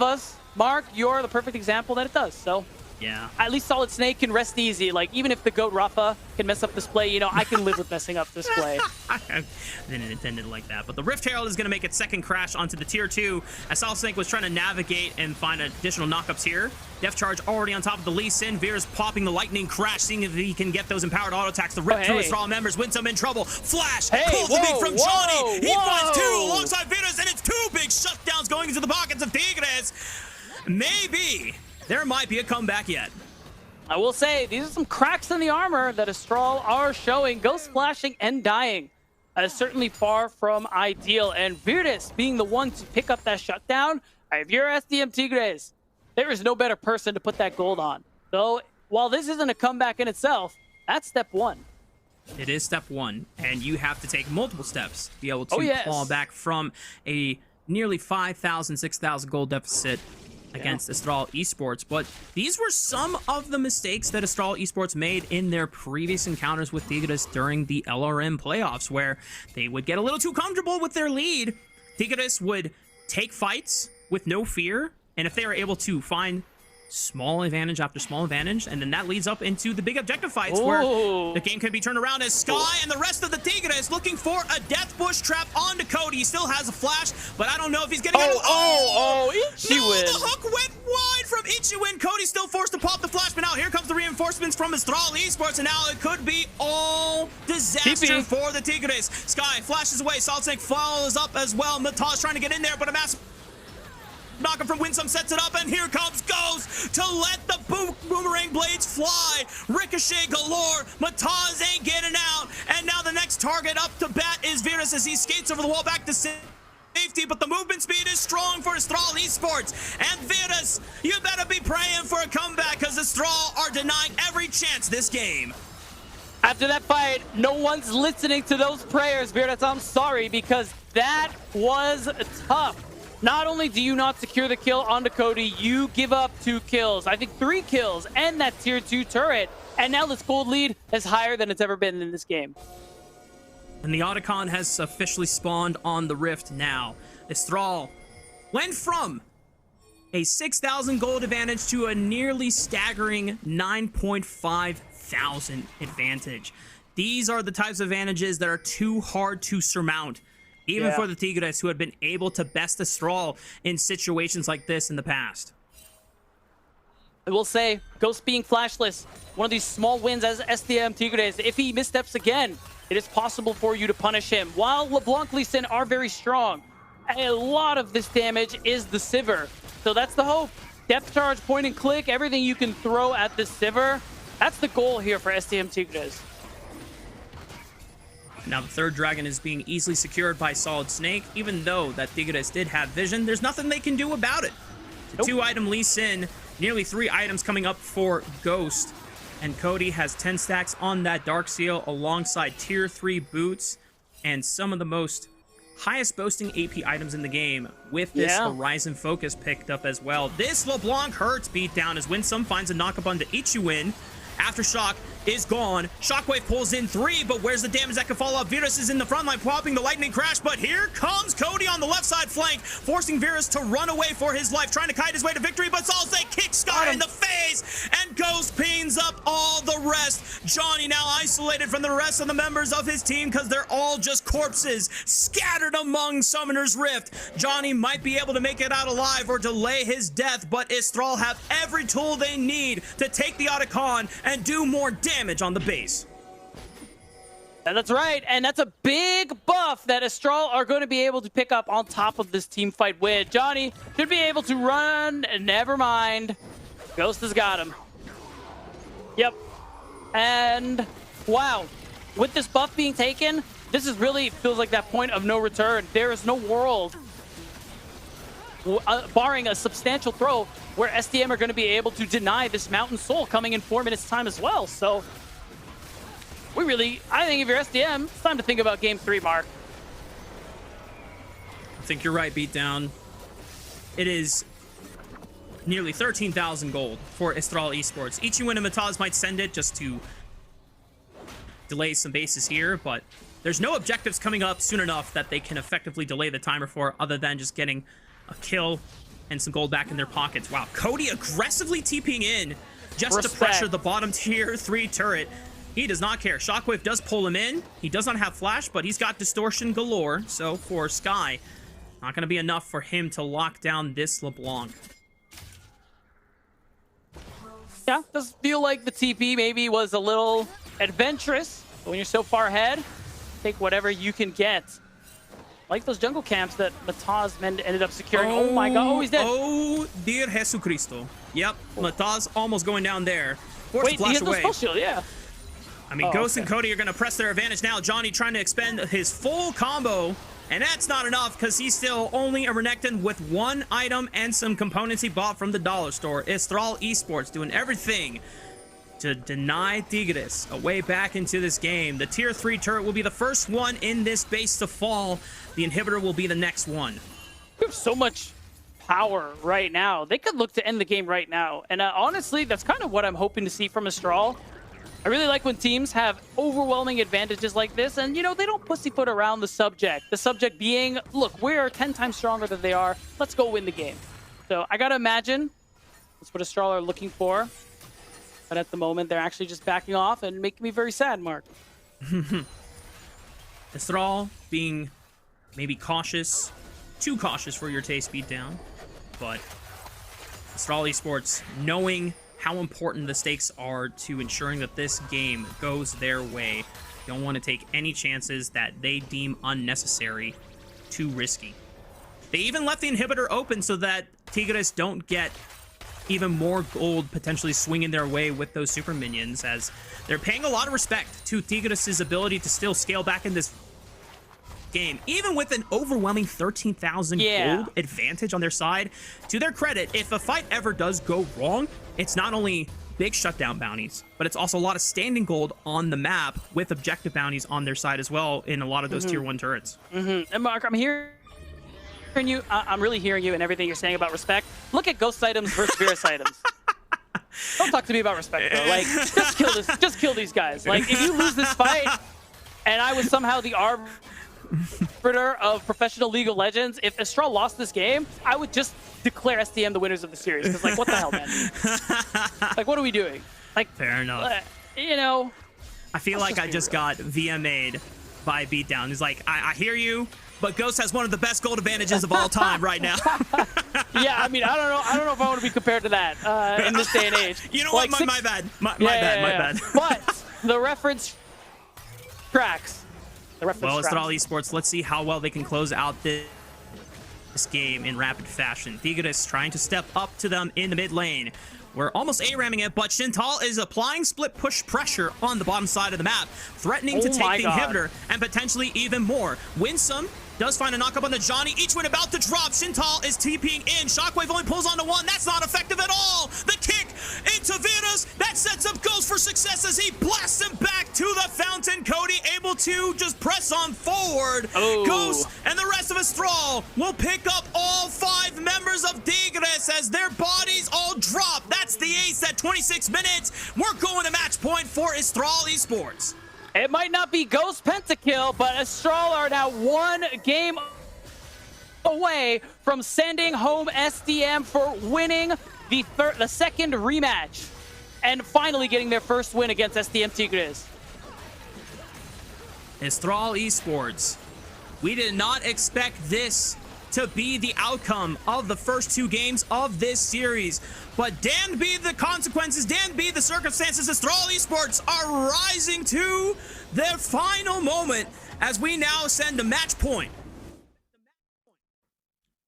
S6: us. Mark, you're the perfect example that it does. So
S5: Yeah.
S6: at least Solid Snake can rest easy. Like, even if the GOAT Rafa can mess up this play, you know, I can live with messing up this play.
S5: I didn't intend it like that, but the Rift Herald is going to make its second crash onto the tier 2 as Solid Snake was trying to navigate and find additional knockups here. Death Charge already on top of the Lee Sin. Veer's popping the Lightning Crash, seeing if he can get those empowered auto attacks. The Rip
S6: Oh,
S5: through
S6: hey.
S5: Astral members. Winsome in trouble. Flash
S6: Hey,
S5: pulls the beat
S6: whoa,
S5: from
S6: whoa,
S5: Johnny. He finds 2
S6: whoa.
S5: alongside Veer's, and it's 2 big shutdowns going into the pockets of Tigres. Maybe there might be a comeback yet.
S6: I will say, these are some cracks in the armor that Astral are showing. Ghost splashing and dying is certainly far from ideal. And Virtus being the one to pick up that shutdown, if you're SDM Tigres, there is no better person to put that gold on. So while this isn't a comeback in itself, that's step 1.
S5: It is step 1, and you have to take multiple steps to be able to
S6: Oh, yes.
S5: claw back from a nearly 5,000, 6,000 gold deficit against Astral Esports. But these were some of the mistakes that Astral Esports made in their previous encounters with Tigres during the LRM playoffs, where they would get a little too comfortable with their lead. Tigres would take fights with no fear, and if they are able to find small advantage after small advantage, and then that leads up into the big objective fights where
S6: Ooh.
S5: the game can be turned around as Sky and the rest of the Tigres looking for a death bush trap onto Cody. He still has a flash, but I don't know if he's getting it.
S6: Oh,
S5: No,
S6: Ichiwin.
S5: the hook went wide from Ichiwin. Cody's still forced to pop the flash, but now here comes the reinforcements from Astral Esports, and now it could be all disaster
S6: TP.
S5: for the Tigres. Sky flashes away. Solid Snake follows up as well. Mataz trying to get in there, but a massive Knocker from Winsome sets it up, and here comes Ghost to let the boomerang blades fly. Ricochet galore. Mataz ain't getting out. And now the next target up to bat is Virus as he skates over the wall back to safety, but the movement speed is strong for Astral Esports. And Virus, you better be praying for a comeback because Astral are denying every chance this game.
S6: After that fight, no one's listening to those prayers, Virtus. I'm sorry, because that was tough. Not only do you not secure the kill onto Cody, you give up 2 kills. I think 3 kills and that tier 2 turret. And now this gold lead is higher than it's ever been in this game.
S5: And the Otacon has officially spawned on the Rift now. Astral went from a 6,000 gold advantage to a nearly staggering 9,500 advantage. These are the types of advantages that are too hard to surmount, even for the Tigres, who had been able to best Astral in situations like this in the past.
S6: I will say, Ghost being flashless, one of these small wins as SDM Tigres. If he missteps again, it is possible for you to punish him. While LeBlanc Lee Sin are very strong, a lot of this damage is the Sivir. So that's the hope. Depth charge, point and click, everything you can throw at the Sivir. That's the goal here for SDM Tigres.
S5: Now the third dragon is being easily secured by Solid Snake. Even though that Tigres did have vision, there's nothing they can do about it. The 2-item Lee Sin, nearly 3 items coming up for Ghost. And Cody has 10 stacks on that Dark Seal alongside tier 3 boots and some of the most highest boasting AP items in the game with this Horizon Focus picked up as well. This LeBlanc hurts beatdown as Winsome finds a knock-up onto Ichiwin. Aftershock is gone. Shockwave pulls in 3, but where's the damage that can follow up? Virus is in the front line, popping the lightning crash, but here comes Cody on the left side flank, forcing Virus to run away for his life, trying to kite his way to victory, but Salze kicks Sky in the face, and Ghost pings up all the rest. Johnny now isolated from the rest of the members of his team because they're all just corpses scattered among Summoner's Rift. Johnny might be able to make it out alive or delay his death, but Astral have every tool they need to take the Otacon and do more damage on the base.
S6: And that's right, and that's a big buff that Astral are going to be able to pick up on top of this team fight win. Johnny should be able to run, never mind. Ghost has got him. Yep. And wow, with this buff being taken, this is really feels like that point of no return. There is no world, barring a substantial throw, where SDM are going to be able to deny this Mountain Soul coming in 4 minutes time as well. So I think if you're SDM, it's time to think about game 3, Mark.
S5: I think you're right, Beatdown. It is nearly 13,000 gold for Astral Esports. Ichiwin and Mataz might send it just to delay some bases here, but there's no objectives coming up soon enough that they can effectively delay the timer for, other than just getting a kill and some gold back in their pockets. Wow, Cody aggressively TPing in just to pressure the bottom tier 3 turret. He does not care. Shockwave does pull him in. He does not have flash, but he's got distortion galore. So for Sky, not going to be enough for him to lock down this LeBlanc.
S6: Yeah, does feel like the TP maybe was a little adventurous. But when you're so far ahead, take whatever you can get. Like those jungle camps that Mataz ended up securing. Oh my god, oh, he's dead.
S5: Oh, dear Jesucristo. Yep, Mataz almost going down there. Forced to flash
S6: he has
S5: away.
S6: no spell shield, yeah.
S5: I mean, Ghost and Cody are going to press their advantage now. Johnny trying to expend his full combo, and that's not enough because he's still only a Renekton with 1 item and some components he bought from the dollar store. Astral Esports doing everything to deny Tigres a way back into this game. The tier 3 turret will be the first one in this base to fall. The inhibitor will be the next one.
S6: We have so much power right now. They could look to end the game right now. And honestly, that's kind of what I'm hoping to see from Astral. I really like when teams have overwhelming advantages like this, and, you know, they don't pussyfoot around the subject. The subject being, look, we're 10 times stronger than they are. Let's go win the game. So I got to imagine that's what Astral are looking for. But at the moment, they're actually just backing off and making me very sad, Mark.
S5: Astral being maybe cautious, too cautious for your taste, Beatdown. But Astral Esports knowing how important the stakes are to ensuring that this game goes their way. Don't want to take any chances that they deem unnecessary, too risky. They even left the inhibitor open so that Tigres don't get even more gold potentially swinging their way with those super minions, as they're paying a lot of respect to Tigres' ability to still scale back in this game, even with an overwhelming 13,000 gold advantage on their side. To their credit, if a fight ever does go wrong, it's not only big shutdown bounties, but it's also a lot of standing gold on the map with objective bounties on their side as well in a lot of those tier 1 turrets.
S6: And Mark, I'm hearing you. I'm really hearing you and everything you're saying about respect. Look at ghost items versus Virus items. Don't talk to me about respect, though. Like, just kill these guys. Like, if you lose this fight, and I was somehow the arbiter of professional League of Legends, if Astral lost this game, I would just declare SDM the winners of the series. Because, like, what the hell, man? Like, what are we doing? Like,
S5: fair enough.
S6: You know,
S5: I feel like I just got VMA'd by Beatdown. He's like, I hear you, but Ghost has one of the best gold advantages of all time right now.
S6: Yeah, I mean, I don't know if I want to be compared to that in this day and age.
S5: You know
S6: like
S5: what? My bad. My bad.
S6: But the reference tracks.
S5: Well, Astral Esports, let's see how well they can close out this game in rapid fashion. Tigres trying to step up to them in the mid lane. We're almost A-ramming it, but Shintal is applying split push pressure on the bottom side of the map, threatening to take the inhibitor and potentially even more. Winsome does find a knock-up on the Johnny. Each win about to drop. Shintal is TPing in. Shockwave only pulls onto one. That's not effective at all. The kick into Virus. That sets up Ghost for success as he blasts him back to the fountain. Cody able to just press on forward.
S6: Oh.
S5: Ghost and the rest of Astral will pick up all 5 members of Tigres as their bodies all drop. That's the ace at 26 minutes. We're going to match point for Astral Esports.
S6: It might not be Ghost Pentakill, but Astral are now 1 game away from sending home SDM for winning the second rematch and finally getting their first win against SDM Tigres.
S5: Astral Esports, we did not expect this to be the outcome of the first 2 games of this series. But damned be the consequences, damned be the circumstances. Astral Esports are rising to their final moment as we now send a match point.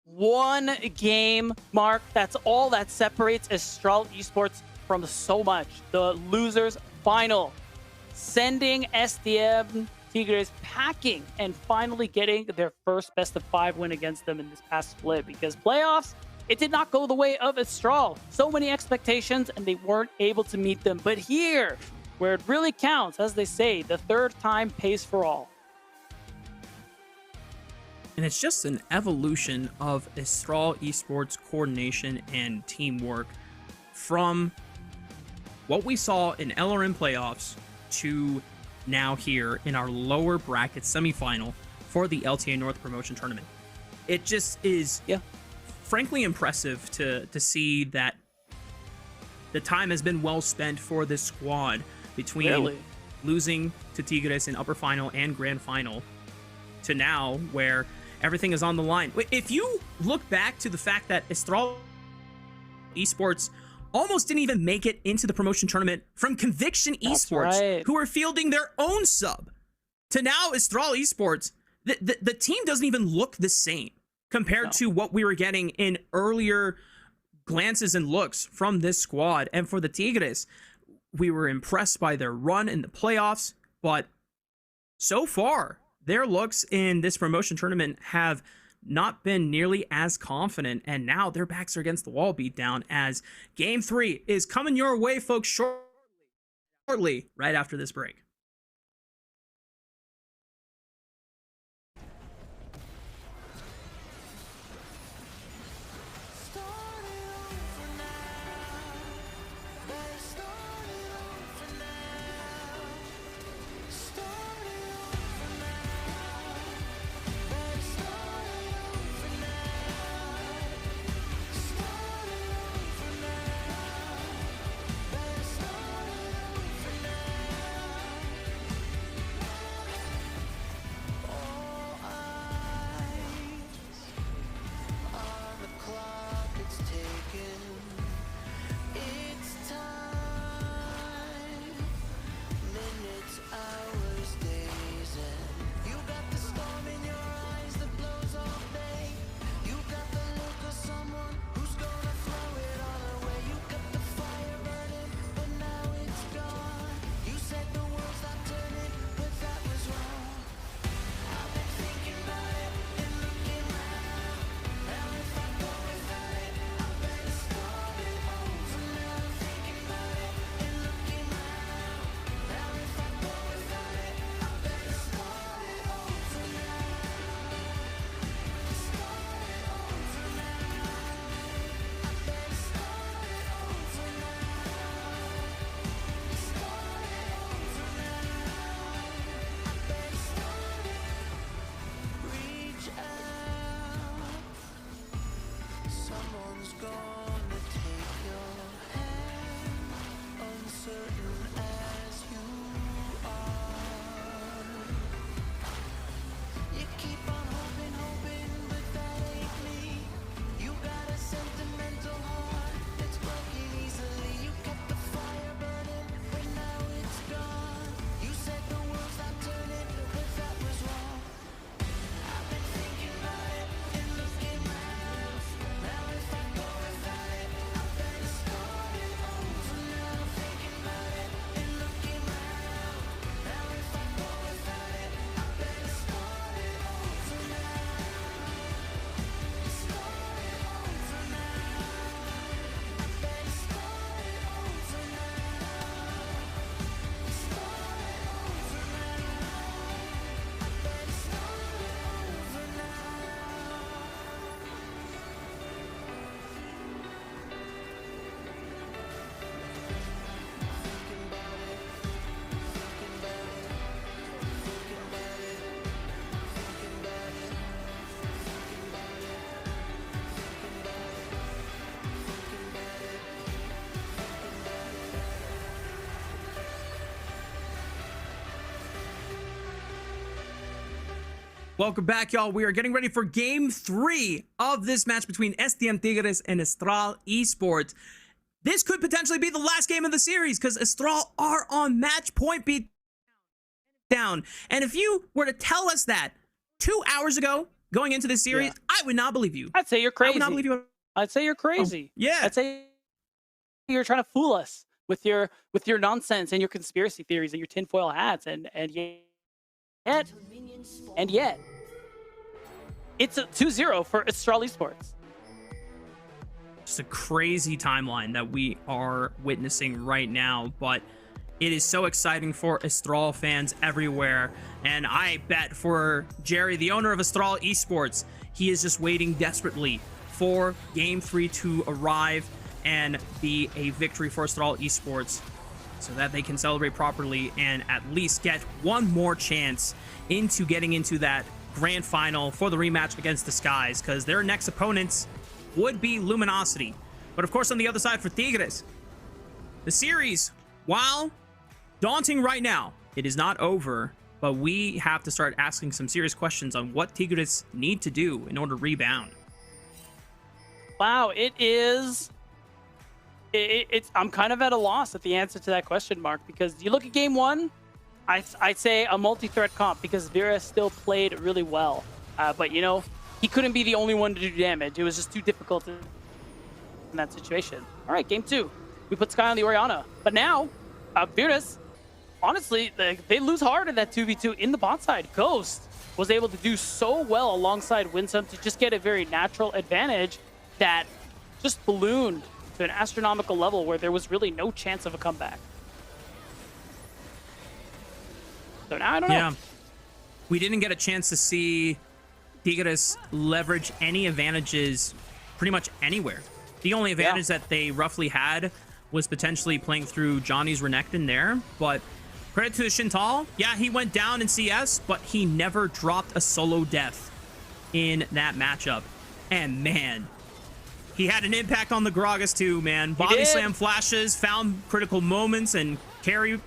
S6: 1 game, Mark. That's all that separates Astral Esports from so much. The losers final, sending SDM Tigres packing and finally getting their first best of 5 win against them in this past split, because playoffs, it did not go the way of Astral. So many expectations and they weren't able to meet them. But here, where it really counts, as they say, the third time pays for all.
S5: And it's just an evolution of Astral Esports coordination and teamwork from what we saw in LRM playoffs to now here in our lower bracket semifinal for the LTA North Promotion Tournament. It just is frankly impressive to see that the time has been well spent for this squad between losing to Tigres in upper final and grand final to now where everything is on the line. If you look back to the fact that Astral Esports almost didn't even make it into the promotion tournament from Conviction Esports, who are fielding their own sub, to now Astral Esports, the team doesn't even look the same compared to what we were getting in earlier glances and looks from this squad. And for the Tigres, we were impressed by their run in the playoffs, but so far, their looks in this promotion tournament have not been nearly as confident, and now their backs are against the wall. Beatdown, as Game 3 is coming your way, folks, shortly, right after this break. Welcome back, y'all. We are getting ready for Game 3 of this match between SDM Tigres and Estral Esports. This could potentially be the last game of the series because Estral are on match point beat down. And if you were to tell us that 2 hours ago going into this series, I would not believe you.
S6: I'd say you're crazy.
S5: I would not believe you.
S6: I'd say you're crazy.
S5: Yeah.
S6: I'd say you're trying to fool us with your nonsense and your conspiracy theories and your tinfoil hats and yet it's a 2-0 for Estral Esports.
S5: Just a crazy timeline that we are witnessing right now, but it is so exciting for Estral fans everywhere. And I bet for Jerry, the owner of Estral Esports, he is just waiting desperately for Game 3 to arrive and be a victory for Estral Esports so that they can celebrate properly and at least get one more chance into getting into that grand final for the rematch against the Skies, because their next opponents would be Luminosity. But of course, on the other side for Tigres, the series, while daunting right now, it is not over, but we have to start asking some serious questions on what Tigres need to do in order to rebound.
S6: Wow, it's I'm kind of at a loss at the answer to that question, Mark, because you look at game 1, I'd say a multi-threat comp because Vera still played really well. But, you know, he couldn't be the only one to do damage. It was just too difficult in that situation. All right, game 2. We put Sky on the Orianna. But now, Virtus, honestly, they lose hard in that 2v2 in the bot side. Ghost was able to do so well alongside Winsome to just get a very natural advantage that just ballooned to an astronomical level where there was really no chance of a comeback. So now I don't know.
S5: Yeah, we didn't get a chance to see Tigres leverage any advantages pretty much anywhere. The only advantage that they roughly had was potentially playing through Johnny's Renekton there, but credit to Shintal. Yeah, he went down in CS, but he never dropped a solo death in that matchup. And man, he had an impact on the Gragas too, man. Body slam flashes, found critical moments, and carry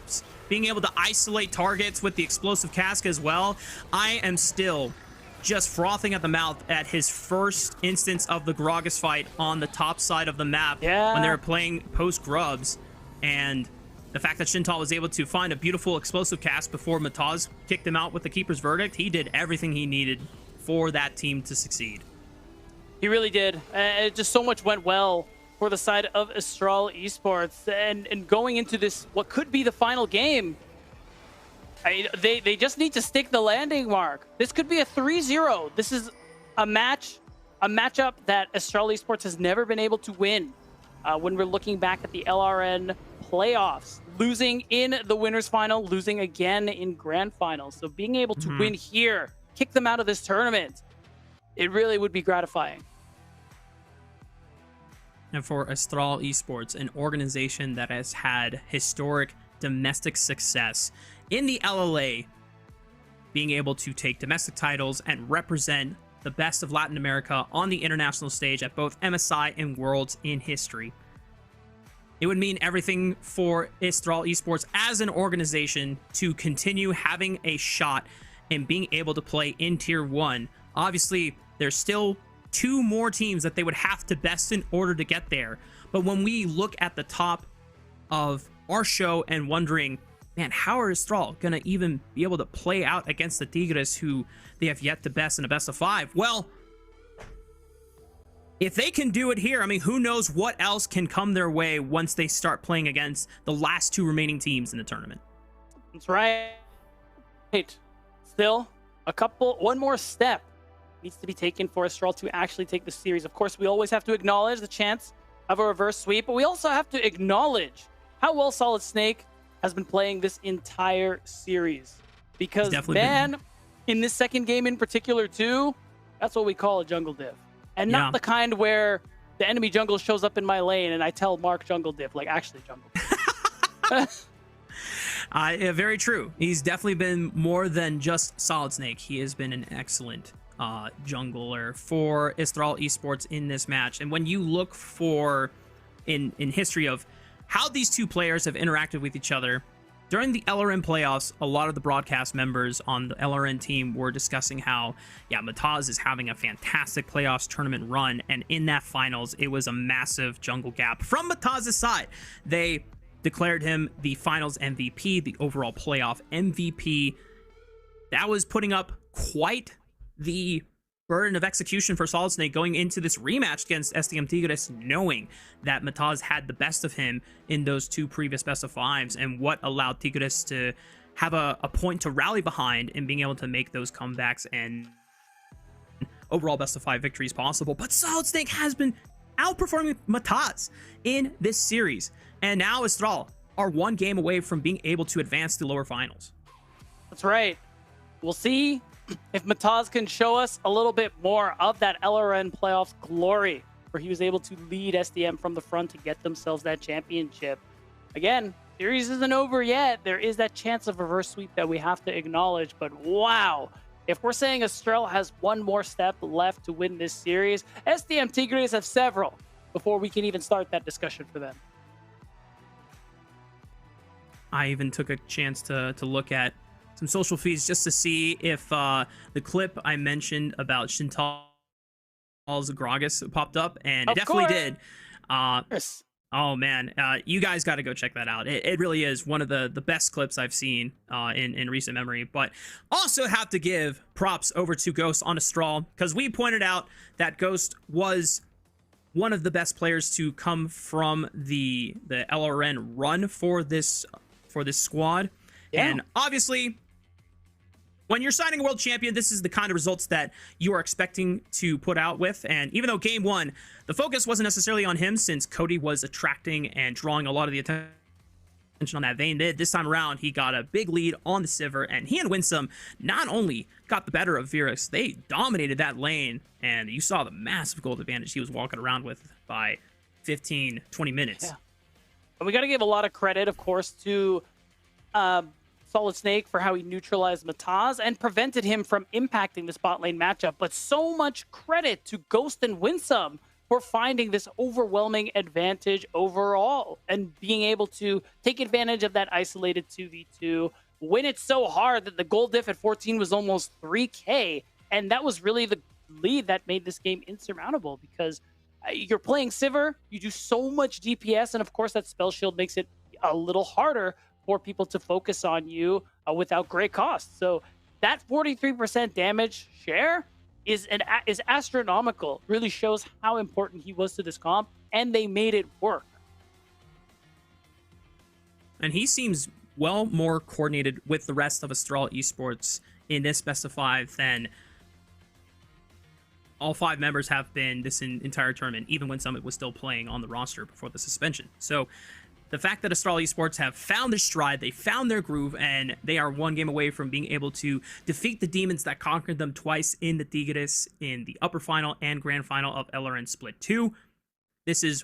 S5: being able to isolate targets with the explosive cask as well. I am still just frothing at the mouth at his first instance of the Gragas fight on the top side of the map when they were playing post Grubs. And the fact that Shintal was able to find a beautiful explosive cast before Mataz kicked him out with the Keeper's Verdict, he did everything he needed for that team to succeed.
S6: He really did. Just so much went well for the side of Estral Esports. And going into this, what could be the final game, they just need to stick the landing mark. This could be a 3-0. This is a matchup that Estral Esports has never been able to win. When we're looking back at the LRN playoffs, losing in the winners final, losing again in grand finals. So being able to win here, kick them out of this tournament, it really would be gratifying.
S5: And for Estral Esports, an organization that has had historic domestic success in the LLA, being able to take domestic titles and represent the best of Latin America on the international stage at both MSI and Worlds in history. It would mean everything for Estral Esports as an organization to continue having a shot and being able to play in Tier 1. Obviously, there's still 2 more teams that they would have to best in order to get there. But when we look at the top of our show and wondering, man, how are Estral going to even be able to play out against the Tigres, who they have yet to best in a best of 5? Well, if they can do it here, I mean, who knows what else can come their way once they start playing against the last 2 remaining teams in the tournament.
S6: That's right. Still, one more step needs to be taken for Estral to actually take the series. Of course, we always have to acknowledge the chance of a reverse sweep, but we also have to acknowledge how well Solid Snake has been playing this entire series. Because, man, in this second game in particular, too, that's what we call a jungle div. And not the kind where the enemy jungle shows up in my lane and I tell Mark jungle div, like actually jungle div.
S5: Yeah, very true. He's definitely been more than just Solid Snake. He has been an excellent jungler for Estral Esports in this match. And when you look for in history of how these 2 players have interacted with each other during the LRN playoffs, a lot of the broadcast members on the LRN team were discussing how, yeah, Mataz is having a fantastic playoffs tournament run, and in that finals, it was a massive jungle gap from Mataz's side. They declared him the finals MVP, the overall playoff MVP. That was putting up quite the burden of execution for Solid Snake going into this rematch against SDM Tigres, knowing that Mataz had the best of him in those two previous best of fives, and what allowed Tigres to have a point to rally behind and being able to make those comebacks and overall best of five victories possible. But Solid Snake has been outperforming Mataz in this series, and now Astral are one game away from being able to advance to lower finals.
S6: That's right. We'll see if Mataz can show us a little bit more of that LRN playoffs glory, where he was able to lead SDM from the front to get themselves that championship. Again, series isn't over yet. There is that chance of reverse sweep that we have to acknowledge, but wow. If we're saying Astral has one more step left to win this series, SDM Tigres have several before we can even start that discussion for them.
S5: I even took a chance to look at some social feeds just to see if the clip I mentioned about Chantal's Gragas popped up, and it definitely did.
S6: Yes.
S5: Oh man, you guys got to go check that out. It really is one of the best clips I've seen in recent memory. But also have to give props over to Ghost on Astral, because we pointed out that Ghost was one of the best players to come from the LRN run for this squad. Yeah. And obviously, when you're signing a world champion, this is the kind of results that you are expecting to put out with. And even though game one, the focus wasn't necessarily on him, since Cody was attracting and drawing a lot of the attention on that vein, this time around, he got a big lead on the Sivir, and he and Winsome not only got the better of Virus, they dominated that lane, and you saw the massive gold advantage he was walking around with by 15, 20 minutes.
S6: Yeah. And we got to give a lot of credit, of course, to Solid Snake for how he neutralized Mataz and prevented him from impacting the spot lane matchup. But so much credit to Ghost and Winsome for finding this overwhelming advantage overall and being able to take advantage of that isolated 2v2, win it so hard that the goal diff at 14 was almost 3k. And that was really the lead that made this game insurmountable, because you're playing Sivir, you do so much DPS, and of course that spell shield makes it a little harder for people to focus on you without great cost. So that 43% damage share is astronomical. Really shows how important he was to this comp, and they made it work.
S5: And he seems well more coordinated with the rest of Astral Esports in this best of five than all five members have been this entire tournament, even when Summit was still playing on the roster before the suspension. So the fact that Astral Esports have found their stride, they found their groove, and they are one game away from being able to defeat the demons that conquered them twice in the Tigres in the upper final and grand final of LRN Split 2. This is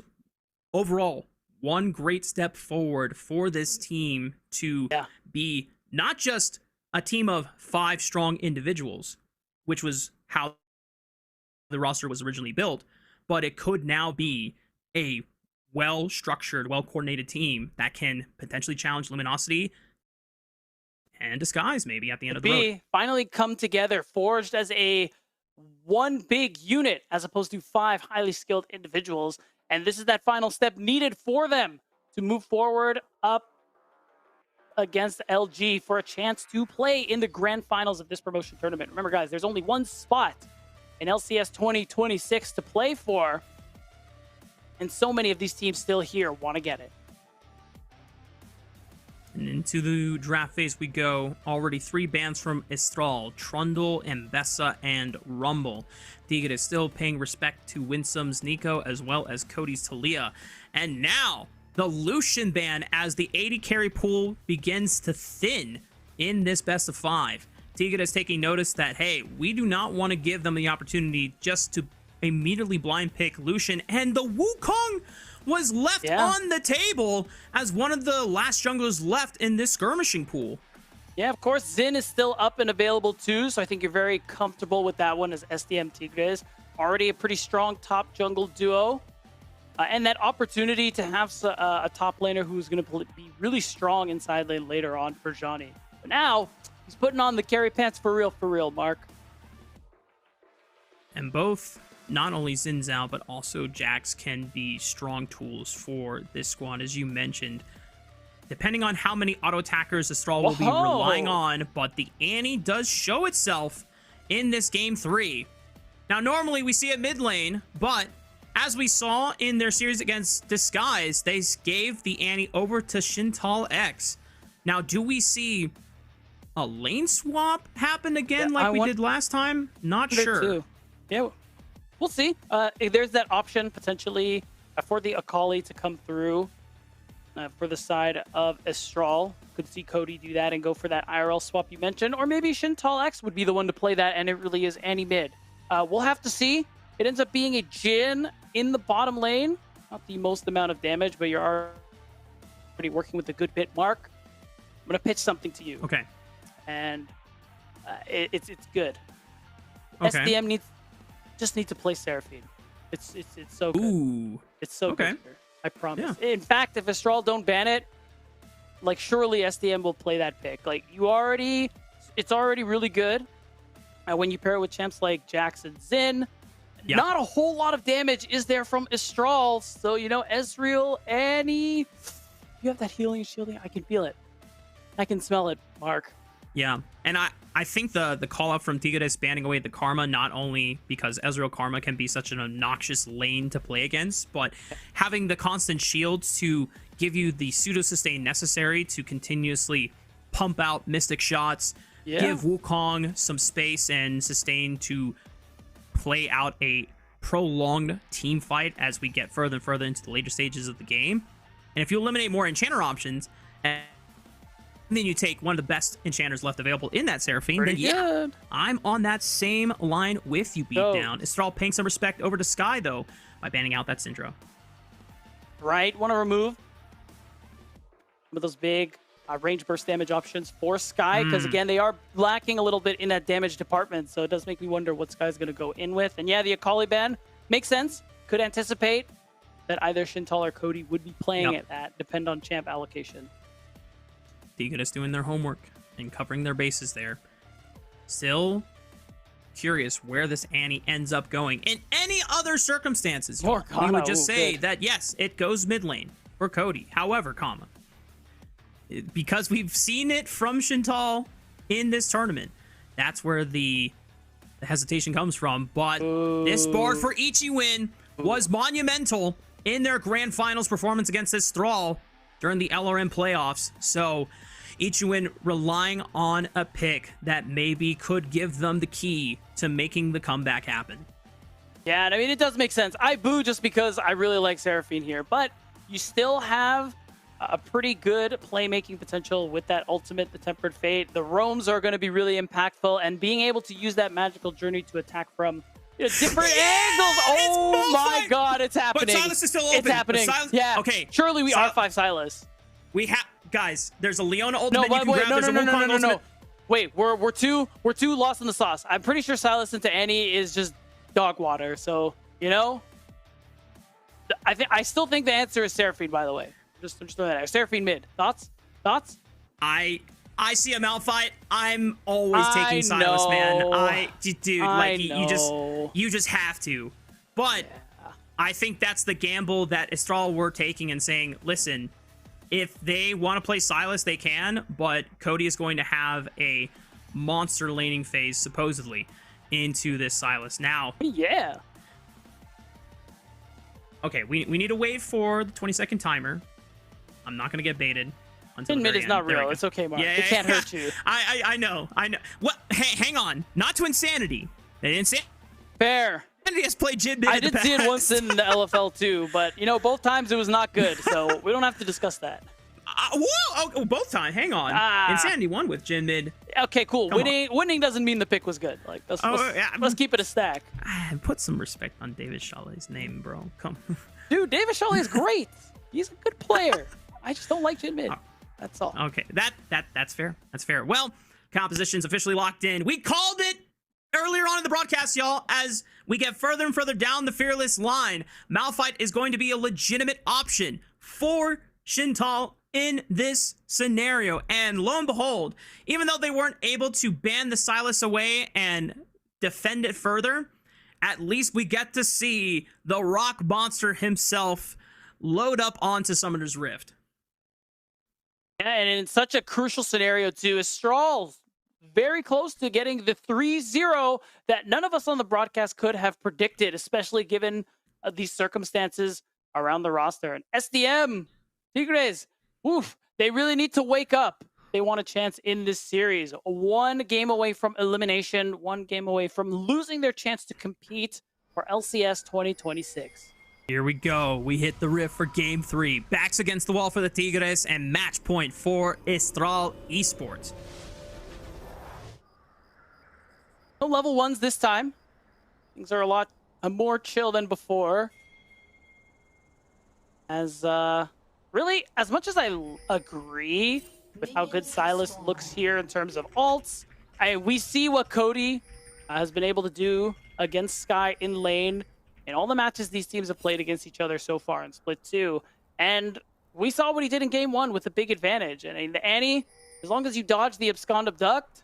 S5: overall one great step forward for this team to be not just a team of 5 strong individuals, which was how the roster was originally built, but it could now be a well-structured, well-coordinated team that can potentially challenge Luminosity and Disguise maybe at the end of the road.
S6: Finally come together, forged as a one big unit as opposed to 5 highly skilled individuals. And this is that final step needed for them to move forward up against LG for a chance to play in the grand finals of this promotion tournament. Remember, guys, there's only one spot in LCS 2026 to play for, and so many of these teams still here want to get it.
S5: And into the draft phase we go. Already 3 bans from Astral, Trundle, Mbessa, and Rumble. Tigre is still paying respect to Winsome's Nico as well as Cody's Talia. And now the Lucian ban as the 80 carry pool begins to thin in this best of 5. Tigre is taking notice that, hey, we do not want to give them the opportunity just to immediately blind pick Lucian, and the Wukong was left on the table as one of the last junglers left in this skirmishing pool.
S6: Yeah, of course, Xin is still up and available too, so I think you're very comfortable with that one as SDM Tigres. Already a pretty strong top jungle duo. and that opportunity to have a top laner who's going to be really strong inside lane later on for Johnny. But now he's putting on the carry pants for real, Mark.
S5: And both, not only Xin Zhao, but also Jax can be strong tools for this squad, as you mentioned. Depending on how many auto attackers Astral will be relying on, but the Annie does show itself in this game 3. Now, normally we see it mid lane, but as we saw in their series against Disguise, they gave the Annie over to Shintal X. Now, do we see a lane swap happen again like we did last time? Not sure.
S6: Too. Yeah, we'll see. There's that option potentially for the Akali to come through for the side of Astral. Could see Cody do that and go for that IRL swap you mentioned, or maybe Shintal X would be the one to play that, and it really is Annie mid. We'll have to see. It ends up being a Jhin in the bottom lane. Not the most amount of damage, but you're already working with a good bit. Mark, I'm going to pitch something to you.
S5: Okay.
S6: And it's good.
S5: Okay.
S6: SDM needs to play Seraphine. It's so good.
S5: Ooh.
S6: It's so
S5: Okay.
S6: good here. I promise.
S5: Yeah.
S6: In fact, if Astral don't ban it, like surely SDM will play that pick. Like it's already really good. When you pair it with champs like Jax and Xin, not a whole lot of damage is there from Astral. So, Ezreal, Annie, you have that healing shielding. I can feel it. I can smell it, Mark.
S5: Yeah, and I think the call out from Tigres banning away the Karma, not only because Ezreal Karma can be such an obnoxious lane to play against, but having the constant shields to give you the pseudo sustain necessary to continuously pump out mystic shots, give Wukong some space and sustain to play out a prolonged team fight as we get further and further into the later stages of the game. And if you eliminate more enchanter options, and then you take one of the best enchanters left available in that Seraphine, then
S6: good.
S5: I'm on that same line with you, Beatdown. Astral paying some respect over to Sky, though, by banning out that Syndra.
S6: Right, want to remove some of those big range burst damage options for Sky, because again, they are lacking a little bit in that damage department, so it does make me wonder what Sky's going to go in with. And yeah, the Akali ban makes sense. Could anticipate that either Shintal or Cody would be playing at that, depend on champ allocation.
S5: Tigres doing their homework and covering their bases there. Still curious where this Annie ends up going. In any other circumstances, we would just say that, yes, it goes mid lane for Cody. However, because we've seen it from Shintal in this tournament, that's where the hesitation comes from. But this board for Ichiwin was monumental in their grand finals performance against this Thrall during the LRM playoffs. So Ichiwin relying on a pick that maybe could give them the key to making the comeback happen.
S6: Yeah, and I mean, it does make sense. I boo just because I really like Seraphine here, but you still have a pretty good playmaking potential with that ultimate, the Tempered Fate. The roams are going to be really impactful, and being able to use that magical journey to attack from different angles. Oh my God, it's happening.
S5: But Silas is still open.
S6: It's happening.
S5: Yeah. Okay.
S6: Surely we R5 Silas.
S5: We have, guys. There's a Leona ultimate you can
S6: wait,
S5: grab.
S6: No. Wait, we're too lost in the sauce. I'm pretty sure Silas into Annie is just dog water. So I still think the answer is Seraphine. By the way, just throwing that out. Seraphine mid. Thoughts?
S5: I see a Malphite. I'm always taking Silas, man. You just have to. But I think that's the gamble that Astral were taking and saying, listen, if they want to play Silas, they can, but Cody is going to have a monster laning phase, supposedly, into this Silas. Now, okay, we need to wait for the 20-second timer. I'm not going to get baited.
S6: Mid is not real. It's okay, Mark. It can't hurt you.
S5: I know. What? Hey, hang on. Not to Insanity.
S6: Fair.
S5: Insanity has played Jin mid.
S6: I did see it once in the LFL too, but both times it was not good, so we don't have to discuss that.
S5: Both times. Hang on. Insanity won with Jin mid.
S6: Okay, cool. Winning doesn't mean the pick was good. Like let's keep it a stack.
S5: Put some respect on David Shawley's name, bro. Come.
S6: Dude, David Shawley is great. He's a good player. I just don't like Jin mid. That's all.
S5: Okay, that's fair. That's fair. Well, composition's officially locked in. We called it earlier on in the broadcast, y'all, as we get further and further down the Fearless line, Malphite is going to be a legitimate option for Shintal in this scenario. And lo and behold, even though they weren't able to ban the Sylas away and defend it further, at least we get to see the rock monster himself load up onto Summoner's Rift.
S6: Yeah, and in such a crucial scenario too, Astral's very close to getting the 3-0 that none of us on the broadcast could have predicted, especially given these circumstances around the roster. And SDM, Tigres, oof, they really need to wake up. They want a chance in this series. One game away from elimination, one game away from losing their chance to compete for LCS 2026.
S5: Here we go. We hit the rift for game 3. Backs against the wall for the Tigres and match point for Estral Esports.
S6: No level 1s this time. Things are a lot more chill than before. As really, as much as I agree with how good Sylas looks here in terms of ults, we see what Cody has been able to do against Sky in lane in all the matches these teams have played against each other so far in Split 2. And we saw what he did in Game 1 with a big advantage. And the Annie, as long as you dodge the Abscond Abduct,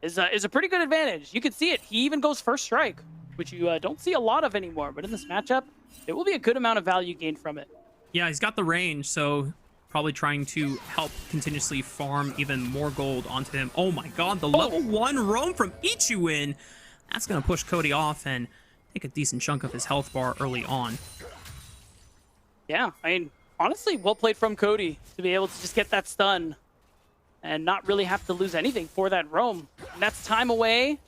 S6: is a pretty good advantage. You can see it. He even goes first strike, which you don't see a lot of anymore. But in this matchup, there will be a good amount of value gained from it.
S5: Yeah, he's got the range, so probably trying to help continuously farm even more gold onto him. Oh my god, the level 1 roam from Ichiwin. That's going to push Cody off and take a decent chunk of his health bar early on.
S6: Yeah, I mean, honestly, well played from Cody to be able to just get that stun and not really have to lose anything for that roam. And that's time away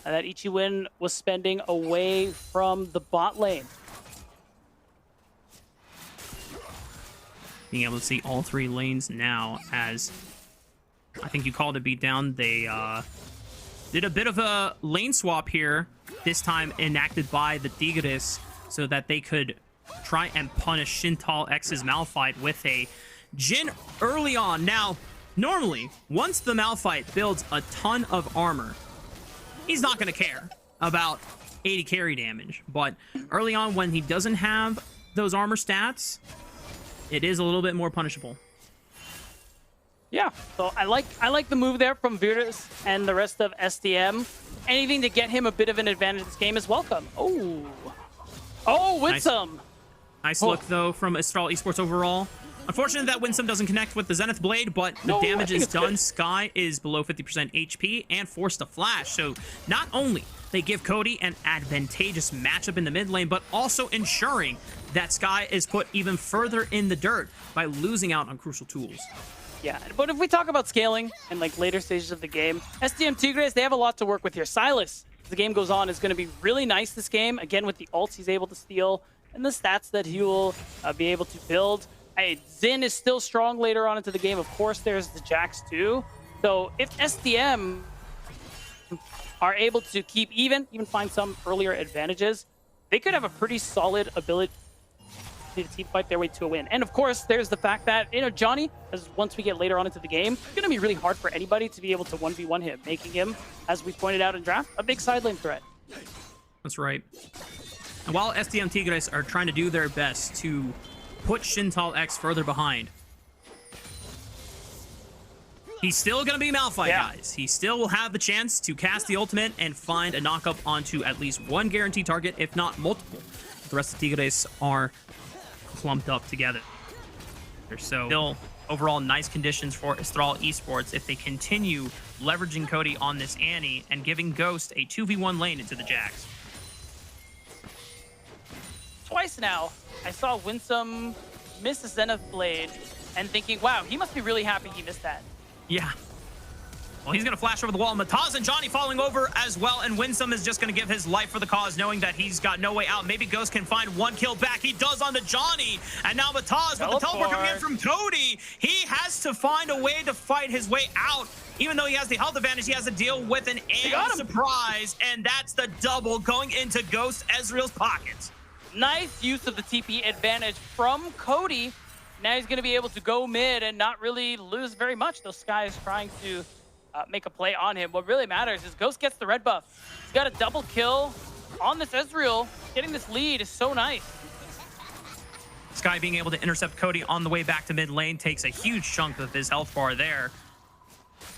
S6: that Ichiwin was spending away from the bot lane.
S5: Being able to see all 3 lanes now, as I think you called a beatdown. They did a bit of a lane swap here, this time enacted by the Tigres, so that they could try and punish Shintal X's Malphite with a Jhin early on. Now, normally, once the Malphite builds a ton of armor, he's not going to care about 80 carry damage. But early on, when he doesn't have those armor stats, it is a little bit more punishable.
S6: Yeah, so I like the move there from Virtus and the rest of SDM. Anything to get him a bit of an advantage this game is welcome. Oh, Winsome.
S5: Nice look, though, from Estral Esports overall. Unfortunate that Winsome doesn't connect with the Zenith Blade, but the damage is done. Sky is below 50% HP and forced to flash. So not only they give Cody an advantageous matchup in the mid lane, but also ensuring that Sky is put even further in the dirt by losing out on crucial tools.
S6: Yeah, but if we talk about scaling and like later stages of the game, SDM Tigres, they have a lot to work with here. Sylas, as the game goes on, is going to be really nice this game. Again, with the ults he's able to steal and the stats that he will be able to build. Hey, Xin is still strong later on into the game. Of course, there's the Jax too. So if SDM are able to keep even find some earlier advantages, they could have a pretty solid ability to team fight their way to a win. And of course, there's the fact that, Johnny, as once we get later on into the game, it's going to be really hard for anybody to be able to 1v1 him, making him, as we pointed out in draft, a big side lane threat.
S5: That's right. And while SDM Tigres are trying to do their best to put Shintal X further behind, he's still going to be Malphite, guys. He still will have the chance to cast the ultimate and find a knockup onto at least one guaranteed target, if not multiple. The rest of Tigres are clumped up together. So still overall nice conditions for Estral Esports if they continue leveraging Cody on this Annie and giving Ghost a 2v1 lane into the Jax.
S6: Twice now, I saw Winsome miss the Zenith Blade and thinking, wow, he must be really happy he missed that.
S5: Yeah. Well, he's going to flash over the wall. Mataz and Johnny falling over as well, and Winsome is just going to give his life for the cause, knowing that he's got no way out. Maybe Ghost can find one kill back. He does on the Johnny, and now Mataz with the teleport coming in from Cody. He has to find a way to fight his way out. Even though he has the health advantage, he has to deal with an AI surprise, and that's the double going into Ghost Ezreal's pockets.
S6: Nice use of the TP advantage from Cody. Now he's going to be able to go mid and not really lose very much. Those Sky is trying to make a play on him. What really matters is Ghost gets the red buff. He's got a double kill on this Ezreal. Getting this lead is so nice.
S5: Sky being able to intercept Cody on the way back to mid lane takes a huge chunk of his health bar there.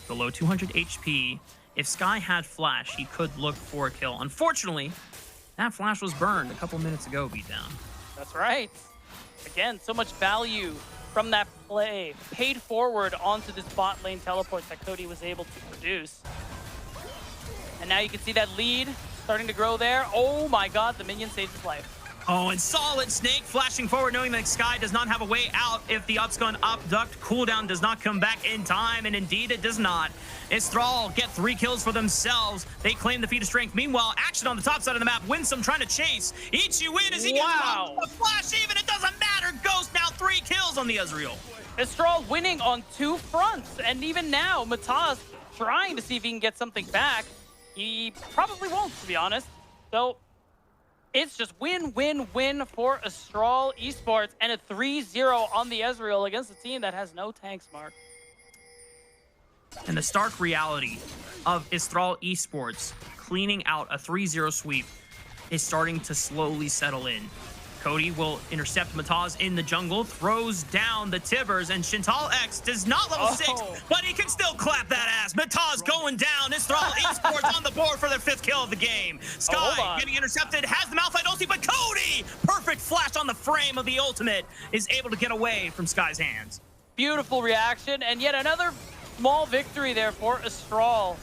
S5: Below 200 HP. If Sky had flash, he could look for a kill. Unfortunately, that flash was burned a couple minutes ago, Beatdown.
S6: That's right. Again, so much value from that play paid forward onto this bot lane teleport that Cody was able to produce. And now you can see that lead starting to grow there. Oh my god, the minion saves his life.
S5: Oh, and Solid Snake flashing forward, knowing that Sky does not have a way out if the upstun upduct cooldown does not come back in time, and indeed it does not. Thrall get 3 kills for themselves. They claim the feat of strength. Meanwhile, action on the top side of the map. Winsome trying to chase. Eats you in as he gets
S6: Wow.
S5: the flash even. It doesn't matter. Ghost now 3 kills on the Ezreal.
S6: Thrall winning on 2 fronts, and even now, Mataz trying to see if he can get something back. He probably won't, to be honest. So it's just win, win, win for Astral Esports, and a 3-0 on the Ezreal against a team that has no tanks, Mark.
S5: And the stark reality of Astral Esports cleaning out a 3-0 sweep is starting to slowly settle in. Cody will intercept Mataz in the jungle, throws down the Tibbers, and Shintal X does not level 6, but he can still clap that ass. Mataz going down. Astral Esports on the board for their 5th kill of the game. Sky getting intercepted, has the Malphite ulti, but Cody, perfect flash on the frame of the ultimate, is able to get away from Sky's hands.
S6: Beautiful reaction, and yet another small victory there for Astral.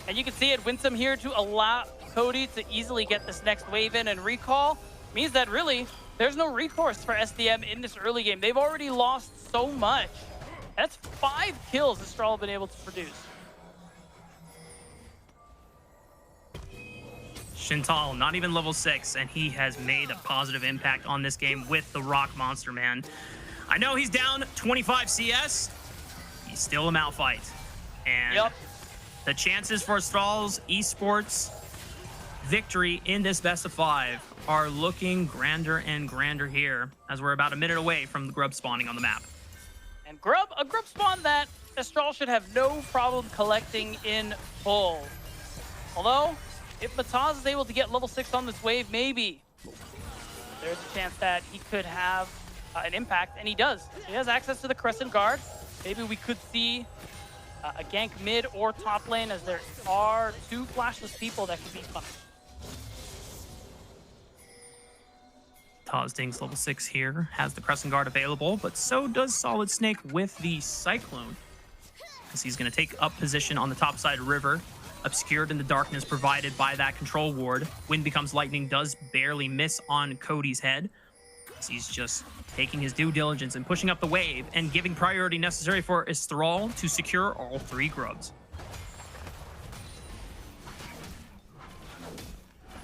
S6: And you can see it, Winsome here to allow Cody to easily get this next wave in, and recall means that really there's no recourse for SDM in this early game. They've already lost so much. That's 5 kills Astral have been able to produce.
S5: Shintal, not even level 6, and he has made a positive impact on this game with the Rock Monster, man. I know he's down 25 CS. He's still a Malphite. And the chances for Astral's Esports victory in this best of 5 are looking grander and grander here, as we're about a minute away from the grub spawning on the map.
S6: And a grub spawn that Astral should have no problem collecting in full. Although, if Mataz is able to get level 6 on this wave, maybe there's a chance that he could have an impact, and he does. He has access to the Crescent Guard. Maybe we could see a gank mid or top lane, as there are 2 flashless people that could be punished.
S5: Taz Ding's level 6 here, has the Crescent Guard available, but so does Solid Snake with the Cyclone, as he's going to take up position on the top side river, obscured in the darkness provided by that control ward. Wind becomes lightning does barely miss on Cody's head, as he's just taking his due diligence and pushing up the wave and giving priority necessary for Thrall to secure all 3 grubs.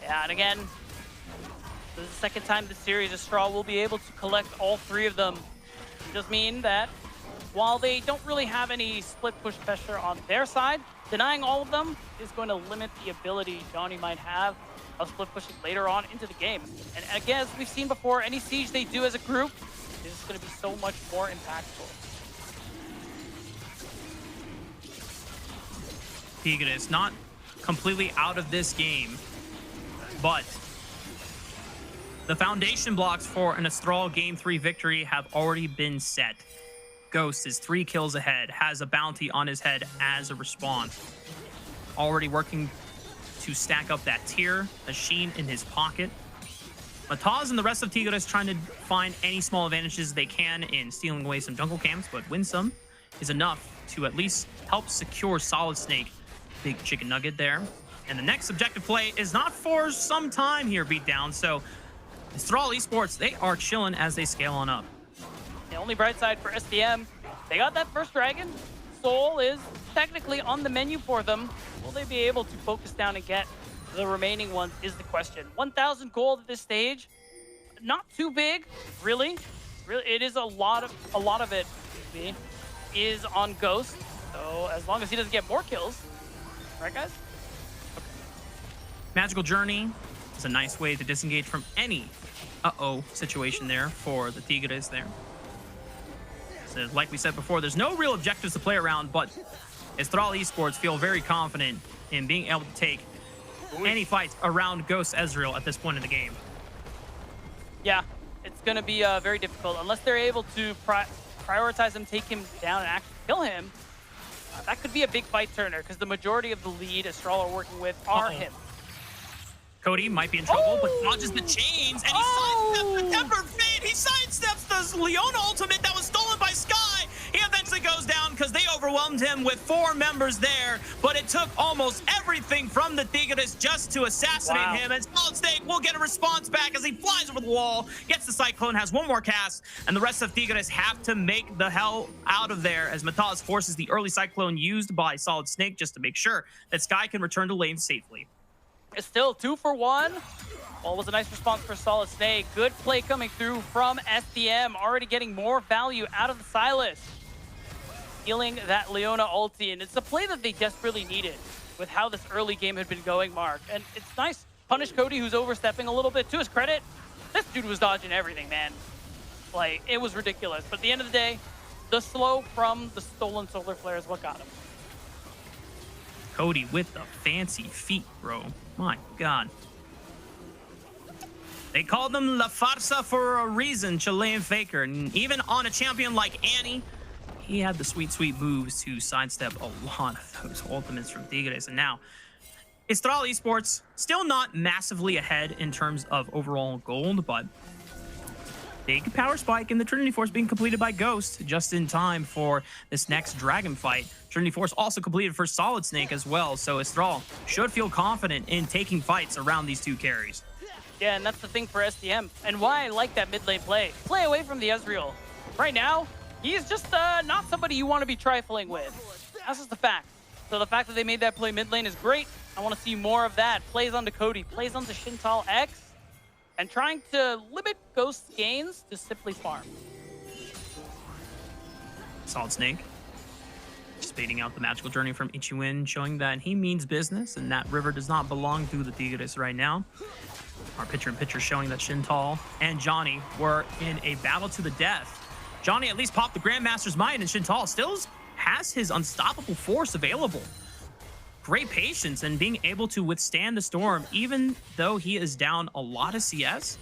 S6: Yeah, and again, this is the second time this series Astral will be able to collect all 3 of them. It does mean that while they don't really have any split push pressure on their side, denying all of them is going to limit the ability Johnny might have of split pushing later on into the game. And again, as we've seen before, any siege they do as a group is going to be so much more impactful.
S5: Tigres not completely out of this game, but the foundation blocks for an Astral Game 3 victory have already been set. Ghost is 3 kills ahead, has a bounty on his head as a response. Already working to stack up that tier, a sheen in his pocket. Mataz and the rest of Tigres trying to find any small advantages they can in stealing away some jungle camps, but Winsome is enough to at least help secure Solid Snake. Big chicken nugget there. And the next objective play is not for some time here, Beatdown, so Astral Esports, they are chilling as they scale on up.
S6: The only bright side for SDM, they got that first dragon. Soul is technically on the menu for them. Will they be able to focus down and get the remaining ones is the question. 1,000 gold at this stage, not too big, really. It is a lot of it is on Ghost. So as long as he doesn't get more kills, right, guys?
S5: Magical Journey is a nice way to disengage from any situation there for the Tigres there. So like we said before, there's no real objectives to play around, but Estral Esports feel very confident in being able to take any fights around Ghost Ezreal at this point in the game.
S6: Yeah, it's going to be very difficult unless they're able to prioritize him, take him down, and actually kill him. That could be a big fight turner because the majority of the lead Estral are working with are him.
S5: Cody might be in trouble, but dodges the chains, and he sidesteps the Tempered Fate. He sidesteps the Leona ultimate that was stolen by Sky. He eventually goes down because they overwhelmed him with 4 members there, but it took almost everything from the Tigres just to assassinate him, and Solid Snake will get a response back as he flies over the wall, gets the Cyclone, has 1 more cast, and the rest of Tigres have to make the hell out of there as Mataz forces the early Cyclone used by Solid Snake just to make sure that Sky can return to lane safely.
S6: It's still 2 for 1. Well, was a nice response for Solid Snake. Good play coming through from SDM, already getting more value out of the Silas. Stealing that Leona ulti, and it's a play that they desperately needed with how this early game had been going, Mark. And it's nice. Punish Cody, who's overstepping a little bit. To his credit, this dude was dodging everything, man. Like, it was ridiculous. But at the end of the day, the slow from the stolen solar flare is what got him.
S5: Cody with the fancy feet, bro. My God. They called them La Farsa for a reason, Chilean Faker. And even on a champion like Annie, he had the sweet, sweet moves to sidestep a lot of those ultimates from Tigres. And now, Estral Esports still not massively ahead in terms of overall gold, but big power spike in the Trinity Force being completed by Ghost just in time for this next Dragon fight. Trinity Force also completed for Solid Snake as well, so Estral should feel confident in taking fights around these 2 carries.
S6: Yeah, and that's the thing for SDM, and why I like that mid lane play. Play away from the Ezreal. Right now, he's just not somebody you want to be trifling with. That's just the fact. So the fact that they made that play mid lane is great. I want to see more of that. Plays onto Cody, plays onto Shintal X, and trying to limit Ghost's gains to simply farm.
S5: Solid Snake just baiting out the magical journey from Ichiwin, showing that he means business and that river does not belong to the Tigres right now. Our picture-in-picture showing that Shintal and Johnny were in a battle to the death. Johnny at least popped the Grandmaster's Might, and Shintal still has his unstoppable force available. Great patience and being able to withstand the storm, even though he is down a lot of CS.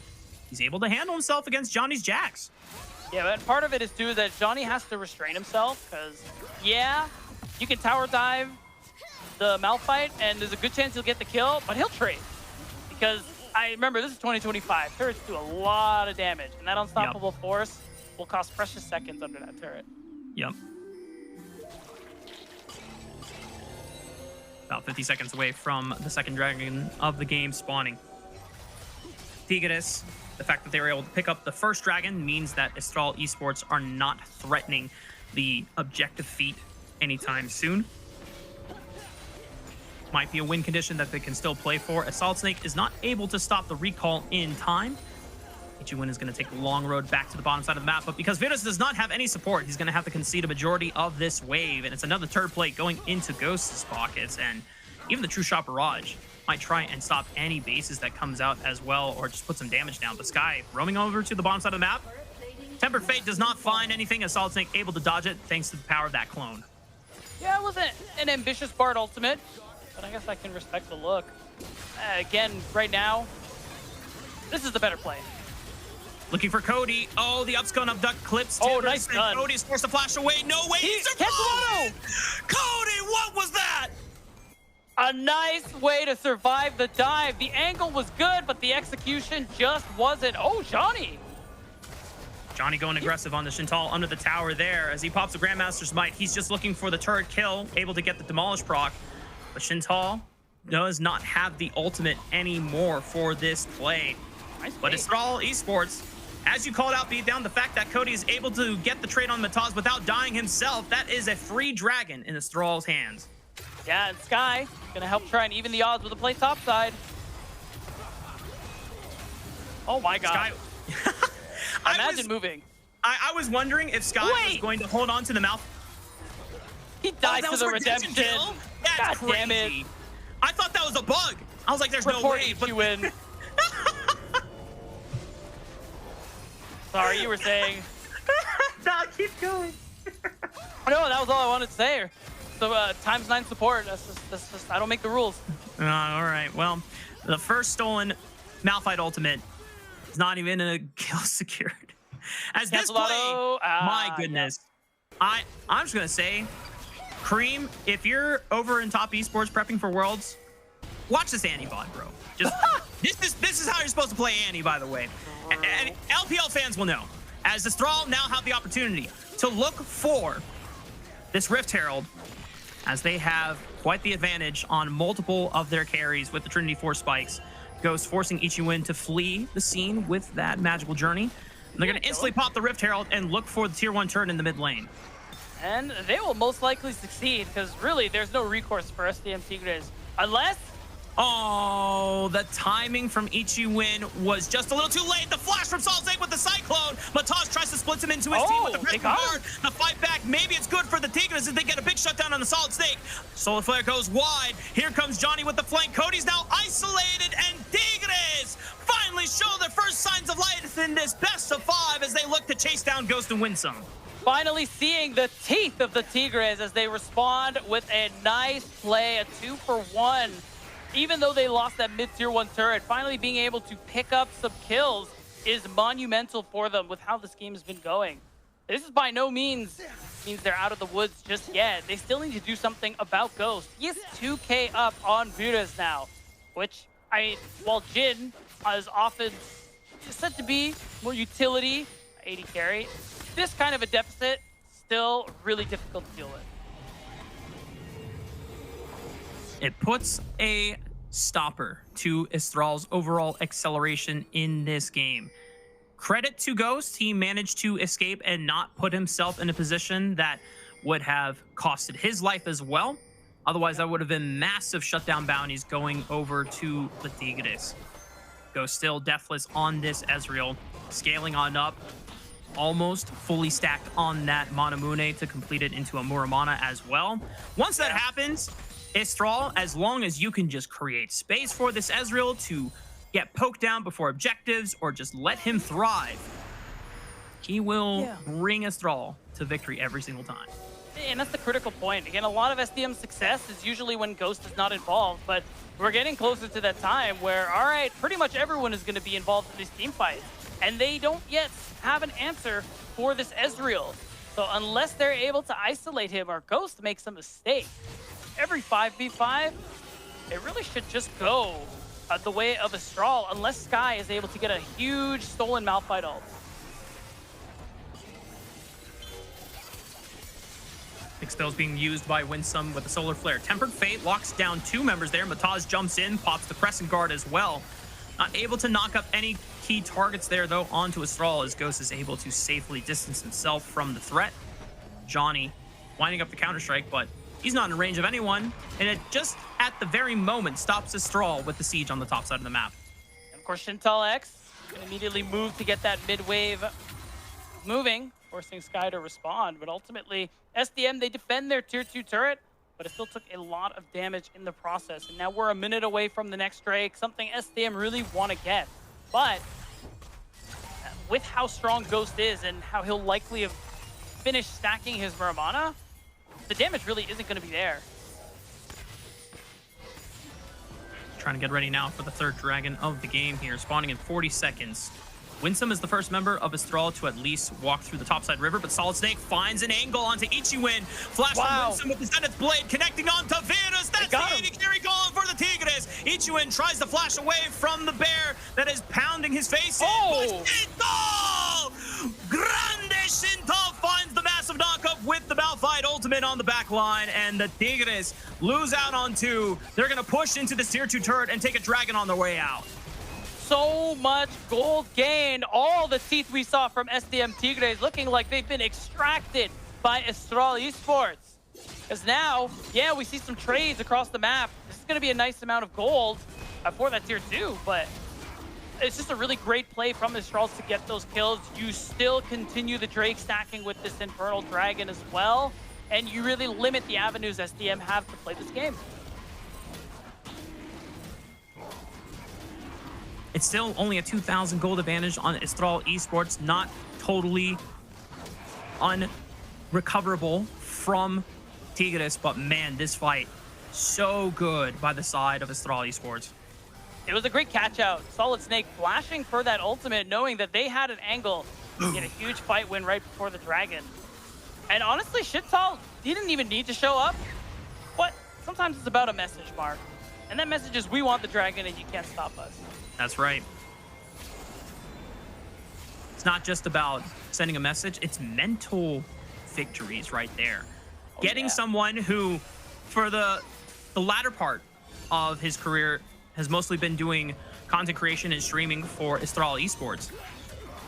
S5: He's able to handle himself against Johnny's Jax.
S6: Yeah, but part of it is too that Johnny has to restrain himself because, yeah, you can tower dive the Malphite and there's a good chance he'll get the kill, but he'll trade. Because I remember this is 2025. Turrets do a lot of damage, and that unstoppable force will cost precious seconds under that turret.
S5: Yep. About 50 seconds away from the second dragon of the game spawning. Tigres, the fact that they were able to pick up the first dragon means that Estral Esports are not threatening the objective feat anytime soon. Might be a win condition that they can still play for, as Solid Snake is not able to stop the recall in time. Ichiwin is going to take the long road back to the bottom side of the map, but because Virtus does not have any support, he's going to have to concede a majority of this wave, and it's another turd plate going into Ghost's pockets, and even the True Shot Barrage might try and stop any bases that comes out as well, or just put some damage down. But Sky roaming over to the bottom side of the map. Tempered Fate does not find anything, as Solid Snake able to dodge it thanks to the power of that clone.
S6: Yeah, it wasn't an ambitious Bard ultimate, but I guess I can respect the look. Again, right now, this is the better play.
S5: Looking for Cody. Oh, the upscone abduct clips.
S6: Oh, nice
S5: and
S6: gun.
S5: Cody's forced to flash away. No way. He survived! Cody, what was that?
S6: A nice way to survive the dive. The angle was good, but the execution just wasn't. Oh, Johnny.
S5: Johnny going aggressive on the Shintal under the tower there as he pops the Grandmaster's Might. He's just looking for the turret kill, able to get the Demolish proc. But Shintal does not have the ultimate anymore for this play.
S6: Nice
S5: but Estral Esports, as you called out, beat down the fact that Cody is able to get the trade on Mataz without dying himself. That is a free dragon in Estral's hands.
S6: Yeah, and Sky gonna help try and even the odds with a play topside. Oh my God.
S5: Sky...
S6: Imagine moving.
S5: I was wondering if Sky was going to hold on to the mouth.
S6: He died to the redemption.
S5: That's
S6: God
S5: crazy.
S6: damn it.
S5: I thought that was a bug. I was like, there's no
S6: Report
S5: way.
S6: you win. Sorry, you were saying.
S5: Nah, keep going.
S6: No, that was all I wanted to say. So ×9 support. That's just I don't make the rules.
S5: All right. Well, the first stolen Malphite ultimate is not even a kill secured. As this
S6: Cancel
S5: play,
S6: auto.
S5: my
S6: Yeah.
S5: goodness. I'm just gonna say, Cream, if you're over in top esports prepping for Worlds, watch this Annie-bot, bro. Just this is how you're supposed to play Annie, by the way. And LPL fans will know, as the Thrall now have the opportunity to look for this Rift Herald, as they have quite the advantage on multiple of their carries with the Trinity Force spikes. Ghost forcing Ichiwin to flee the scene with that magical journey. And they're going to instantly pop the Rift Herald and look for the tier 1 turret in the mid lane.
S6: And they will most likely succeed because really there's no recourse for SDM Tigres unless.
S5: Oh, the timing from Ichiwin was just a little too late. The flash from Salt Lake with the Cyclone. Mataz tries to split him into his team with the press guard. The fight back, maybe it's good for the Tigres as they get a big shutdown on the Solid Snake. Solar Flare goes wide. Here comes Johnny with the flank. Cody's now isolated, and Tigres finally show their first signs of life in this best of 5 as they look to chase down Ghost and win some.
S6: Finally seeing the teeth of the Tigres as they respond with a nice play, a 2-for-1. Even though they lost that mid-tier 1 turret, finally being able to pick up some kills is monumental for them with how this game has been going. This is by no means they're out of the woods just yet. They still need to do something about Ghost. He is 2k up on Budas now, which, while Jin is often said to be more utility, 80 carry, this kind of a deficit, still really difficult to deal with.
S5: It puts a stopper to Estral's overall acceleration in this game. Credit to Ghost, he managed to escape and not put himself in a position that would have costed his life as well. Otherwise, that would have been massive shutdown bounties going over to the Tigres. Ghost still deathless on this Ezreal, scaling on up, almost fully stacked on that Manamune to complete it into a Muramana as well. Once that happens, Estral, as long as you can just create space for this Ezreal to get poked down before objectives or just let him thrive, he will bring Estral to victory every single time.
S6: And that's the critical point. Again, a lot of SDM success is usually when Ghost is not involved, but we're getting closer to that time where, all right, pretty much everyone is going to be involved in these team fights, and they don't yet have an answer for this Ezreal. So unless they're able to isolate him or Ghost makes a mistake, every 5v5, it really should just go the way of Estral unless Sky is able to get a huge stolen Malphite ult.
S5: Expel's being used by Winsome with the Solar Flare. Tempered Fate locks down 2 members there. Mataz jumps in, pops the Crescent Guard as well. Not able to knock up any key targets there, though, onto Estral as Ghost is able to safely distance himself from the threat. Johnny winding up the Counter-Strike, but he's not in range of anyone, and it just at the very moment stops Estral with the siege on the top side of the map.
S6: And of course, Shintal X can immediately move to get that mid-wave moving, forcing Sky to respond. But ultimately, SDM, they defend their tier 2 turret, but it still took a lot of damage in the process. And now we're a minute away from the next Drake, something SDM really want to get. But with how strong Ghost is and how he'll likely have finished stacking his Muramana, the damage really isn't going to be there.
S5: Trying to get ready now for the 3rd dragon of the game here, spawning in 40 seconds. Winsome is the first member of Estral to at least walk through the topside river, but Solid Snake finds an angle onto Ichiwin. Flash from Winsome with the Zenith Blade connecting onto Virus. That's the 80 carry going for the Tigres. Ichiwin tries to flash away from the bear that is pounding his face in. But Shintal! Grande Shintal finds the massive knockup with the Malphite ultimate on the back line, and the Tigres lose out on 2. They're going to push into this tier 2 turret and take a dragon on their way out.
S6: So much gold gained. All the teeth we saw from SDM Tigres looking like they've been extracted by Estral Esports. Because now, yeah, we see some trades across the map. This is going to be a nice amount of gold for that tier 2, but it's just a really great play from Estrals to get those kills. You still continue the Drake stacking with this Infernal Dragon as well, and you really limit the avenues SDM have to play this game.
S5: It's still only a 2,000 gold advantage on Estral Esports, not totally unrecoverable from Tigres, but man, this fight so good by the side of Astral Esports.
S6: It was a great catch out. Solid Snake flashing for that ultimate, knowing that they had an angle to get a huge fight win right before the dragon. And honestly, Shintal didn't even need to show up. But sometimes it's about a message, Mark. And that message is, we want the dragon and you can't stop us.
S5: That's right. It's not just about sending a message, it's mental victories right there. Getting someone who, for the latter part of his career, has mostly been doing content creation and streaming for Astral Esports,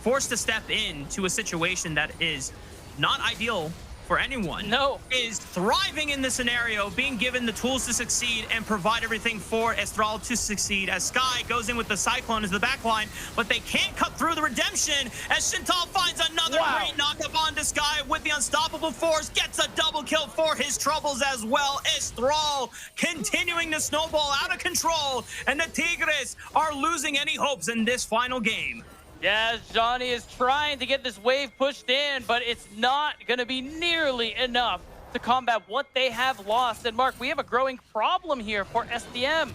S5: forced to step into a situation that is not ideal for anyone.
S6: No.
S5: Is thriving in this scenario, being given the tools to succeed and provide everything for Astral to succeed, as Sky goes in with the Cyclone as the backline, but they can't cut through the redemption as Shintal finds another great knockup onto Sky with the unstoppable force, gets a double kill for his troubles as well. Astral continuing to snowball out of control, and the Tigres are losing any hopes in this final game.
S6: Yes, Johnny is trying to get this wave pushed in, but it's not going to be nearly enough to combat what they have lost. And Mark, we have a growing problem here for SDM.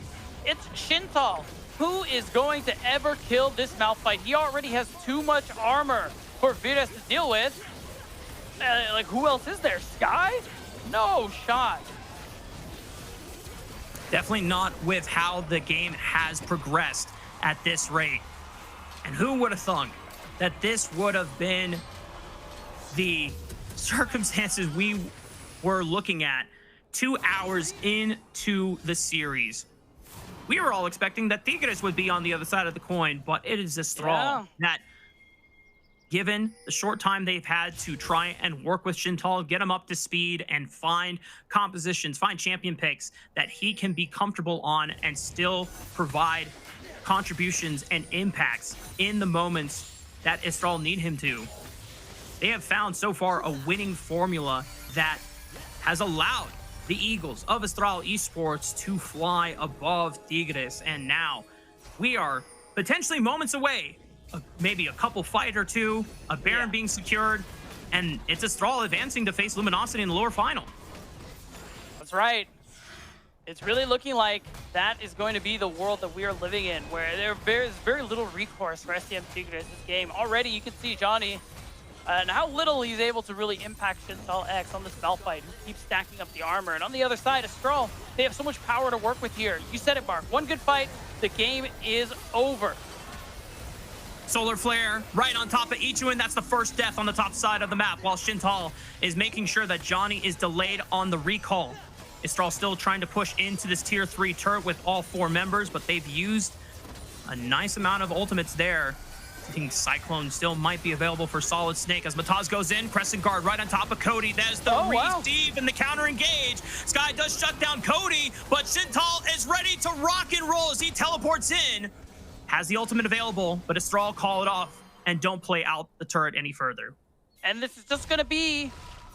S6: It's Shintal. Who is going to ever kill this Malphite? He already has too much armor for Virus to deal with. Like, who else is there? Sky? No shot.
S5: Definitely not with how the game has progressed at this rate. And who would have thunk that this would have been the circumstances we were looking at 2 hours into the series? We were all expecting that Tigres would be on the other side of the coin, but it is Astral that, given the short time they've had to try and work with Shintal, get him up to speed and find compositions, find champion picks that he can be comfortable on and still provide contributions and impacts in the moments that Astral need him to. They have found so far a winning formula that has allowed the Eagles of Astral Esports to fly above Tigres, and now we are potentially moments away, maybe a couple fight or two, a Baron being secured, and it's Astral advancing to face Luminosity in the lower final.
S6: That's right. It's really looking like that is going to be the world that we are living in, where there's very little recourse for SDM Tigres this game. Already you can see Johnny and how little he's able to really impact Shintal X on this Malphite, who keeps stacking up the armor. And on the other side, Astral, they have so much power to work with here. You said it, Mark. One good fight, the game is over.
S5: Solar Flare right on top of Ichiwan. That's the first death on the top side of the map, while Shintal is making sure that Johnny is delayed on the recall. Astral still trying to push into this tier 3 turret with all 4 members, but they've used a nice amount of ultimates there. I think Cyclone still might be available for Solid Snake as Mataz goes in. Crescent Guard right on top of Cody. There's the receive and the counter engage. Sky does shut down Cody, but Shintal is ready to rock and roll as he teleports in. Has the ultimate available, but Astral call it off and don't play out the turret any further.
S6: And this is just going to be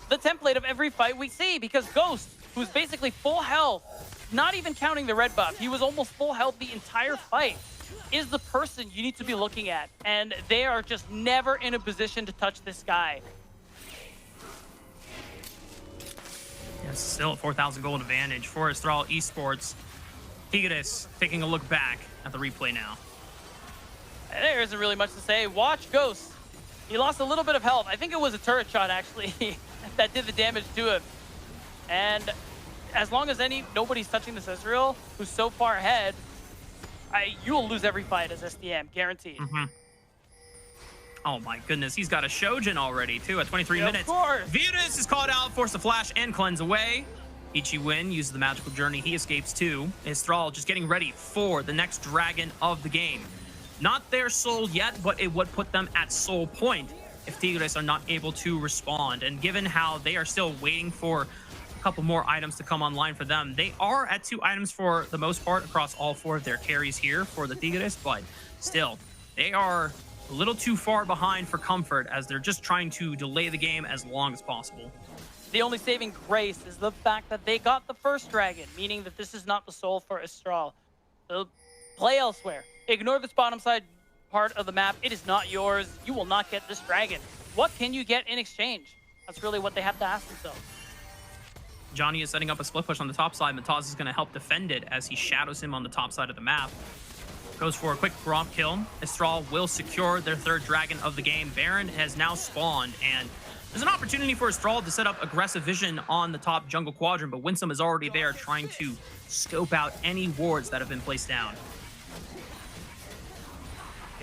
S6: the template of every fight we see, because Ghost, who's basically full health, not even counting the red buff, he was almost full health the entire fight, is the person you need to be looking at. And they are just never in a position to touch this guy.
S5: Yeah, still a 4,000 gold advantage for Astral Esports. Tigres taking a look back at the replay now.
S6: There isn't really much to say. Watch Ghost. He lost a little bit of health. I think it was a turret shot, actually, that did the damage to him. And as long as nobody's touching this Ezreal, who's so far ahead, you will lose every fight as SDM, guaranteed.
S5: Oh my goodness, he's got a Shojin already too at 23 minutes.
S6: Of course.
S5: Virus is called out, forced to flash and cleanse away. Ichiwan uses the magical journey, he escapes too. Astral just getting ready for the next dragon of the game. Not their soul yet, but it would put them at soul point if Tigres are not able to respond. And given how they are still waiting for a couple more items to come online for them, they are at 2 items for the most part across all 4 of their carries here for the Tigres, but still, they are a little too far behind for comfort as they're just trying to delay the game as long as possible.
S6: The only saving grace is the fact that they got the first dragon, meaning that this is not the soul for Astral. So play elsewhere. Ignore this bottom side part of the map. It is not yours. You will not get this dragon. What can you get in exchange? That's really what they have to ask themselves.
S5: Johnny is setting up a split push on the top side. Mataz is going to help defend it as he shadows him on the top side of the map. Goes for a quick Gromp kill. Astral will secure their third dragon of the game. Baron has now spawned, and there's an opportunity for Astral to set up aggressive vision on the top jungle quadrant, but Winsome is already there trying to scope out any wards that have been placed down.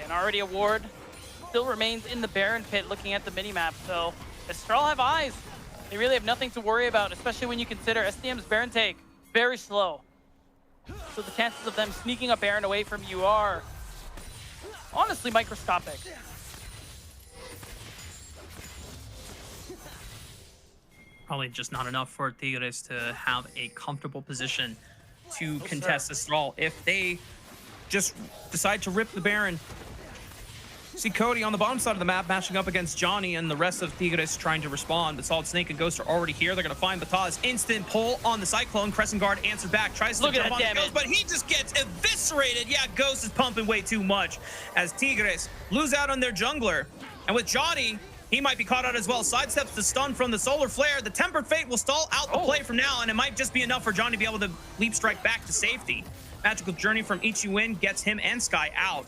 S6: And already a ward still remains in the Baron pit looking at the minimap, so Astral have eyes. They really have nothing to worry about, especially when you consider SDM's Baron take very slow. So the chances of them sneaking a Baron away from you are honestly microscopic.
S5: Probably just not enough for Tigres to have a comfortable position to contest Astral. If they just decide to rip the Baron, see Cody on the bottom side of the map matching up against Johnny and the rest of Tigres trying to respond, but Solid Snake and Ghost are already here. They're going to find Bataz. Instant pull on the Cyclone. Crescent Guard answered back, tries to jump on the Ghost, but he just gets eviscerated. Yeah, Ghost is pumping way too much as Tigres lose out on their jungler. And with Johnny, he might be caught out as well. Sidesteps the stun from the Solar Flare. The Tempered Fate will stall out the play from now, and it might just be enough for Johnny to be able to leap strike back to safety. Magical Journey from Ichiwin gets him and Sky out.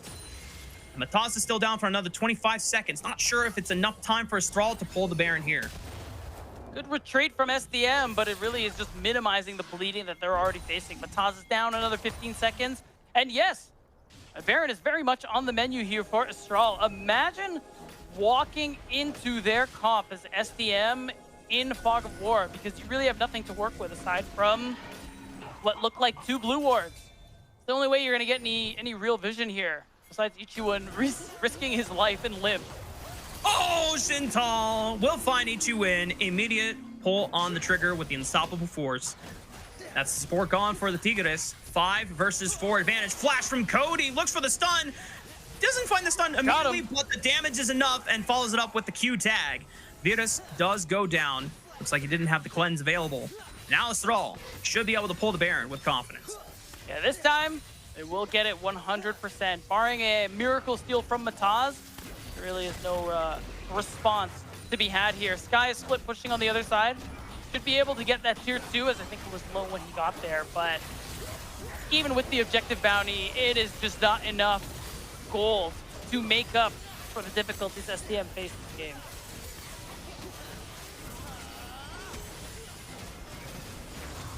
S5: Mataz is still down for another 25 seconds. Not sure if it's enough time for Astral to pull the Baron here.
S6: Good retreat from SDM, but it really is just minimizing the bleeding that they're already facing. Mataz is down another 15 seconds. And yes, a Baron is very much on the menu here for Astral. Imagine walking into their comp as SDM in Fog of War, because you really have nothing to work with aside from what look like 2 blue wards. It's the only way you're going to get any real vision here. Besides Ichiwin risking his life and limb.
S5: Oh, Shintal will find Ichiwin. Immediate pull on the trigger with the unstoppable force. That's the support gone for the Tigres. 5 versus 4 advantage. Flash from Cody. Looks for the stun. Doesn't find the stun immediately, but the damage is enough and follows it up with the Q tag. Virus does go down. Looks like he didn't have the cleanse available. Now Astral should be able to pull the Baron with confidence.
S6: Yeah, this time they will get it 100%. Barring a miracle steal from Mataz, there really is no response to be had here. Sky is split pushing on the other side. Should be able to get that tier 2, as I think it was low when he got there. But even with the objective bounty, it is just not enough gold to make up for the difficulties SDM faced this game.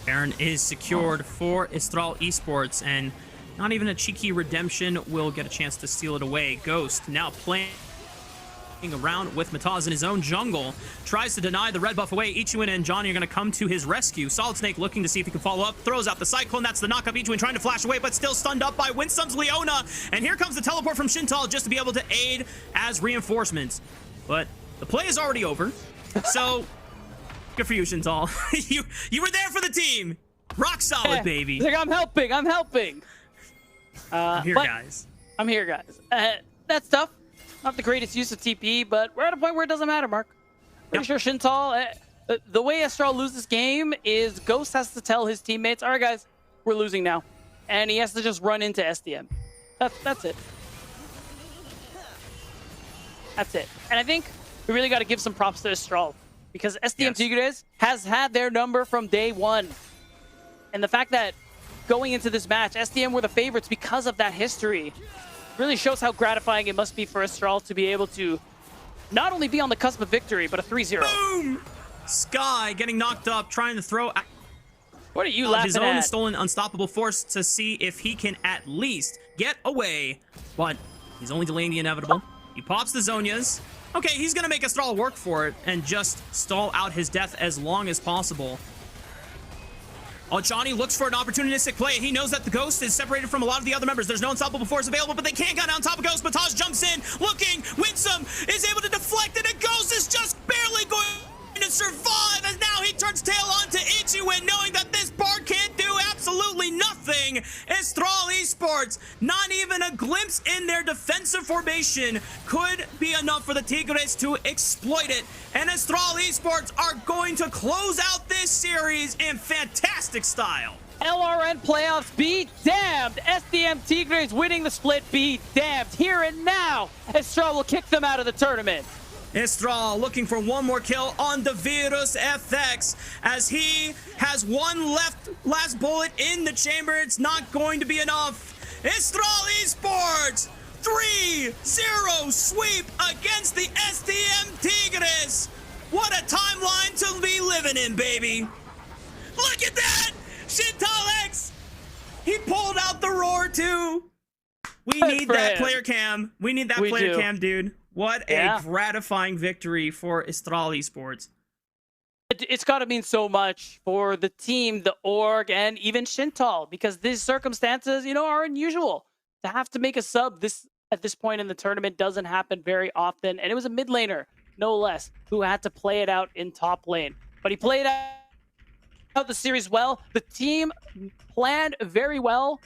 S5: Baron is secured for Astral Esports, and not even a cheeky redemption will get a chance to steal it away. Ghost now playing around with Mataz in his own jungle, tries to deny the red buff away. Ichiwin and Johnny are going to come to his rescue. Solid Snake looking to see if he can follow up, throws out the Cyclone. That's the knockup. Ichiwin trying to flash away, but still stunned up by Winsome's Leona. And here comes the teleport from Shintal just to be able to aid as reinforcements. But the play is already over, so good for you, Shintal. you were there for the team. Rock solid, baby.
S6: He's like, I'm helping.
S5: I'm here, guys.
S6: I'm here, guys. That's tough. Not the greatest use of TP, but we're at a point where it doesn't matter, Mark. Pretty sure Shintal, the way Astral loses this game is Ghost has to tell his teammates, all right, guys, we're losing now. And he has to just run into SDM. That's it. That's it. And I think we really got to give some props to Astral, because SDM Tigres has had their number from day one. And the fact that going into this match, SDM were the favorites because of that history really shows how gratifying it must be for Astral to be able to not only be on the cusp of victory, but a 3-0.
S5: Boom! Sky getting knocked up, trying to throw
S6: what are you laughing
S5: his own
S6: at?
S5: stolen unstoppable force to see if he can at least get away. But he's only delaying the inevitable. He pops the Zonias. Okay, he's going to make Astral work for it and just stall out his death as long as possible. Oh, Johnny looks for an opportunistic play. He knows that the Ghost is separated from a lot of the other members. There's no unstoppable force available, but they can't get on top of Ghost. Mataz jumps in, looking. Winsome is able to deflect it, and Ghost is just barely going to survive, as now he turns tail onto Ichiwin, knowing that this bar can't do absolutely nothing. Astral Esports, not even a glimpse in their defensive formation could be enough for the Tigres to exploit it. And Astral Esports are going to close out this series in fantastic style.
S6: LRN playoffs, be damned. SDM Tigres winning the split, be damned. Here and now, Astral will kick them out of the tournament.
S5: Estral looking for one more kill on the Virus FX as he has one last bullet in the chamber. It's not going to be enough. Estral Esports 3-0 sweep against the SDM Tigres. What a timeline to be living in, baby. Look at that! Shintal X! He pulled out the roar too. We need that player cam. We need that player cam, dude. What a gratifying victory for Estral Esports.
S6: It's got to mean so much for the team, the org, and even Shintal, because these circumstances, you know, are unusual. To have to make a sub at this point in the tournament doesn't happen very often, and it was a mid laner, no less, who had to play it out in top lane. But he played out the series well. The team planned very well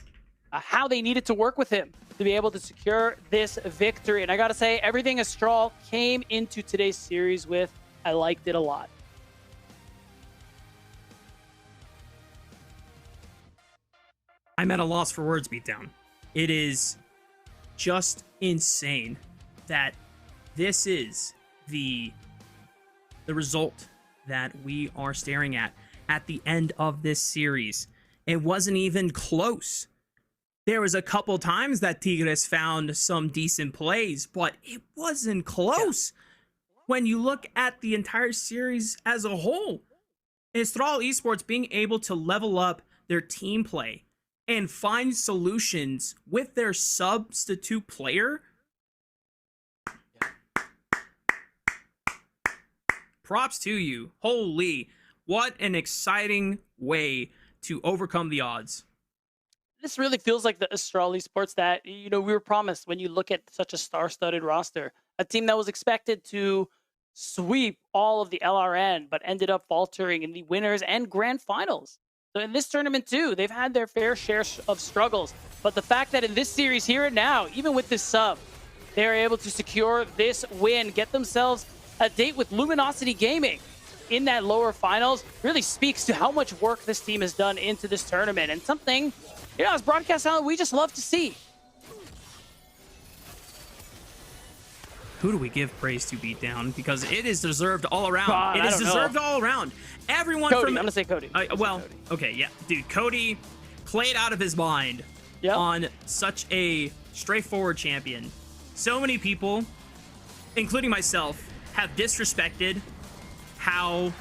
S6: how they needed to work with him to be able to secure this victory. And I gotta say, everything Estral came into today's series with, I liked it a lot.
S5: I'm at a loss for words, Beatdown. It is just insane that this is the result that we are staring at the end of this series. It wasn't even close. There was a couple times that Tigres found some decent plays, but it wasn't close. When you look at the entire series as a whole, Estral Esports being able to level up their team play and find solutions with their substitute player. Props to you. Holy, what an exciting way to overcome the odds.
S6: This really feels like the Estral Esports that, you know, we were promised when you look at such a star-studded roster. A team that was expected to sweep all of the LRN, but ended up faltering in the winners and grand finals. So in this tournament too, they've had their fair share of struggles. But the fact that in this series here and now, even with this sub, they're able to secure this win, get themselves a date with Luminosity Gaming in that lower finals, really speaks to how much work this team has done into this tournament. And something, you know, as broadcast talent, we just love to see.
S5: Who do we give praise to, Beatdown? Because it is deserved all around.
S6: God,
S5: it is deserved all around. Everyone
S6: Cody,
S5: from...
S6: I'm going to say Cody.
S5: Okay, yeah. Dude, Cody played out of his mind on such a straightforward champion. So many people, including myself, have disrespected how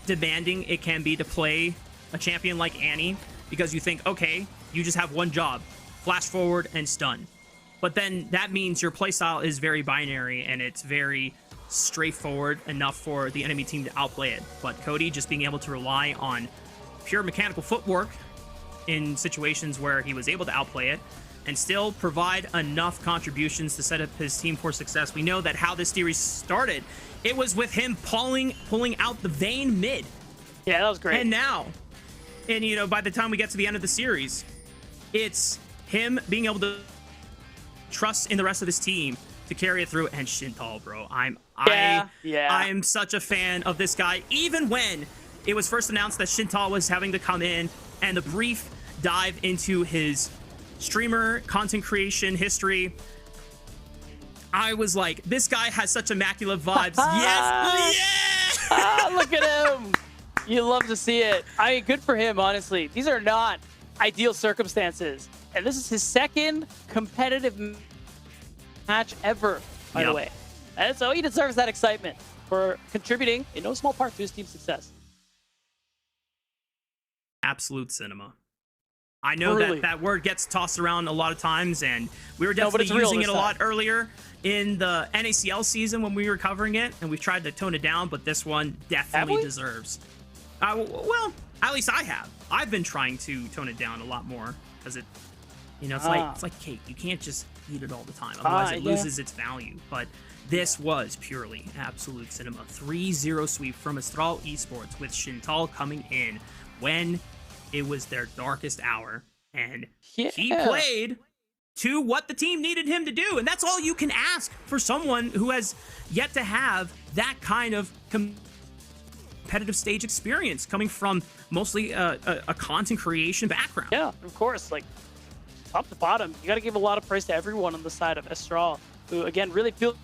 S5: demanding it can be to play a champion like Annie, because you think, okay, you just have one job, flash forward and stun. But then that means your playstyle is very binary and it's very straightforward enough for the enemy team to outplay it. But Cody just being able to rely on pure mechanical footwork in situations where he was able to outplay it and still provide enough contributions to set up his team for success. We know that how this series started, it was with him pulling out the Vayne mid.
S6: Yeah, that was great.
S5: And now, and you know, by the time we get to the end of the series, it's him being able to trust in the rest of his team to carry it through. And Shintal, bro, I'm such a fan of this guy. Even when it was first announced that Shintal was having to come in, and the brief dive into his streamer content creation history, I was like, this guy has such immaculate vibes. Yes, yeah.
S6: Look at him. You love to see it. I mean, good for him, honestly. These are not ideal circumstances. And this is his second competitive match ever, by the way. And so he deserves that excitement for contributing in no small part to his team's success.
S5: Absolute cinema. I know that word gets tossed around a lot of times, and we were definitely using it a lot earlier in the NACL season when we were covering it, and we've tried to tone it down, but this one definitely deserves. Well, at least I have. I've been trying to tone it down a lot more because it, you know, it's like cake. You can't just eat it all the time, otherwise it loses its value. But this was purely absolute cinema. 3-0 sweep from Estral Esports with Shintal coming in when it was their darkest hour, and he played to what the team needed him to do, and that's all you can ask for someone who has yet to have that kind of competitive stage experience coming from mostly a content creation background.
S6: Yeah, of course, like top to bottom, you got to give a lot of praise to everyone on the side of Estral. who again really feel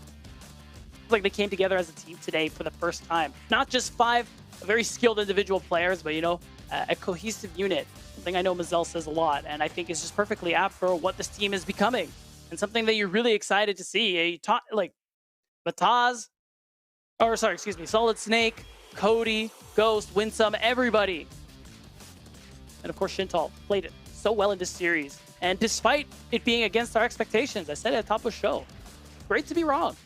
S6: like they came together as a team today for the first time. Not just 5 very skilled individual players, but a cohesive unit. Something I know Mazel says a lot, and I think is just perfectly apt for what this team is becoming, and something that you're really excited to see. Like Bataz, or sorry, excuse me, Solid Snake, Cody, Ghost, Winsome, everybody. And of course, Shintal played it so well in this series. And despite it being against our expectations, I said it at the top of the show, great to be wrong.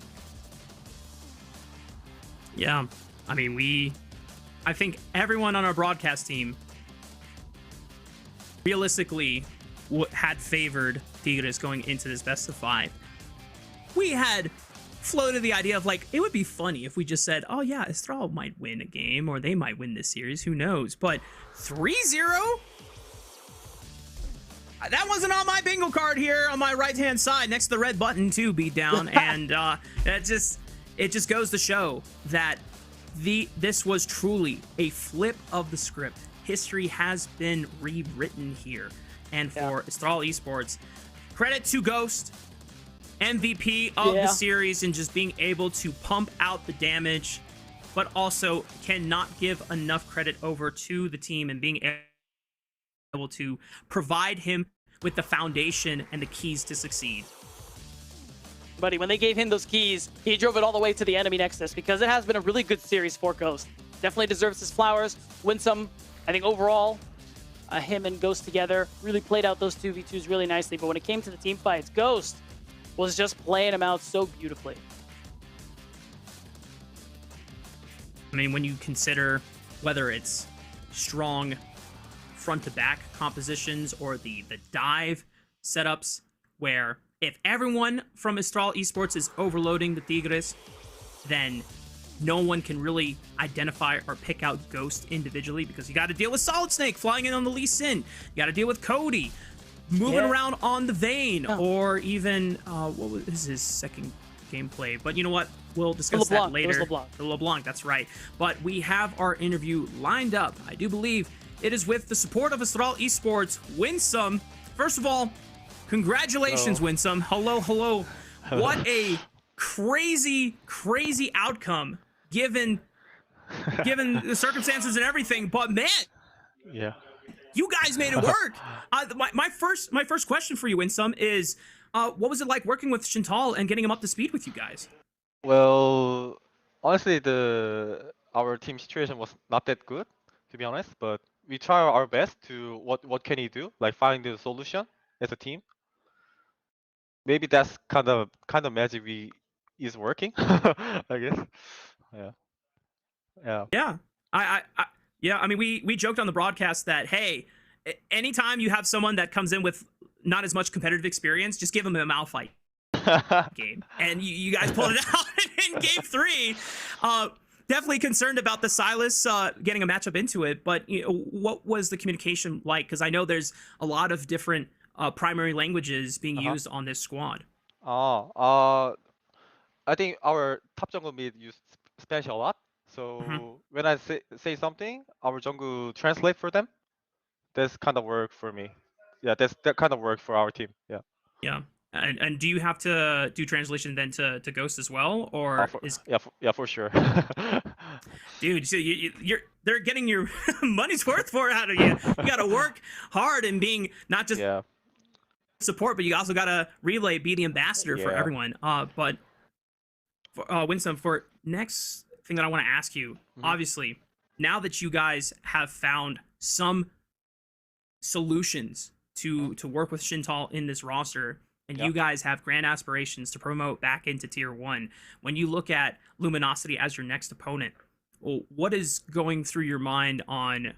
S5: Yeah, I mean, I think everyone on our broadcast team realistically had favored Tigres going into this best of 5. We had floated the idea of like, it would be funny if we just said, oh yeah, Estral might win a game or they might win this series, who knows? But 3-0? That wasn't on my bingo card here on my right-hand side next to the red button too, beat down. And it just goes to show that this was truly a flip of the script. History has been rewritten here. And for Estral Esports, credit to Ghost, MVP of the series, and just being able to pump out the damage, but also cannot give enough credit over to the team and being able to provide him with the foundation and the keys to succeed.
S6: Buddy, when they gave him those keys, he drove it all the way to the enemy nexus, because it has been a really good series for Ghost. Definitely deserves his flowers. Winsome, I think overall, him and Ghost together really played out those 2v2s really nicely. But when it came to the team fights, Ghost was just playing them out so beautifully.
S5: I mean, when you consider whether it's strong front to back compositions or the dive setups, where if everyone from Estral Esports is overloading the Tigres, then no one can really identify or pick out Ghost individually, because you got to deal with Solid Snake flying in on the Lee Sin. You got to deal with Cody moving around on the Vayne, or even what was his second gameplay? But you know what? We'll discuss that later.
S6: It was LeBlanc.
S5: The LeBlanc, that's right. But we have our interview lined up. I do believe it is with the support of Estral Esports, Winsome. First of all, congratulations, Winsome. Hello, hello. What a crazy outcome given the circumstances and everything. But man,
S7: Yeah.
S5: you guys made it work. My first question for you, Winsome, is what was it like working with Shintal and getting him up to speed with you guys?
S7: Well, honestly, our team situation was not that good, to be honest. But we try our best to what can he do, like find the solution as a team. Maybe that's kind of magic is working, I guess. Yeah. Yeah.
S5: Yeah, I mean, we joked on the broadcast that, hey, anytime you have someone that comes in with not as much competitive experience, just give them a Malphite game, and you guys pulled it out in game 3. Definitely concerned about the Silas getting a matchup into it, but what was the communication like? Because I know there's a lot of different primary languages being used on this squad.
S7: I think our top jungle mid use Spanish a lot. So when I say something, our jungle translate for them. That's kind of work for me. Yeah, that kind of work for our team. Yeah.
S5: Yeah. And do you have to do translation then to Ghost as well, or
S7: for sure.
S5: Dude, so they're getting your money's worth for it out of you. You got to work hard and being not just support, but you also got to be the ambassador for everyone. But for, Winsome, for next thing that I want to ask you, obviously, now that you guys have found some solutions to work with Shintal in this roster, and you guys have grand aspirations to promote back into Tier 1, when you look at Luminosity as your next opponent, what is going through your mind on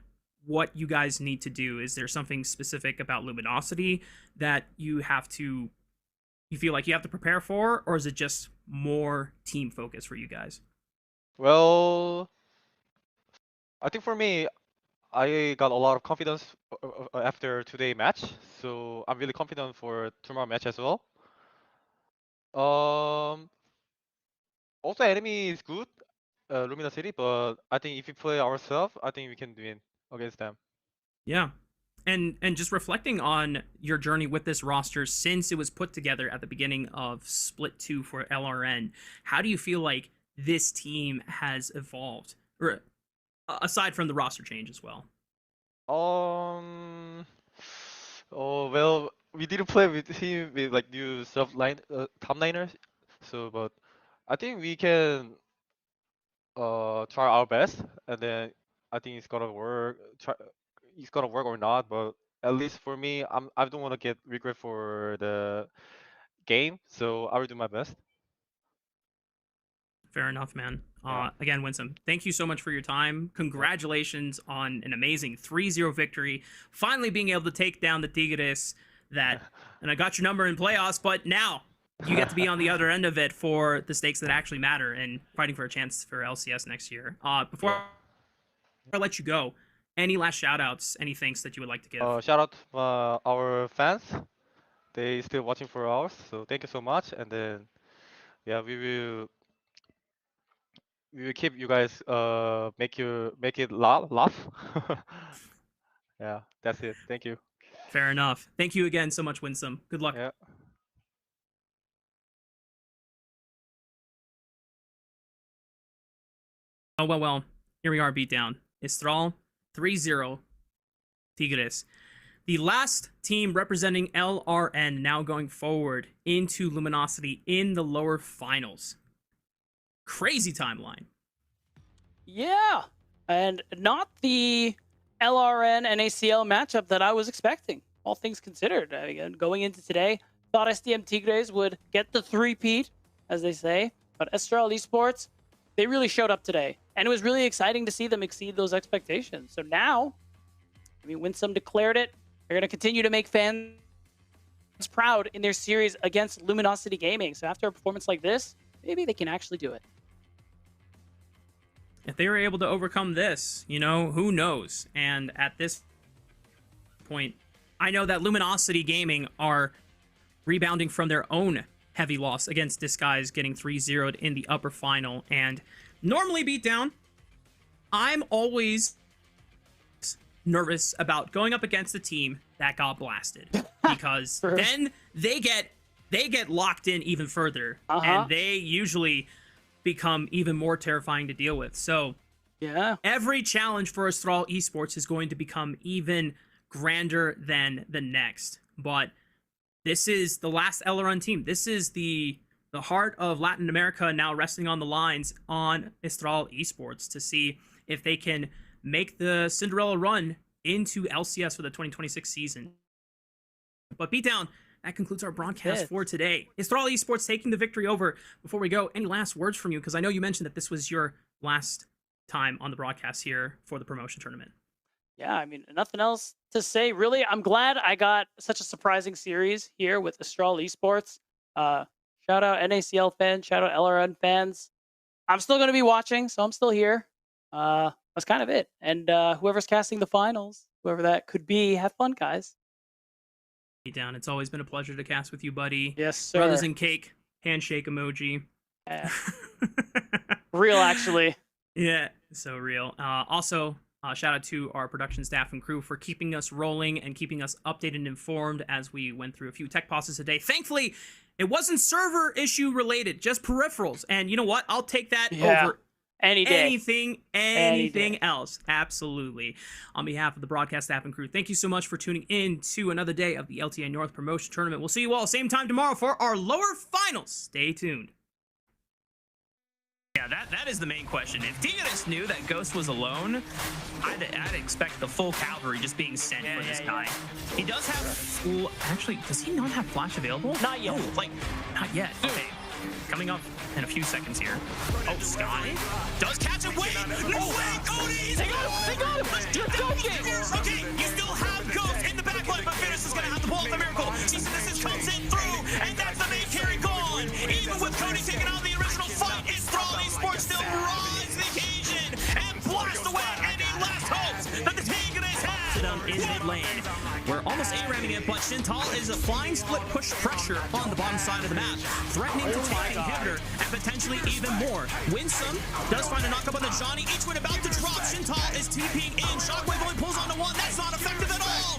S5: what you guys need to do? Is there something specific about Luminosity that you feel like you have to prepare for, or is it just more team focus for you guys?
S7: Well, I think for me, I got a lot of confidence after today's match, so I'm really confident for tomorrow match as well. Also enemy is good, Lumina City, but I think if we play ourselves, I think we can win against them.
S5: Yeah. And just reflecting on your journey with this roster since it was put together at the beginning of Split 2 for LRN, how do you feel like this team has evolved? Or aside from the roster change as well.
S7: Oh well, we didn't play with him with like new top liners, so but I think we can try our best, and then I think it's gonna work. It's gonna work or not, but at least for me, I don't want to get regret for the game, so I will do my best.
S5: Fair enough, man.
S7: Yeah.
S5: Again, Winsome, thank you so much for your time. Congratulations on an amazing 3-0 victory. Finally being able to take down the Tigres that, and I got your number in playoffs, but now you get to be on the other end of it for the stakes that actually matter and fighting for a chance for LCS next year. Before I let you go, any last shout outs, any thanks that you would like to give?
S7: Shout out to our fans. They still watching for us, so thank you so much. And then, yeah, we will keep you guys make it laugh. Yeah, that's it. Thank you.
S5: Fair enough. Thank you again so much, Winsome. Good luck.
S7: Yeah.
S5: Oh, well. Here we are, beatdown. Estral, 3-0. Tigres. The last team representing LRN now going forward into Luminosity in the lower finals. Crazy timeline.
S6: Yeah, and not the LRN and ACL matchup that I was expecting, all things considered. Again, going into today, thought SDM Tigres would get the three-peat, as they say, but Estral Esports, they really showed up today, and it was really exciting to see them exceed those expectations. So now, I mean, Winsome declared it. They're going to continue to make fans proud in their series against Luminosity Gaming. So after a performance like this, maybe they can actually do it.
S5: If they were able to overcome this, who knows? And at this point, I know that Luminosity Gaming are rebounding from their own heavy loss against Disguise, getting 3-0'd in the upper final. And normally beatdown, I'm always nervous about going up against a team that got blasted because then they get locked in even further, and they usually become even more terrifying to deal with. So
S6: yeah,
S5: every challenge for Estral Esports is going to become even grander than the next. But this is the last LRN team. This is the heart of Latin America now resting on the lines on Estral Esports to see if they can make the Cinderella run into LCS for the 2026 season. But beatdown, that concludes our broadcast for today. Estral Esports taking the victory over. Before we go, any last words from you? Because I know you mentioned that this was your last time on the broadcast here for the promotion tournament.
S6: Yeah, I mean, nothing else to say, really. I'm glad I got such a surprising series here with Estral Esports. Shout out NACL fans, shout out LRN fans. I'm still going to be watching, so I'm still here. That's kind of it. And whoever's casting the finals, whoever that could be, have fun, guys.
S5: Down. It's always been a pleasure to cast with you, buddy.
S6: Yes, sir.
S5: Brothers in cake, handshake emoji.
S6: Yeah. Real, actually.
S5: Yeah, so real. Also, shout out to our production staff and crew for keeping us rolling and keeping us updated and informed as we went through a few tech pauses today. Thankfully, it wasn't server issue related, just peripherals. And you know what? I'll take that over
S6: any day.
S5: Anything else. Absolutely. On behalf of the broadcast staff and crew, thank you so much for tuning in to another day of the LTA North Promotion Tournament. We'll see you all same time tomorrow for our lower finals. Stay tuned. Yeah, that is the main question. If Tigres knew that Ghost was alone, I'd expect the full cavalry just being sent for this guy. He does have full... Actually, does he not have Flash available?
S6: Not yet.
S5: Oh, not yet. Okay. Coming up in a few seconds here. Oh, Sky does catch it. Wait! No way, Cody! They got him! Let's do it! Okay, you still have Ghost in the backline, but Fierce is going to have the ball of the miracle. This comes in through, and that's the main carry gone. Even with Cody taking out the original fight, Estral Esports still rise the occasion and blast away any last hopes that the Tigres have. In mid lane. We're almost A-ramming it, but Shintal is applying split push pressure on the bottom side of the map, threatening to take inhibitor and potentially even more. Winsome does find a knockup on the Johnny. Each one about to drop. Shintal is TPing in. Shockwave only pulls onto one. That's not effective at all.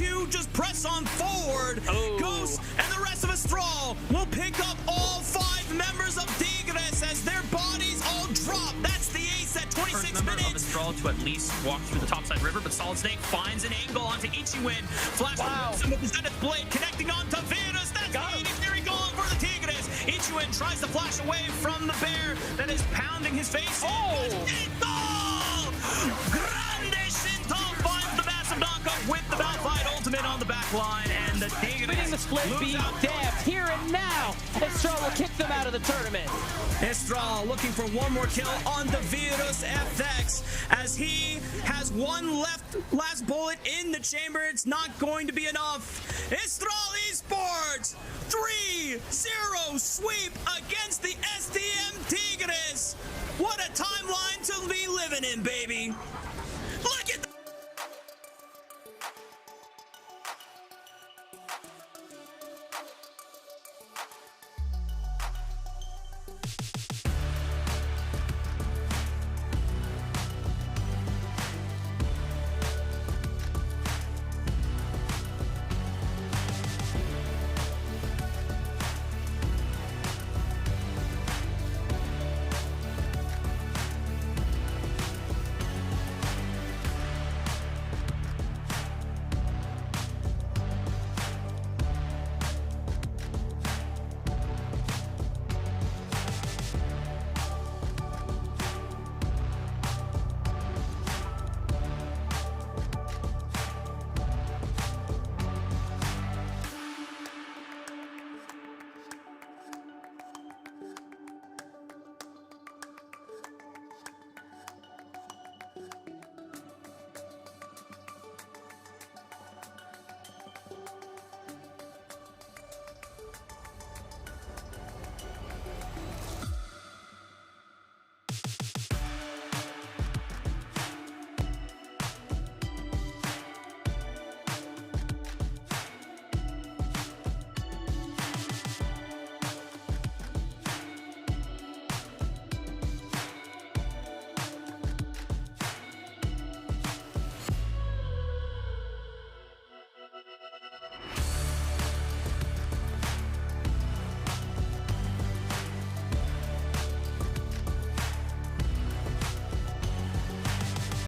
S5: to just press on forward.
S6: Oh.
S5: Ghost and the rest of Astral will pick up all 5 members of Tigres as their bodies all drop. That's the ace at 26
S8: First member of
S5: minutes.
S8: Astral to at least walk through the topside river, but Solid Snake finds an angle onto Ichiwin. Flash from with the Zenith Blade connecting onto Virus. That's the 80 gone for the Tigres. Ichiwin tries to flash away from the bear that is pounding his face.
S6: Oh!
S5: Grande Shinto finds the massive knockup with the Bo5 ultimate on the back line, and the Tigres
S6: Spinning the split
S5: lose
S6: beat
S5: out.
S6: deft here and now. Estral will kick them out of the tournament.
S5: Estral looking for one more kill on the Virus FX as he has one last bullet in the chamber. It's not going to be enough. Estral Esports 3-0 sweep against the SDM Tigres. What a timeline to be living in, baby.